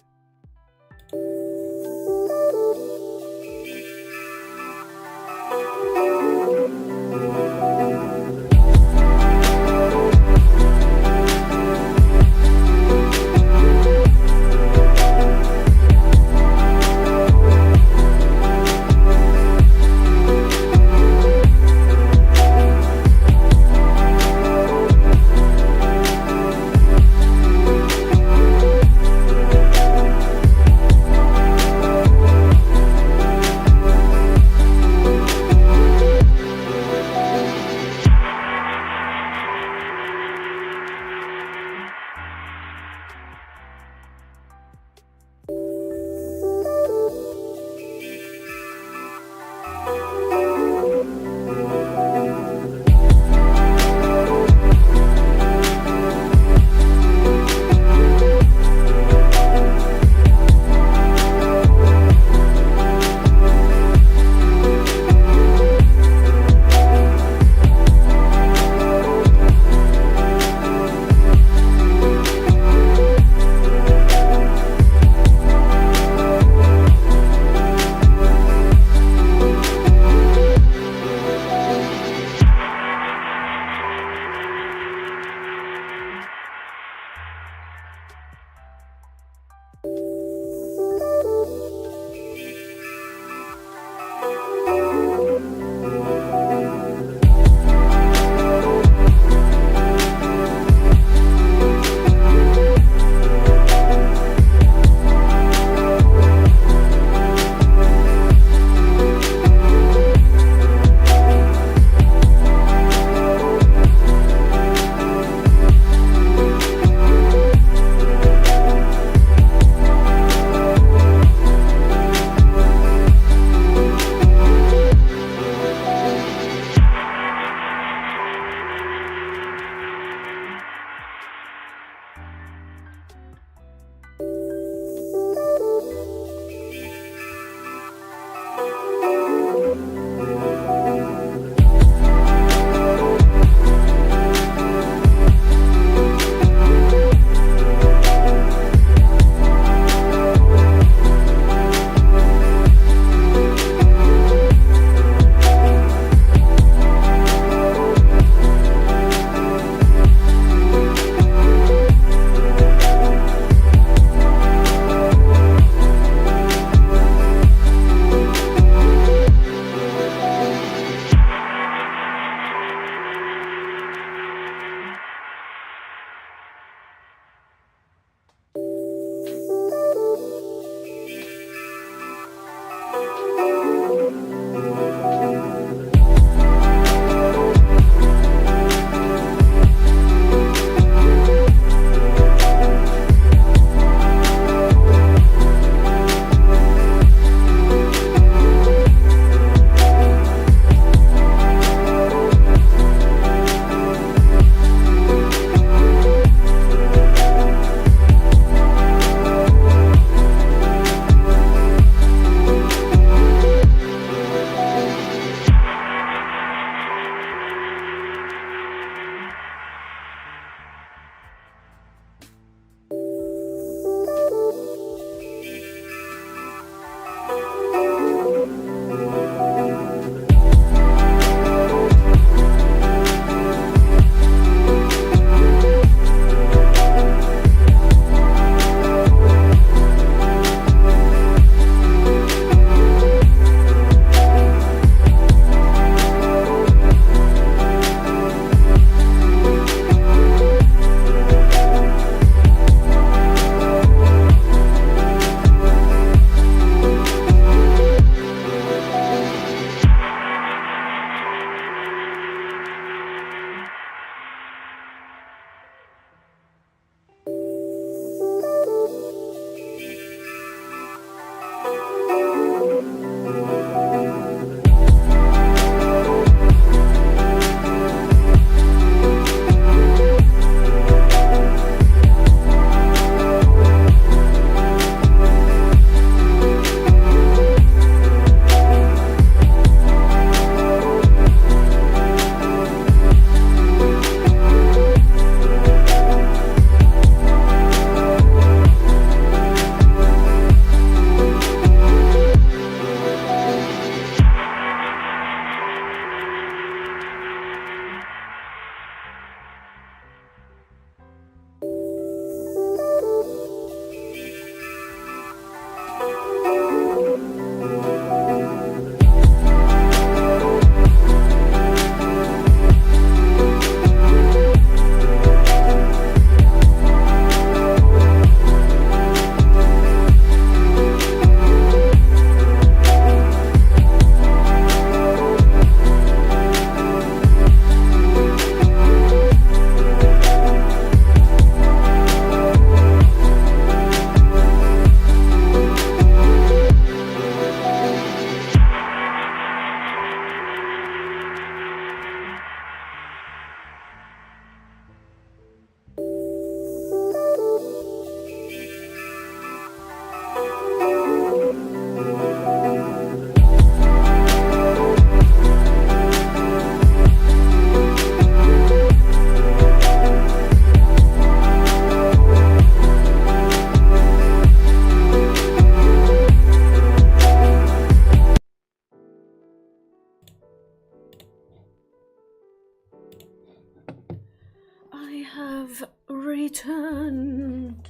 have returned.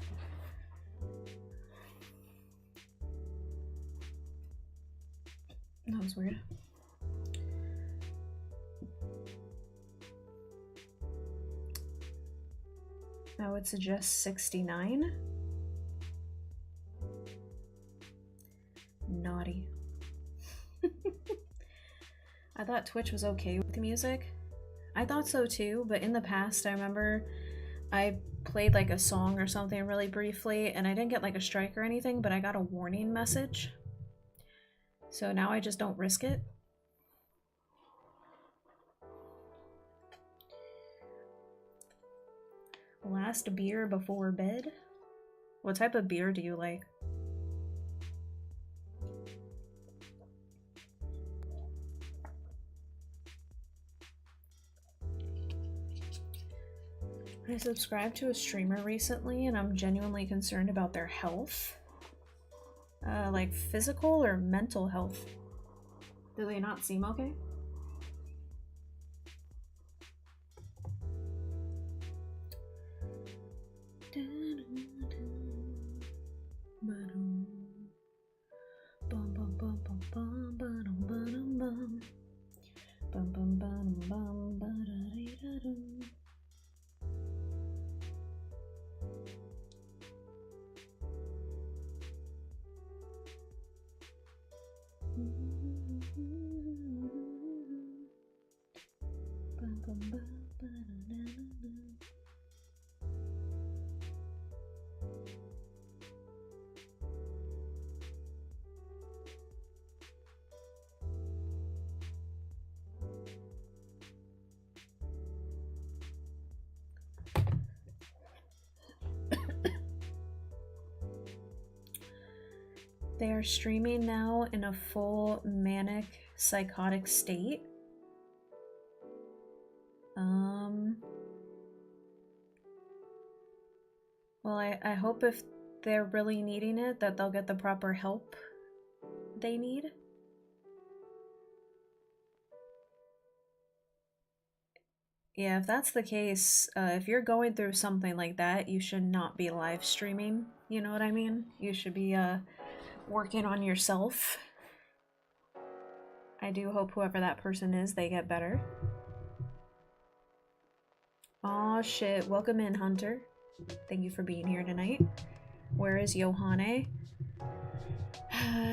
That was weird. I would suggest 69. Naughty. I thought Twitch was okay with the music. I thought so too, but in the past I remember I played like a song or something really briefly and I didn't get like a strike or anything, but I got a warning message. So now I just don't risk it. Last beer before bed? What type of beer do you like? I subscribed to a streamer recently and I'm genuinely concerned about their health. Like physical or mental health. Do they not seem okay? They are streaming now in a full manic psychotic state. Well, I hope if they're really needing it that they'll get the proper help they need. Yeah, if that's the case, if you're going through something like that, you should not be live streaming, you know what I mean? You should be working on yourself. I do hope whoever that person is, they get better. Aw, shit. Welcome in, Hunter. Thank you for being here tonight. Where is Johanne?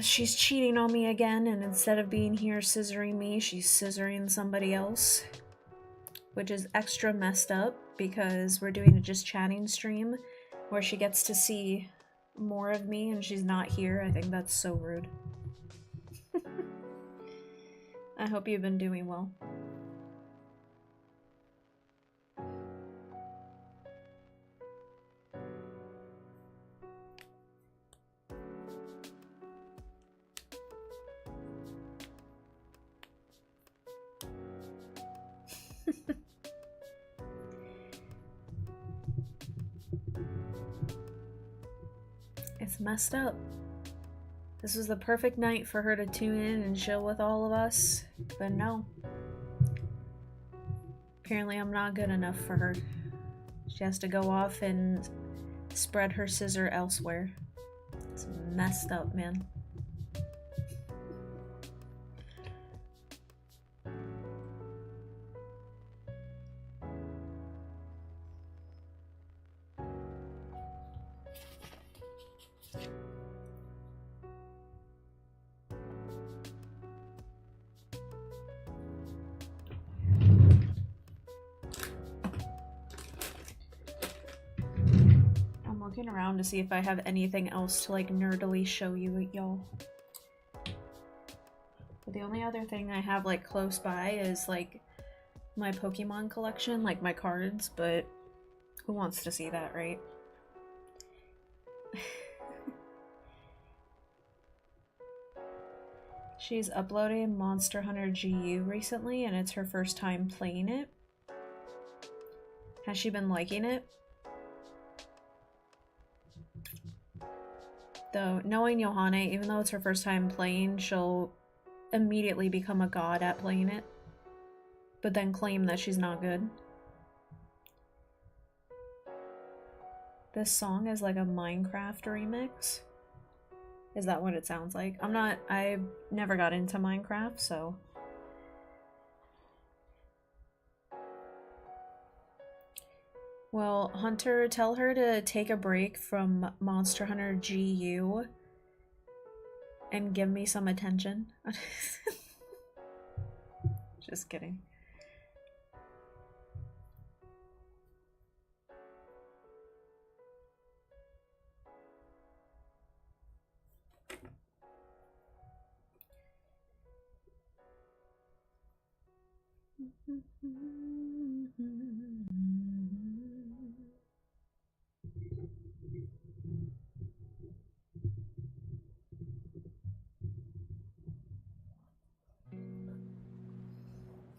She's cheating on me again, and instead of being here scissoring me, she's scissoring somebody else. Which is extra messed up, because we're doing a just chatting stream where she gets to see more of me and she's not here. I think that's so rude. I hope you've been doing well. It's messed up. This was the perfect night for her to tune in and chill with all of us, but no. Apparently I'm not good enough for her. She has to go off and spread her scissor elsewhere. It's messed up, man. Looking around to see if I have anything else to like nerdily show you, y'all. But the only other thing I have like close by is like my Pokemon collection, like my cards, but who wants to see that, right? She's uploaded Monster Hunter GU recently and it's her first time playing it. Has she been liking it? Though, knowing Johanne, even though it's her first time playing, she'll immediately become a god at playing it, but then claim that she's not good. This song is like a Minecraft remix. Is that what it sounds like? I never got into Minecraft, so. Well, Hunter, tell her to take a break from Monster Hunter GU and give me some attention. Just kidding.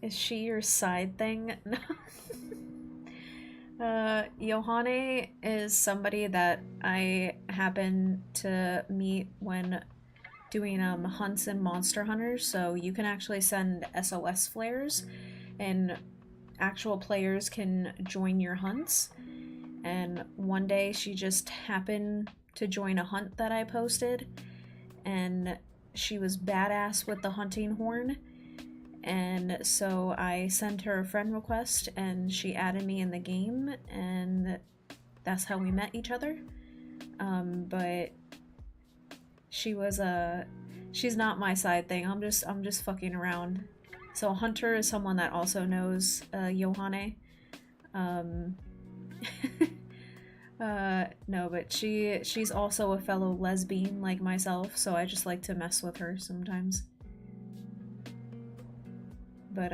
Is she your side thing? Yohane is somebody that I happen to meet when doing hunts in Monster Hunter, so you can actually send SOS flares and actual players can join your hunts. And one day she just happened to join a hunt that I posted, and she was badass with the hunting horn. And so I sent her a friend request and she added me in the game, and that's how we met each other. But she was she's not my side thing. I'm just fucking around. So Hunter is someone that also knows Yohane. No, but she's also a fellow lesbian like myself, so I just like to mess with her sometimes. But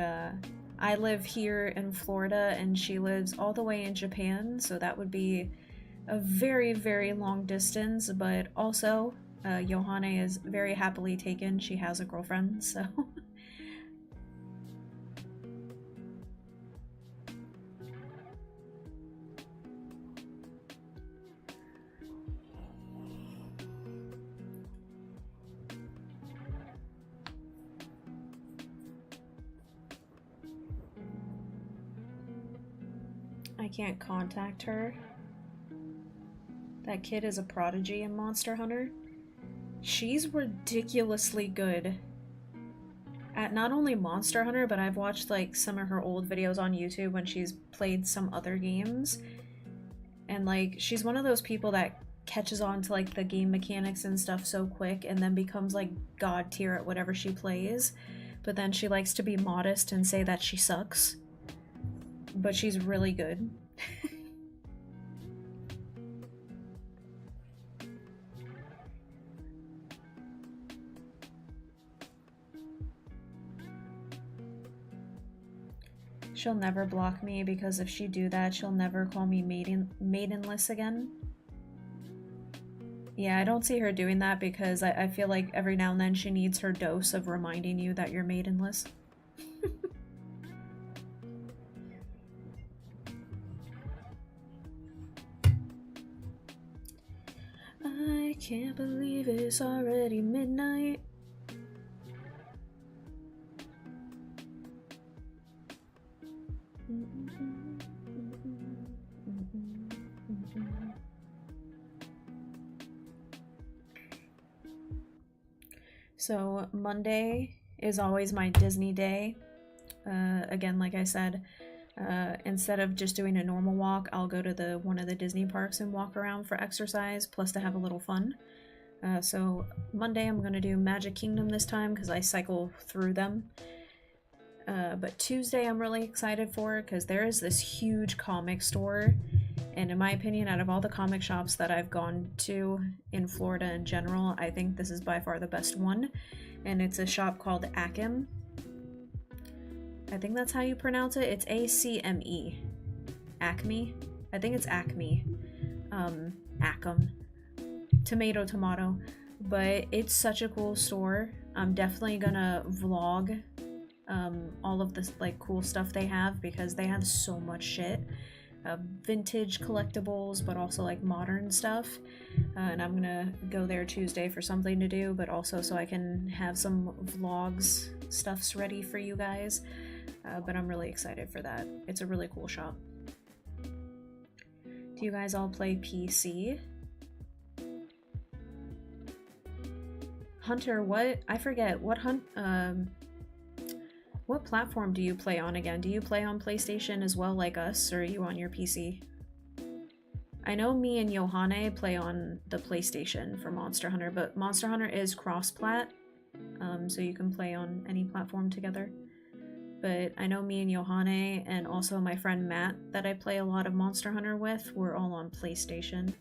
I live here in Florida and she lives all the way in Japan, so that would be a very, very long distance, but also Yohane is very happily taken. She has a girlfriend, so... I can't contact her. That kid is a prodigy in Monster Hunter. She's ridiculously good at not only Monster Hunter, but I've watched like some of her old videos on YouTube when she's played some other games. And like, she's one of those people that catches on to like the game mechanics and stuff so quick and then becomes like god tier at whatever she plays. But then she likes to be modest and say that she sucks. But she's really good. She'll never block me because if she do that, she'll never call me maidenless again. Yeah, I don't see her doing that because I feel like every now and then she needs her dose of reminding you that you're maidenless. I can't believe it's already midnight. So Monday is always my Disney day. Again, like I said, instead of just doing a normal walk, I'll go to one of the Disney parks and walk around for exercise, plus to have a little fun. So Monday I'm going to do Magic Kingdom this time because I cycle through them. But Tuesday I'm really excited for because there is this huge comic store, and in my opinion, out of all the comic shops that I've gone to in Florida in general, I think this is by far the best one, and it's a shop called Acme. I think that's how you pronounce it. It's A-C-M-E. Acme? I think it's Acme. Acme. Tomato. But it's such a cool store. I'm definitely gonna vlog all of this like cool stuff they have because they have so much shit. Vintage collectibles, but also like modern stuff. And I'm gonna go there Tuesday for something to do, but also so I can have some vlogs stuffs ready for you guys. But I'm really excited for that. It's a really cool shop. Do Do you guys all play PC? Hunter, what? I forget. What platform do you play on again? Do you play on PlayStation as well like us, or are you on your PC? I know me and Johanne play on the PlayStation for Monster Hunter, but Monster Hunter is cross-plat, so you can play on any platform together. But I know me and Johanne, and also my friend Matt that I play a lot of Monster Hunter with, we're all on PlayStation.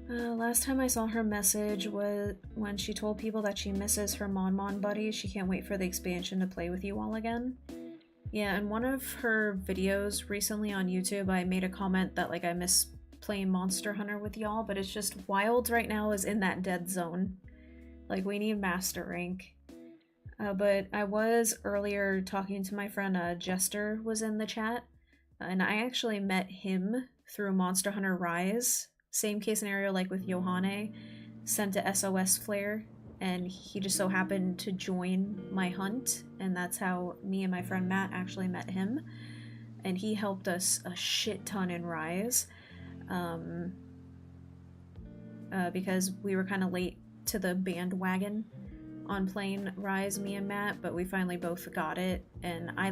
Last time I saw her message was when she told people that she misses her Mon buddies. She can't wait for the expansion to play with you all again. Yeah, in one of her videos recently on YouTube, I made a comment that like I miss playing Monster Hunter with y'all, but it's just Wilds right now is in that dead zone. Like we need Master Rank. But I was earlier talking to my friend Jester was in the chat, and I actually met him through Monster Hunter Rise. Same case scenario like with Johanne, sent a SOS flare, and he just so happened to join my hunt, and that's how me and my friend Matt actually met him, and he helped us a shit ton in Rise, because we were kind of late to the bandwagon on playing Rise, me and Matt, but we finally both got it, and I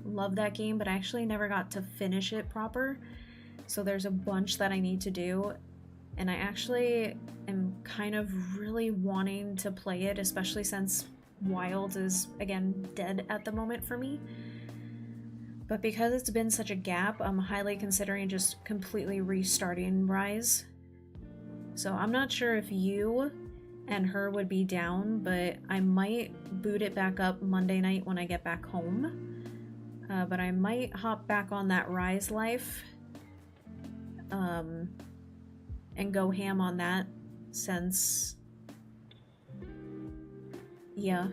love that game, but I actually never got to finish it proper. So there's a bunch that I need to do, and I actually am kind of really wanting to play it, especially since Wild is, again, dead at the moment for me. But because it's been such a gap, I'm highly considering just completely restarting Rise. So I'm not sure if you and her would be down, but I might boot it back up Monday night when I get back home. But I might hop back on that Rise life. And go ham on that, since, yeah,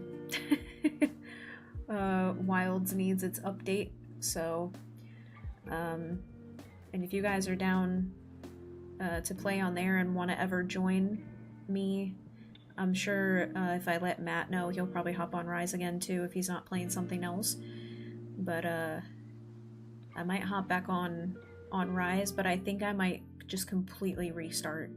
Wilds needs its update, so, and if you guys are down to play on there and want to ever join me, I'm sure if I let Matt know, he'll probably hop on Rise again too if he's not playing something else, but I might hop back on Rise, but I think I might just completely restart.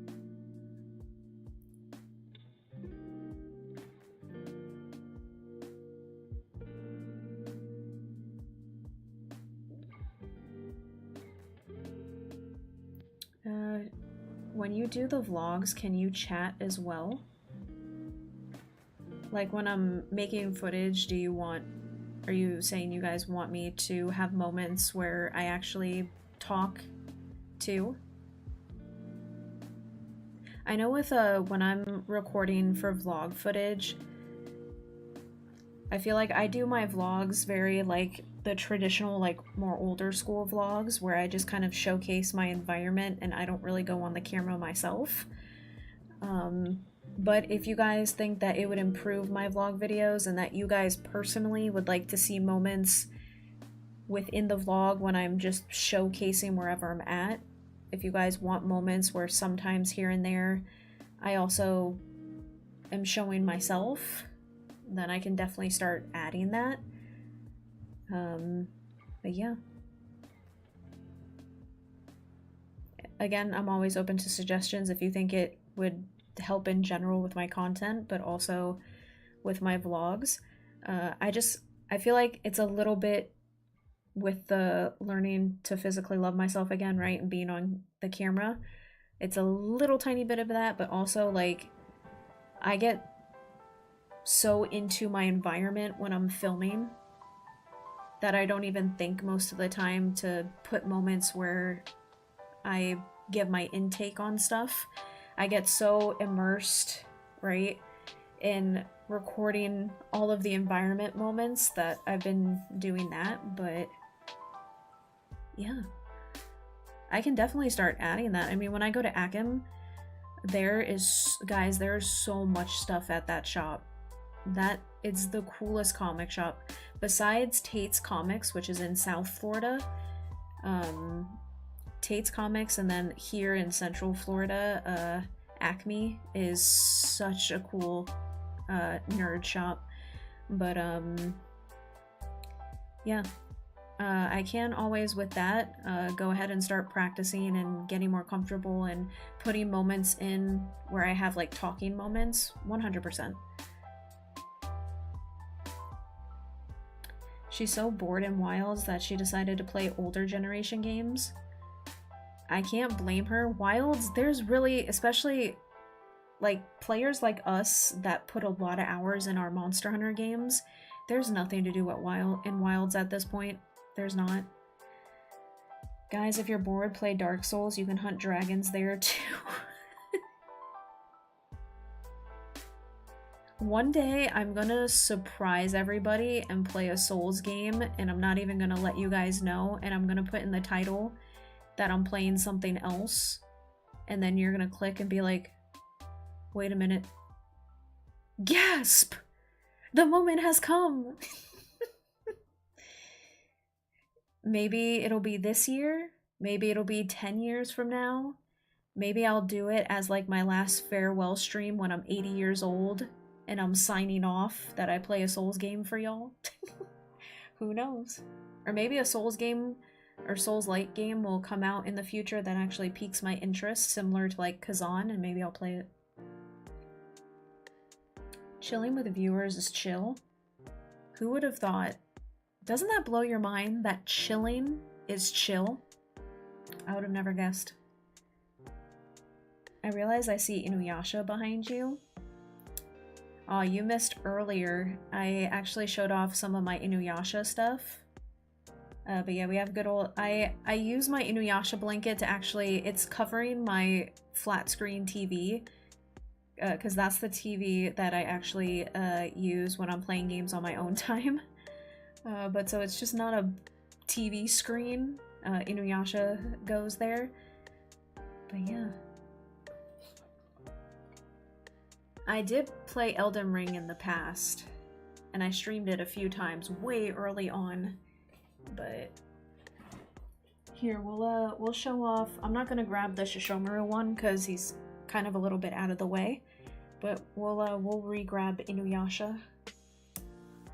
When you do the vlogs, can you chat as well? Like when I'm making footage, are you saying you guys want me to have moments where I actually talk too? I know with when I'm recording for vlog footage, I feel like I do my vlogs very like the traditional, like more older school vlogs where I just kind of showcase my environment and I don't really go on the camera myself. But if you guys think that it would improve my vlog videos and that you guys personally would like to see moments within the vlog when I'm just showcasing wherever I'm at, if you guys want moments where sometimes here and there I also am showing myself, then I can definitely start adding that. But yeah. Again, I'm always open to suggestions if you think it would help in general with my content, but also with my vlogs. I feel like it's a little bit with the learning to physically love myself again, right, and being on the camera, it's a little tiny bit of that, but also like I get so into my environment when I'm filming that I don't even think most of the time to put moments where I give my intake on stuff. I get so immersed, right, in recording all of the environment moments that I've been doing that, but yeah, I can definitely start adding that. I mean, when I go to Akim, there's so much stuff at that shop. That it's the coolest comic shop. Besides Tate's Comics, which is in South Florida, Tate's Comics, and then here in Central Florida, Acme is such a cool nerd shop. But yeah. I can always, with that, go ahead and start practicing and getting more comfortable and putting moments in where I have like talking moments. 100%. She's so bored in Wilds that she decided to play older generation games. I can't blame her. Wilds, there's really, especially like players like us that put a lot of hours in our Monster Hunter games, there's nothing to do in Wilds at this point. There's not. Guys, if you're bored, play Dark Souls. You can hunt dragons there too. One day, I'm gonna surprise everybody and play a Souls game, and I'm not even gonna let you guys know, and I'm gonna put in the title that I'm playing something else, and then you're gonna click and be like, wait a minute. Gasp! The moment has come! Maybe it'll be this year. Maybe it'll be 10 years from now. Maybe I'll do it as like my last farewell stream when I'm 80 years old and I'm signing off that I play a Souls game for y'all. Who knows? Or maybe a Souls game or Souls-like game will come out in the future that actually piques my interest, similar to like Kazan, and maybe I'll play it. Chilling with viewers is chill. Who would have thought? Doesn't that blow your mind that chilling is chill? I would have never guessed. I realize I see Inuyasha behind you. Aw, you missed earlier. I actually showed off some of my Inuyasha stuff. But yeah, we have good old... I use my Inuyasha blanket to actually... It's covering my flat screen TV. Because that's the TV that I actually use when I'm playing games on my own time. But so it's just not a TV screen. Inuyasha goes there. But yeah. I did play Elden Ring in the past. And I streamed it a few times way early on. But here, we'll show off. I'm not gonna grab the Shishomaru one because he's kind of a little bit out of the way. But we'll re-grab Inuyasha.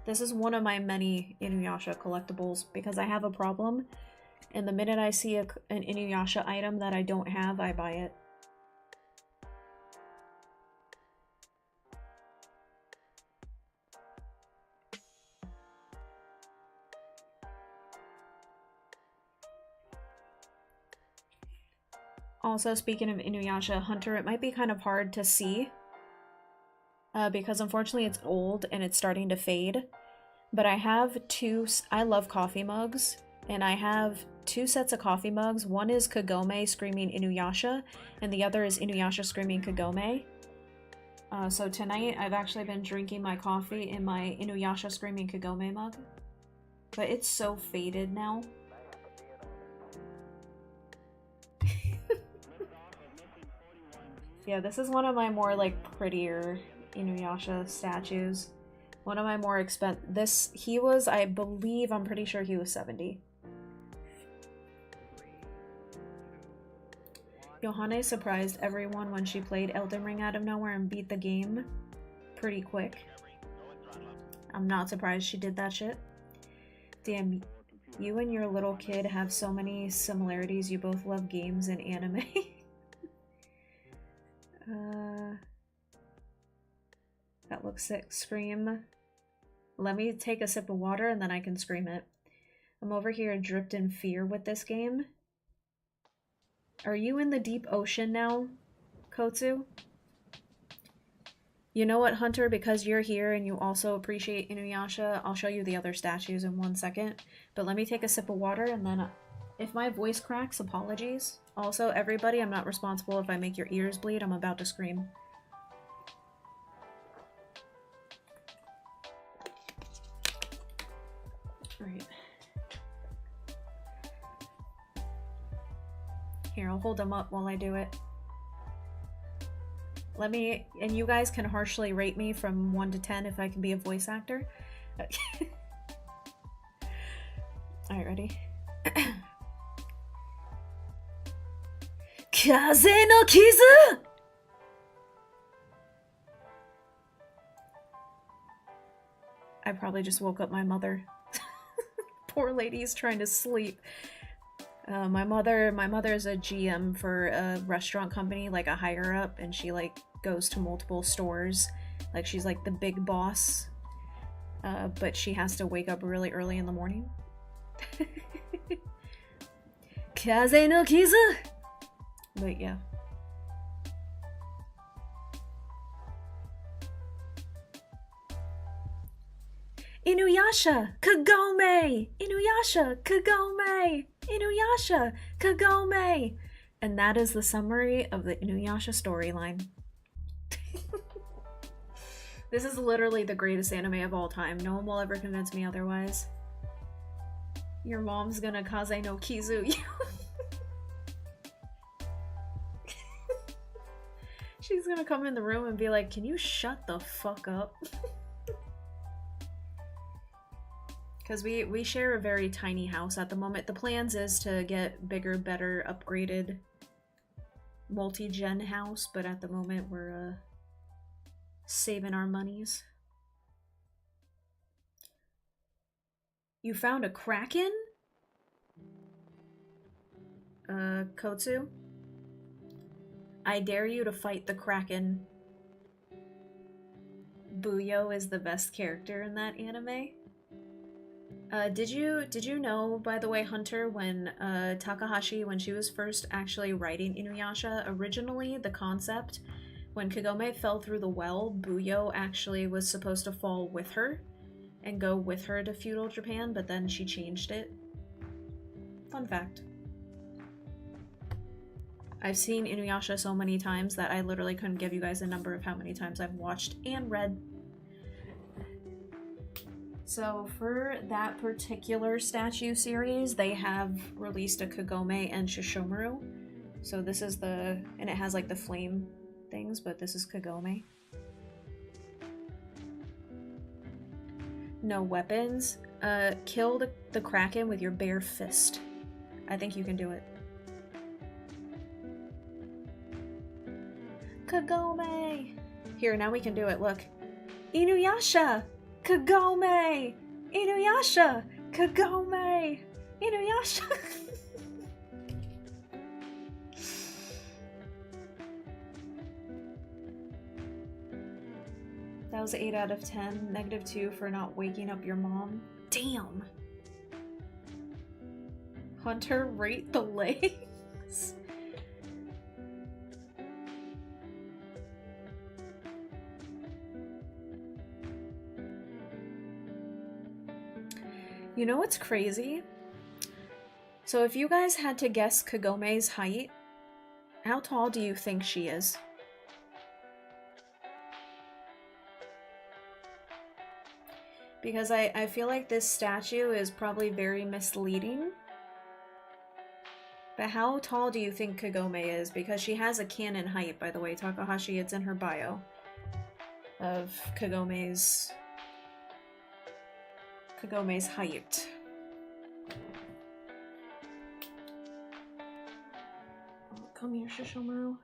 This is one of my many Inuyasha collectibles because I have a problem, and the minute I see an Inuyasha item that I don't have, I buy it. Also, speaking of Inuyasha Hunter, it might be kind of hard to see because unfortunately it's old and it's starting to fade. But I have I love coffee mugs, and I have 2 sets of coffee mugs. One is Kagome screaming Inuyasha, and the other is Inuyasha screaming Kagome. So tonight I've actually been drinking my coffee in my Inuyasha screaming Kagome mug. But it's so faded now. Yeah, this is one of my more like prettier Inuyasha statues. One of my more expensive. He was, I believe, I'm pretty sure he was 70. Yohane surprised everyone when she played Elden Ring out of nowhere and beat the game pretty quick. I'm not surprised she did that shit. Damn, you and your little kid have so many similarities. You both love games and anime. That looks sick. Scream. Let me take a sip of water and then I can scream it. I'm over here dripped in fear with this game. Are you in the deep ocean now, Kotsu? You know what, Hunter? Because you're here and you also appreciate Inuyasha, I'll show you the other statues in 1 second. But let me take a sip of water and then if my voice cracks, apologies. Also, everybody, I'm not responsible if I make your ears bleed. I'm about to scream. Alright. Here, I'll hold them up while I do it. Let me, and you guys can harshly rate me from 1 to 10 if I can be a voice actor. Alright, ready? Kaze no kizu! I probably just woke up my mother. Poor lady's trying to sleep. My mother is a GM for a restaurant company, like a higher up, and she like goes to multiple stores. Like she's like the big boss. But she has to wake up really early in the morning. Kaze no kizu! But yeah. Inuyasha Kagome! Inuyasha Kagome! Inuyasha Kagome! And that is the summary of the Inuyasha storyline. This is literally the greatest anime of all time. No one will ever convince me otherwise. Your mom's gonna kaze no kizu you. She's gonna come in the room and be like, can you shut the fuck up? Because we share a very tiny house at the moment. The plans is to get bigger, better, upgraded multi-gen house, but at the moment we're saving our monies. You found a kraken? Kotsu? I dare you to fight the kraken. Buyo is the best character in that anime. Did you know, by the way, Hunter, when Takahashi, when she was first actually writing Inuyasha, originally the concept, when Kagome fell through the well, Buyo actually was supposed to fall with her and go with her to feudal Japan, but then she changed it. Fun fact. I've seen Inuyasha so many times that I literally couldn't give you guys a number of how many times I've watched and read. So for that particular statue series, they have released a Kagome and Shishomaru. So this is and it has like the flame things, but this is Kagome. No weapons. Kill the Kraken with your bare fist. I think you can do it. Kagome! Here, now we can do it, look. Inuyasha! Kagome! Inuyasha! Kagome! Inuyasha! That was 8 out of 10. -2 for not waking up your mom. Damn! Hunter, rate the legs? You know what's crazy? So if you guys had to guess Kagome's height, how tall do you think she is? Because I feel like this statue is probably very misleading. But how tall do you think Kagome is? Because she has a canon height, by the way, Takahashi, it's in her bio of Kagome's height. Oh, come here, Shishomaru.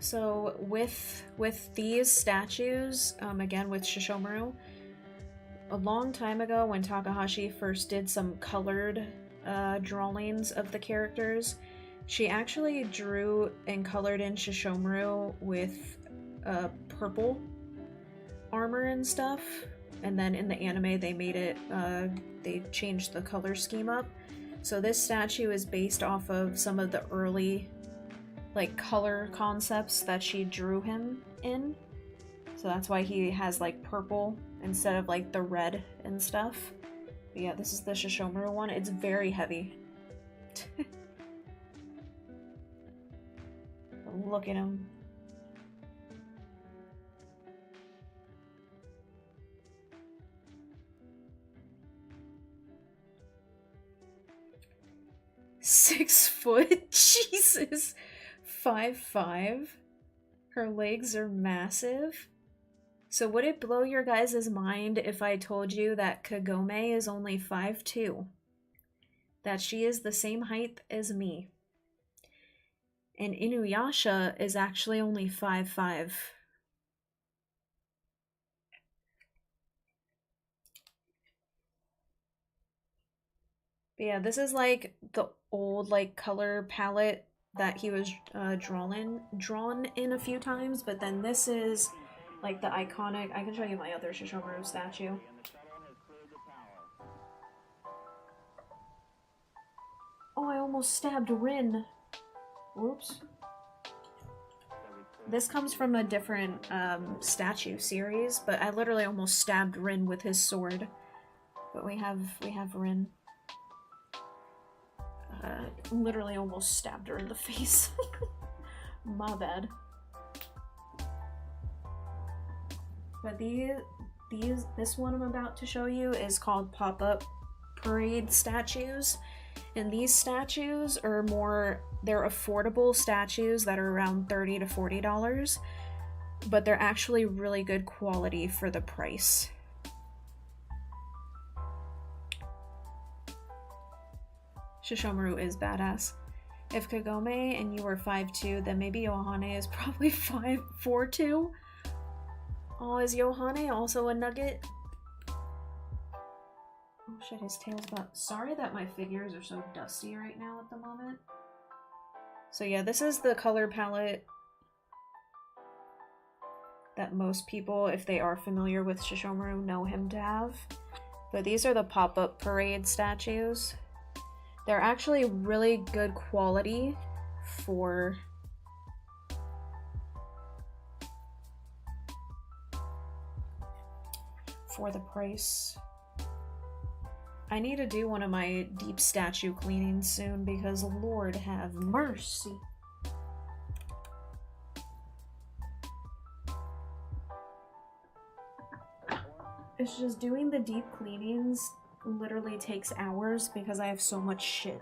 So with these statues, again with Shishomaru, a long time ago when Takahashi first did some colored drawings of the characters, she actually drew and colored in Shishomaru with purple armor and stuff, and then in the anime they made it, they changed the color scheme up. So this statue is based off of some of the early like color concepts that she drew him in. So that's why he has like purple instead of like the red and stuff. But yeah, this is the Shishomaru one. It's very heavy. Look at him. Six foot? Jesus. 5'5". Her legs are massive. So would it blow your guys' mind if I told you that Kagome is only 5'2"? That she is the same height as me. And Inuyasha is actually only 5'5". But yeah, this is like the old like color palette that he was drawn in a few times, but then this is like the iconic. I can show you my other Shishomaru statue. Oh, I almost stabbed Rin. Whoops. This comes from a different statue series, but I literally almost stabbed Rin with his sword. But we have Rin. Literally almost stabbed her in the face. My bad. But this one I'm about to show you is called Pop-Up Parade statues. And these statues are they're affordable statues that are around $30 to $40, but they're actually really good quality for the price. Shishomaru is badass. If Kagome and you were 5'2", then maybe Yohane is probably 4'2". Oh, is Yohane also a nugget? Oh shit, his tail's about... Sorry that my figures are so dusty right now at the moment. So yeah, this is the color palette that most people, if they are familiar with Shishomaru, know him to have. But these are the Pop-Up Parade statues. They're actually really good quality for the price. I need to do one of my deep statue cleanings soon because Lord have mercy. It's just doing the deep cleanings literally takes hours because I have so much shit.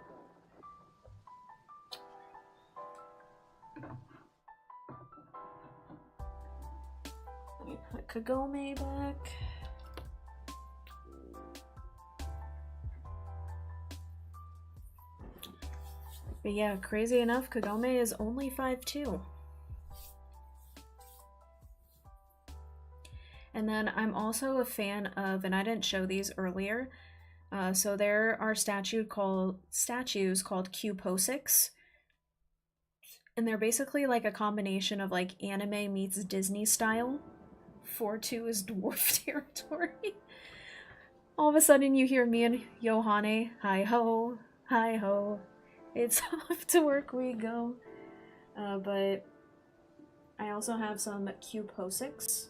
Let me put Kagome back. But yeah, crazy enough, Kagome is only 5'2". And then I'm also a fan of, and I didn't show these earlier, so there are statues called Q-Posics. And they're basically like a combination of like anime meets Disney style. 4'2" is dwarf territory. All of a sudden you hear me and Yohane, hi ho, hi ho. It's off to work we go. But I also have some Q-Posics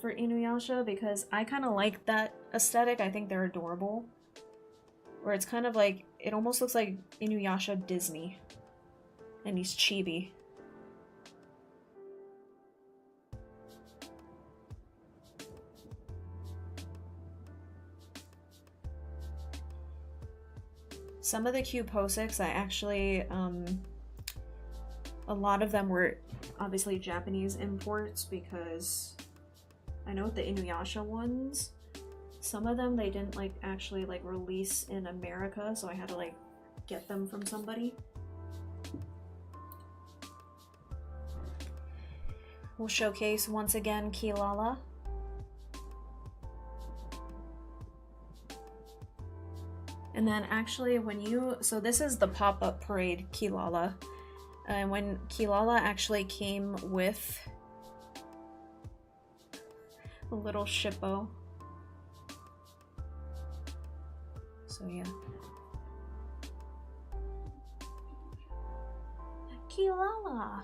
for Inuyasha because I kind of like that aesthetic. I think they're adorable. Where it's kind of like, it almost looks like Inuyasha Disney. And he's chibi. Some of the Q-Posics, I actually, a lot of them were obviously Japanese imports because I know the Inuyasha ones, some of them they didn't like actually like release in America, so I had to like get them from somebody. We'll showcase once again Kilala. And then actually when you, so this is the Pop-Up Parade Kilala. And when Kilala actually came with a little shippo. So yeah. Kilala!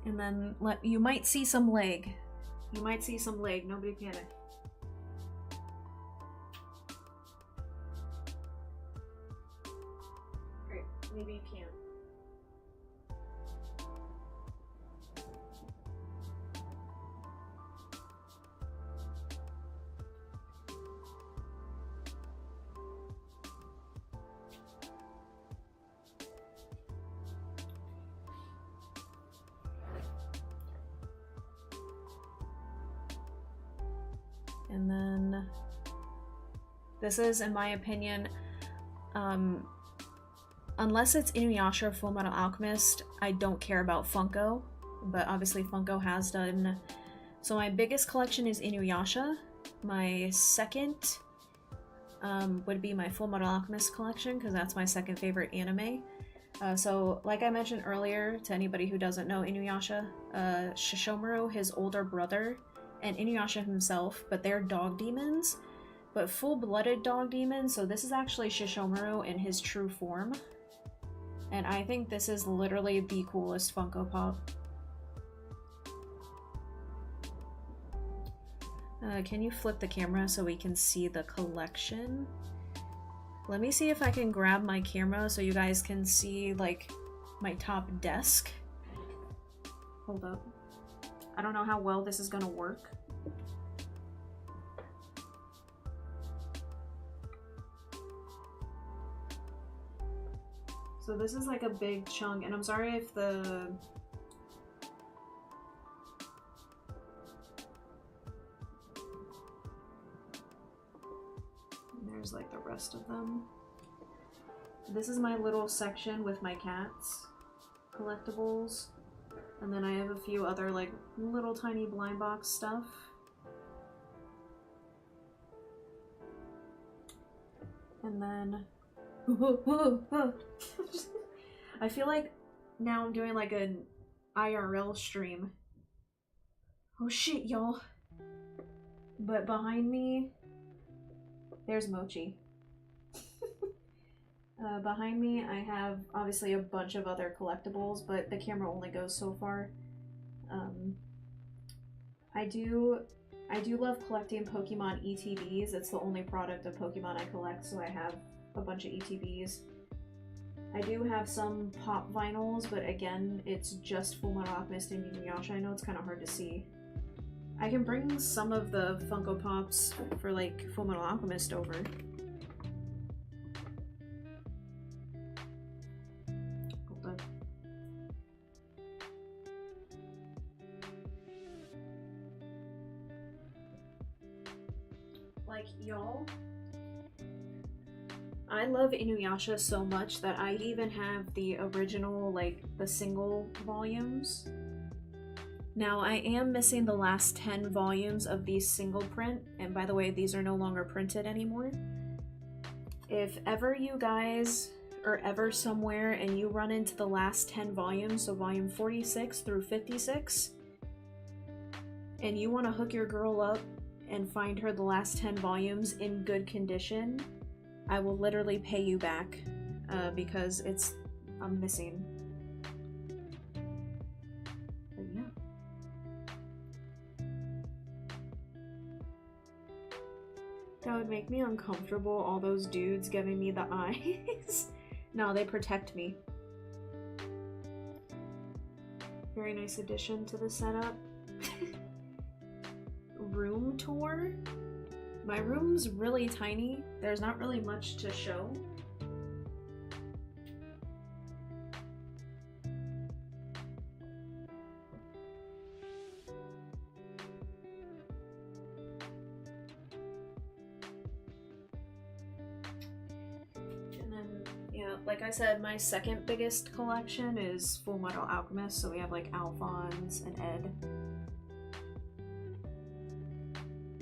And then you might see some leg. You might see some leg, nobody panic. Great, maybe you can't. And then this is, in my opinion, unless it's Inuyasha or Fullmetal Alchemist, I don't care about Funko. But obviously Funko has done So my biggest collection is Inuyasha. My second would be my Full Metal Alchemist collection, because that's my second favorite anime. So, like I mentioned earlier, to anybody who doesn't know Inuyasha, Shishomaru, his older brother, and Inuyasha himself, but they're dog demons, but full-blooded dog demons, so this is actually Shishomaru in his true form. And I think this is literally the coolest Funko Pop. Can you flip the camera so we can see the collection? Let me see if I can grab my camera so you guys can see, like, my top desk. Hold up. I don't know how well this is gonna work. So this is like a big chunk, and I'm sorry if the... There's like the rest of them. This is my little section with my cats collectibles, and then I have a few other like little tiny blind box stuff. And then I feel like now I'm doing like an IRL stream. Oh shit, y'all. But behind me there's Mochi. Behind me I have obviously a bunch of other collectibles, but the camera only goes so far. I do love collecting Pokemon ETBs. It's the only product of Pokemon I collect, so I have a bunch of ETBs. I do have some pop vinyls, but again, it's just Full Metal Alchemist and Inuyasha. I know it's kind of hard to see. I can bring some of the Funko Pops for like Full Metal Alchemist over. Hold up. Like, y'all, I love Inuyasha so much that I even have the original, like, the single volumes. Now, I am missing the last 10 volumes of these single print, and by the way, these are no longer printed anymore. If ever you guys are ever somewhere and you run into the last 10 volumes, so volume 46 through 56, and you want to hook your girl up and find her the last 10 volumes in good condition, I will literally pay you back because I'm missing. But yeah. That would make me uncomfortable, all those dudes giving me the eyes. No, they protect me. Very nice addition to the setup. Room tour? My room's really tiny. There's not really much to show. And then, yeah, like I said, my second biggest collection is Full Metal Alchemist, so we have like Alphonse and Ed.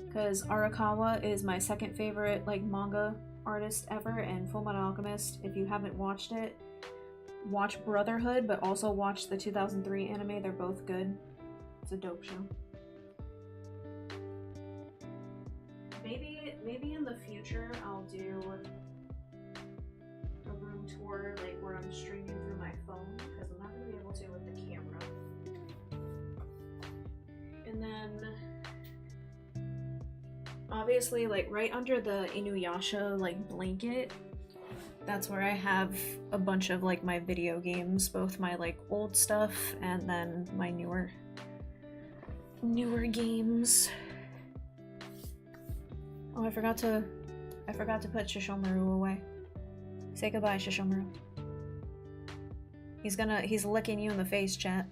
Because Arakawa is my second favorite like manga artist ever, and Full Metal Alchemist, if you haven't watched it, watch Brotherhood, but also watch the 2003 anime. They're both good. It's a dope show. Maybe in the future I'll do a room tour like where I'm streaming through my phone, because I'm not going to be able to with the camera. And then obviously, like, right under the Inuyasha, like, blanket, that's where I have a bunch of, like, my video games, both my, like, old stuff and then my newer games. Oh, I forgot to put Shishomaru away. Say goodbye, Shishomaru. He's licking you in the face, chat.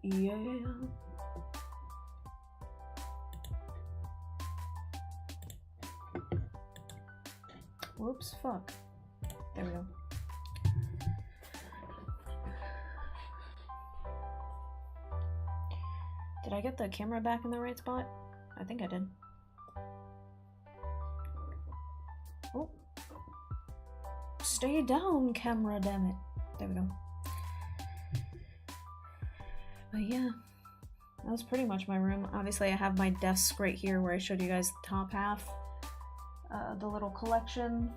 Yeah. Whoops, fuck. There we go. Did I get the camera back in the right spot? I think I did. Oh. Stay down, camera, damn it. There we go. But yeah, that was pretty much my room. Obviously, I have my desk right here where I showed you guys the top half. The little collection.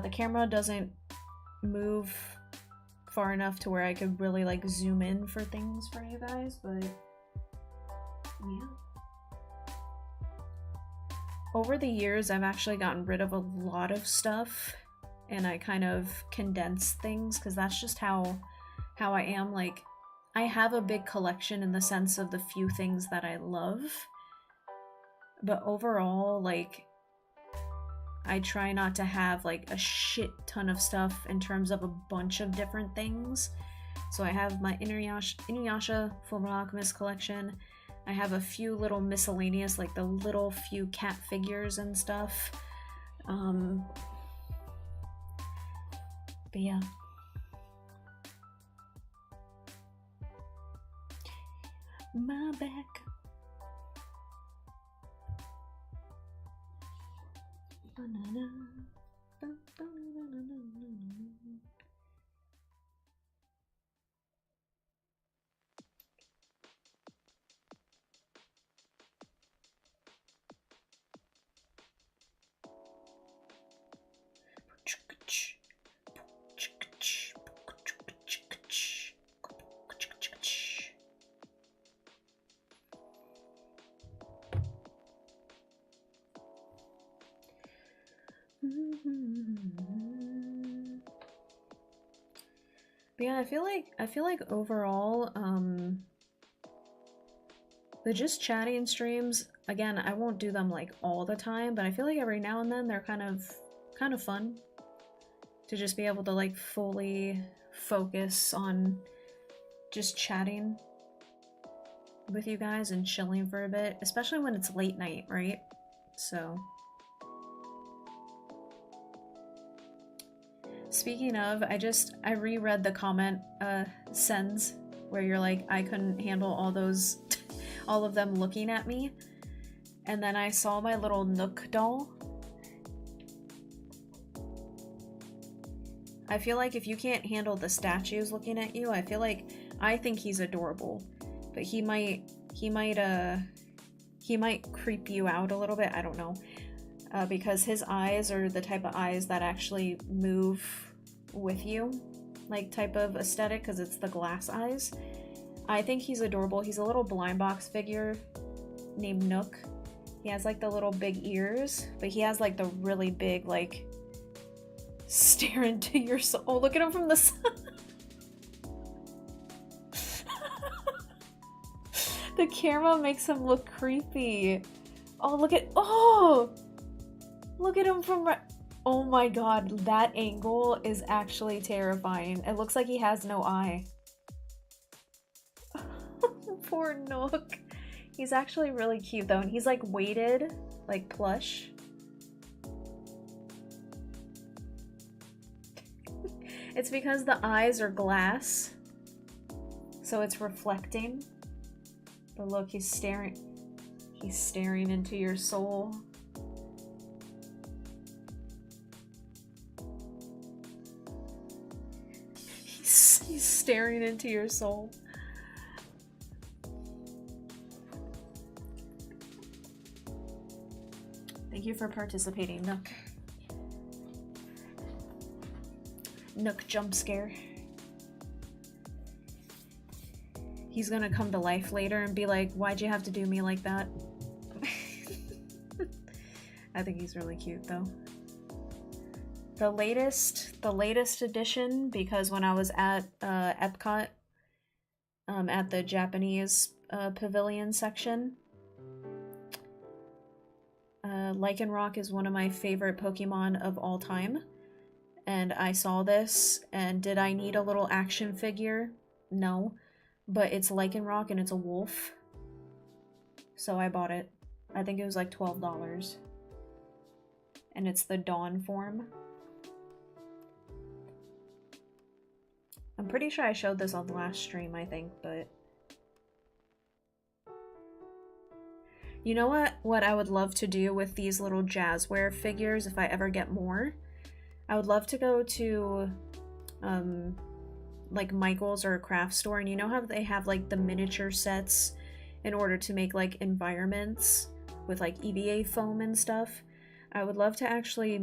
The camera doesn't move far enough to where I could really like zoom in for things for you guys, but yeah. Over the years, I've actually gotten rid of a lot of stuff, and I kind of condense things because that's just how I am. Like, I have a big collection in the sense of the few things that I love, but overall, like, I try not to have like a shit ton of stuff in terms of a bunch of different things. So I have my Inuyasha Fullmetal Alchemist collection. I have a few little miscellaneous, like the little few cat figures and stuff. But yeah. My back. Banana. But yeah, I feel like overall, the just chatting streams, again, I won't do them like all the time, but I feel like every now and then they're kind of fun to just be able to like fully focus on just chatting with you guys and chilling for a bit, especially when it's late night, right? So speaking of, I reread the comment sends where you're like, I couldn't handle all those all of them looking at me, and then I saw my little Nook doll. I feel like if you can't handle the statues looking at you, I think he's adorable, but he might creep you out a little bit. I don't know, because his eyes are the type of eyes that actually move with you, like type of aesthetic, because it's the glass eyes. I think he's adorable. He's a little blind box figure named Nook. He has like the little big ears, but he has like the really big, like, stare into your soul. Oh, look at him from the side. The camera makes him look creepy. Oh, look at him from oh my god, that angle is actually terrifying. It looks like he has no eye. Poor Nook. He's actually really cute though, and he's like weighted, like plush. It's because the eyes are glass, so it's reflecting. But look, he's staring into your soul. He's staring into your soul. Thank you for participating, Nook. Nook jump scare. He's gonna come to life later and be like, why'd you have to do me like that? I think he's really cute though. The latest edition, because when I was at Epcot, at the Japanese pavilion section, Lycanroc is one of my favorite Pokemon of all time. and I saw this, and did I need a little action figure? No. But it's Lycanroc and it's a wolf. So I bought it. I think it was like $12. And it's the Dawn form. I'm pretty sure I showed this on the last stream, I think, but... You know what I would love to do with these little Jazzware figures if I ever get more? I would love to go to, like Michael's or a craft store, and you know how they have like the miniature sets in order to make like environments with like EVA foam and stuff? I would love to actually,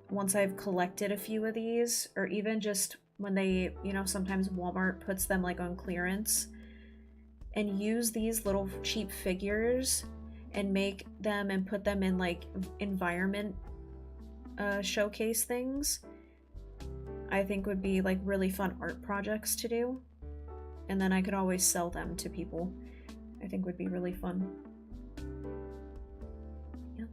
once I've collected a few of these, or even just when they, you know, sometimes Walmart puts them like on clearance, and use these little cheap figures and make them and put them in like environment showcase things. I think would be like really fun art projects to do, and then I could always sell them to people. I think would be really fun. Yeah.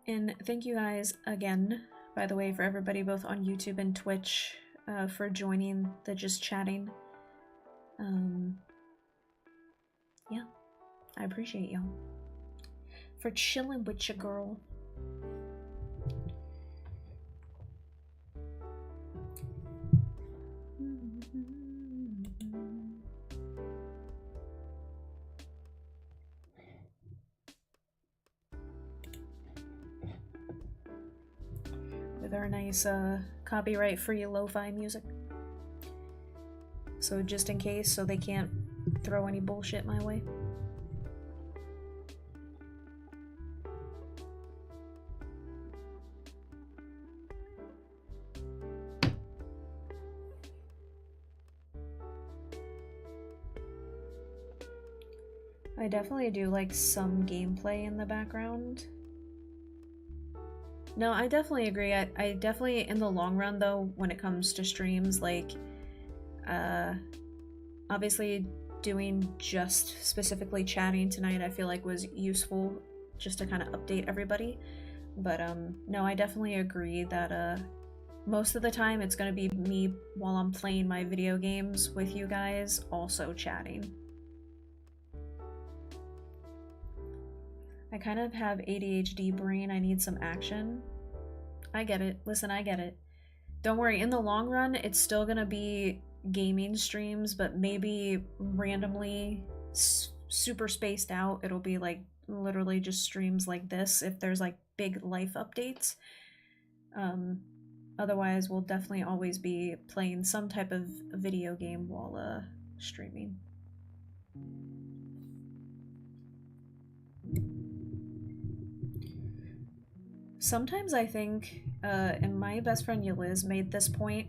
And thank you guys again, by the way, for everybody both on YouTube and Twitch for joining the just chatting. Yeah, I appreciate y'all for chilling with your girl. With our nice copyright-free lo-fi music. So just in case, so they can't throw any bullshit my way. I definitely do like some gameplay in the background. No, I definitely agree. I definitely, in the long run though, when it comes to streams, like, obviously doing just specifically chatting tonight I feel like was useful just to kind of update everybody. But no, I definitely agree that most of the time it's gonna be me while I'm playing my video games with you guys also chatting. I kind of have ADHD brain. I need some action. I get it. Listen, I get it. Don't worry, in the long run, it's still gonna be gaming streams, but maybe randomly, super spaced out, it'll be like literally just streams like this if there's like big life updates. Otherwise, we'll definitely always be playing some type of video game while streaming. Sometimes I think, and my best friend Yeliz made this point,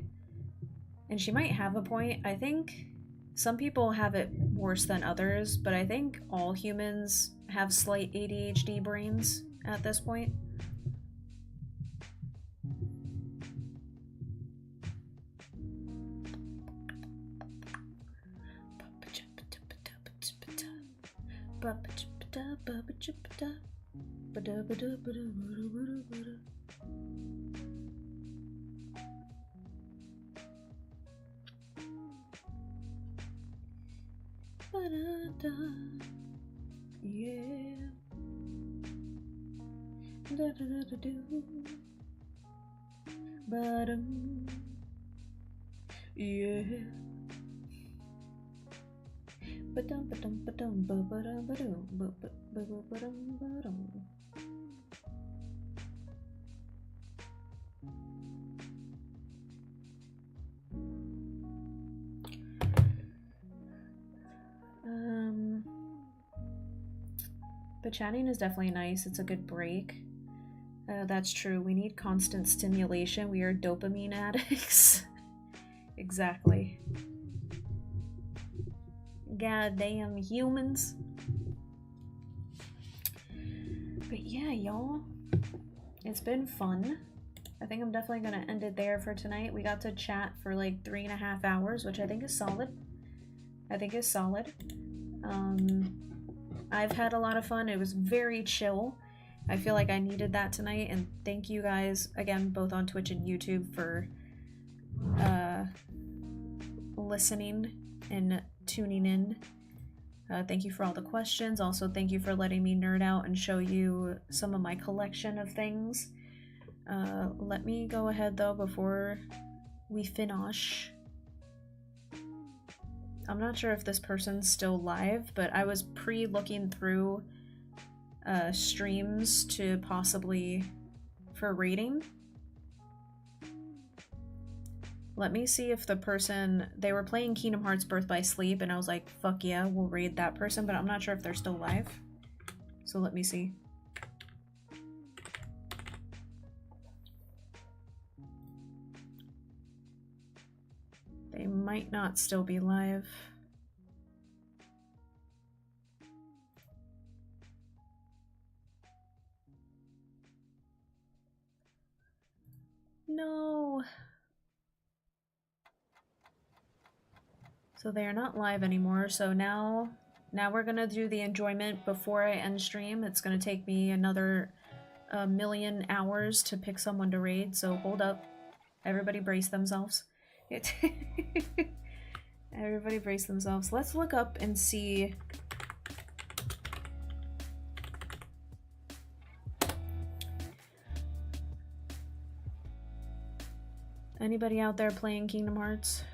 and she might have a point. I think some people have it worse than others, but I think all humans have slight ADHD brains at this point. Yeah. Yeah. But chatting is definitely nice. It's a good break. That's true. We need constant stimulation. We are dopamine addicts. Exactly. Goddamn humans. But yeah, y'all. It's been fun. I think I'm definitely gonna end it there for tonight. We got to chat for like 3.5 hours, which I think is solid. I've had a lot of fun. It was very chill. I feel like I needed that tonight, and thank you guys again, both on Twitch and YouTube, for listening and tuning in. Thank you for all the questions. Also, thank you for letting me nerd out and show you some of my collection of things. Let me go ahead though before we finish. I'm not sure if this person's still live, but I was pre-looking through streams to possibly for raiding. Let me see if the person, they were playing Kingdom Hearts Birth by Sleep, and I was like, fuck yeah, we'll raid that person, but I'm not sure if they're still live. So let me see. They might not still be live. No. So they are not live anymore, so now we're gonna do the enjoyment before I end stream. It's gonna take me another 1,000,000 hours to pick someone to raid, so hold up. Everybody brace themselves. Everybody brace themselves. Let's look up and see. Anybody out there playing Kingdom Hearts?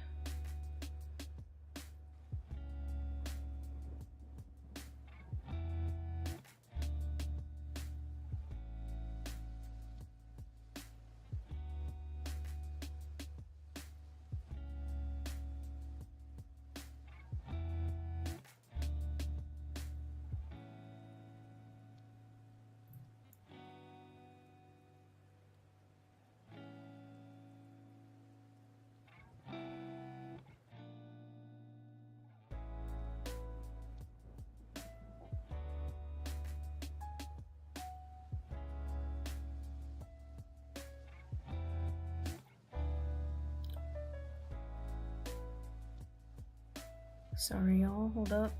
Sorry, y'all. Hold up.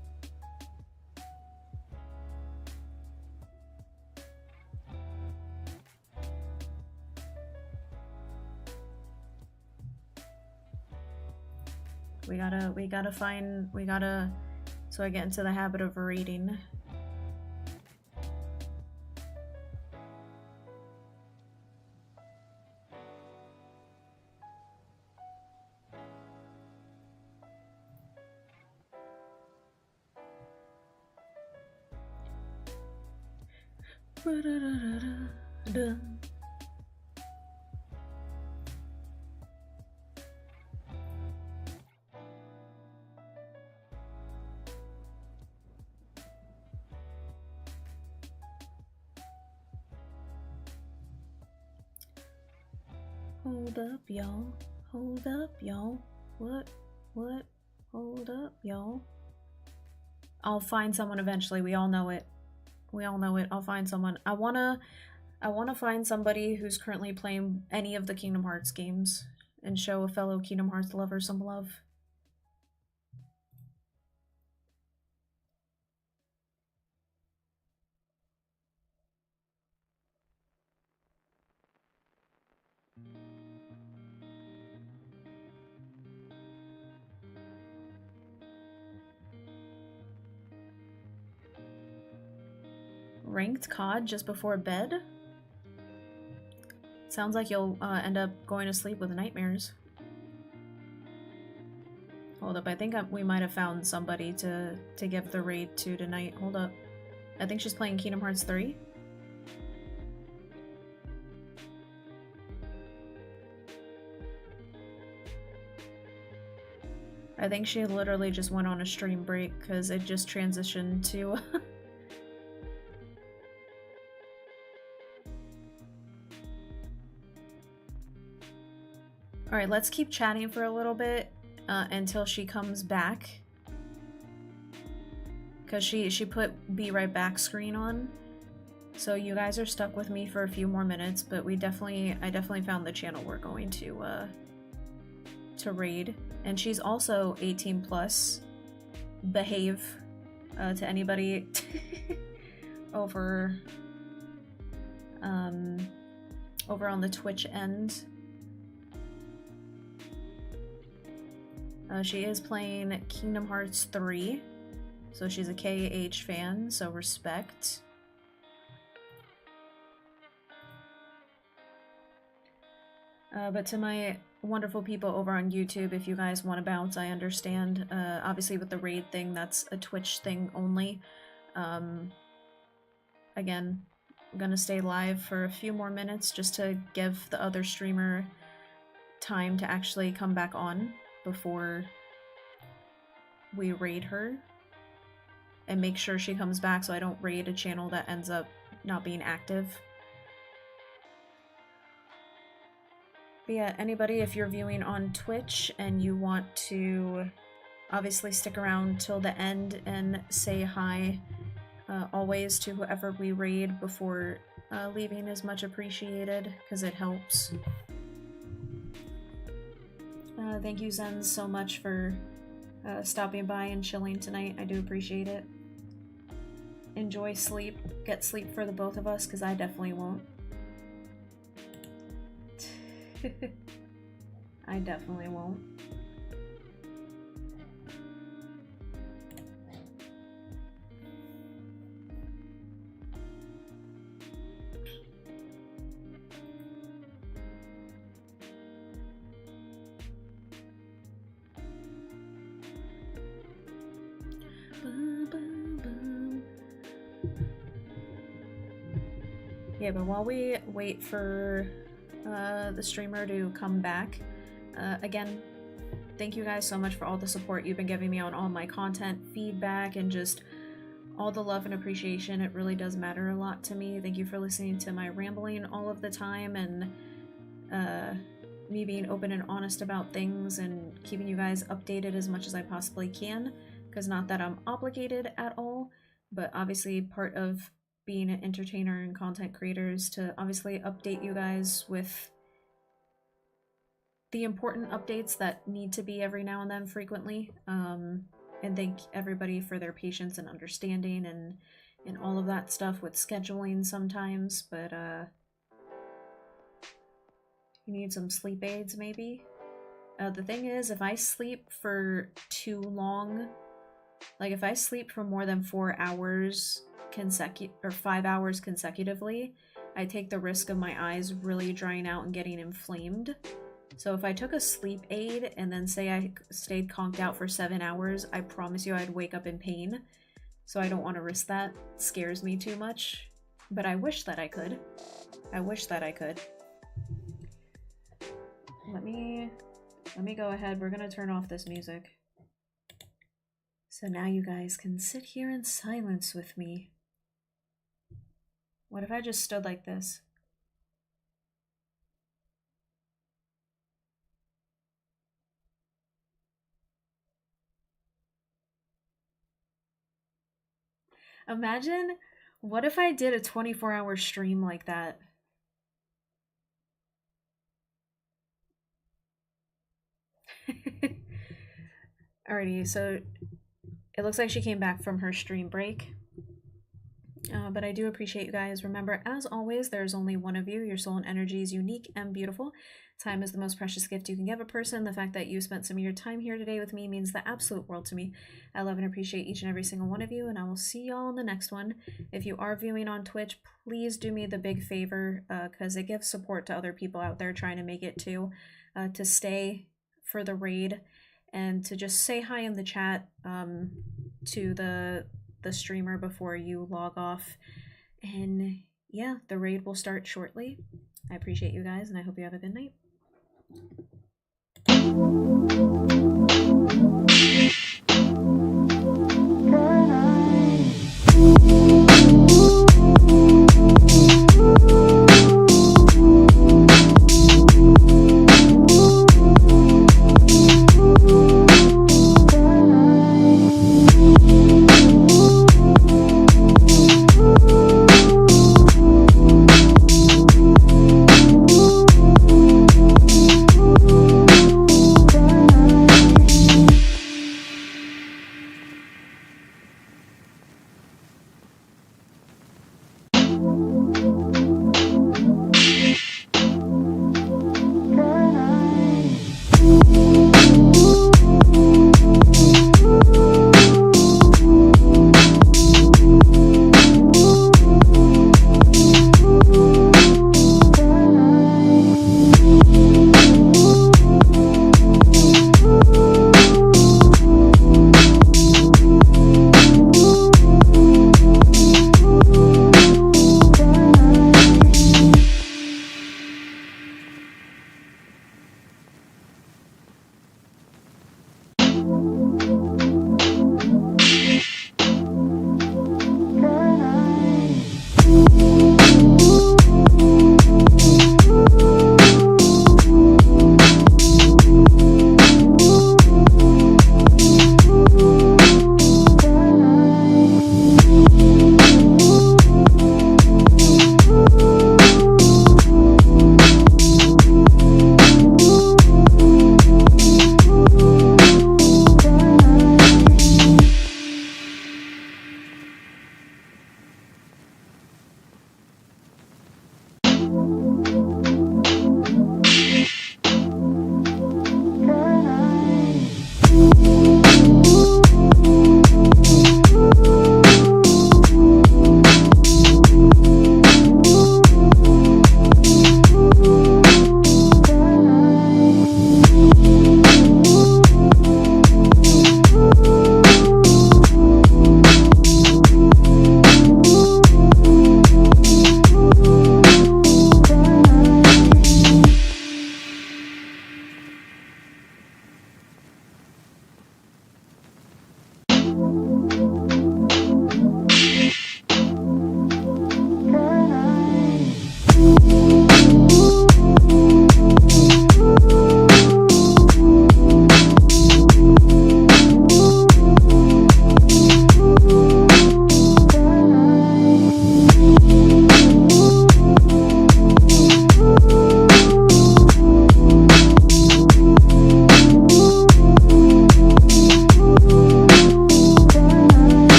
We gotta, so I get into the habit of reading. Hold up, y'all. Hold up, y'all. What? Hold up, y'all. I'll find someone eventually. We all know it. We all know it. I'll find someone. I wanna find somebody who's currently playing any of the Kingdom Hearts games and show a fellow Kingdom Hearts lover some love. Ranked COD just before bed? Sounds like you'll end up going to sleep with nightmares. Hold up, I think we might have found somebody to give the raid to tonight. Hold up. I think she's playing Kingdom Hearts 3. I think she literally just went on a stream break because it just transitioned to... Alright, let's keep chatting for a little bit until she comes back. Because she put be right back screen on. So you guys are stuck with me for a few more minutes, but I definitely found the channel we're going to raid. And she's also 18 plus. Behave. to anybody over on the Twitch end. She is playing Kingdom Hearts 3, so she's a KH fan, so respect. But to my wonderful people over on YouTube, if you guys want to bounce, I understand. Obviously with the raid thing, that's a Twitch thing only. Again, I'm gonna stay live for a few more minutes just to give the other streamer time to actually come back on before we raid her, and make sure she comes back so I don't raid a channel that ends up not being active. But yeah, anybody, if you're viewing on Twitch and you want to obviously stick around till the end and say hi always to whoever we raid before leaving is much appreciated, because it helps. Thank you, Zen, so much for stopping by and chilling tonight. I do appreciate it. Enjoy sleep. Get sleep for the both of us, because I definitely won't. I definitely won't. Yeah, but while we wait for the streamer to come back, again, thank you guys so much for all the support you've been giving me on all my content, feedback, and just all the love and appreciation. It really does matter a lot to me. Thank you for listening to my rambling all of the time, and me being open and honest about things and keeping you guys updated as much as I possibly can, because not that I'm obligated at all, but obviously part of being an entertainer and content creator is to obviously update you guys with the important updates that need to be every now and then, frequently. And thank everybody for their patience and understanding and all of that stuff with scheduling sometimes, but you need some sleep aids maybe. The thing is, if I sleep for too long, like if I sleep for more than 4 hours or 5 hours consecutively, I take the risk of my eyes really drying out and getting inflamed. So if I took a sleep aid and then say I stayed conked out for 7 hours, I promise you I'd wake up in pain. So I don't want to risk that. It scares me too much. But I wish that I could. I wish that I could. Let me go ahead. We're gonna turn off this music. So now you guys can sit here in silence with me. What if I just stood like this? Imagine, what if I did a 24-hour stream like that? Alrighty, so it looks like she came back from her stream break. But I do appreciate you guys. Remember, as always, there's only one of you. Your soul and energy is unique and beautiful. Time is the most precious gift you can give a person. The fact that you spent some of your time here today with me means the absolute world to me. I love and appreciate each and every single one of you, and I will see y'all in the next one. If you are viewing on Twitch, please do me the big favor, because it gives support to other people out there trying to make it too, to stay for the raid and to just say hi in the chat to the streamer before you log off. And yeah, the raid will start shortly. I appreciate you guys, and I hope you have a good night.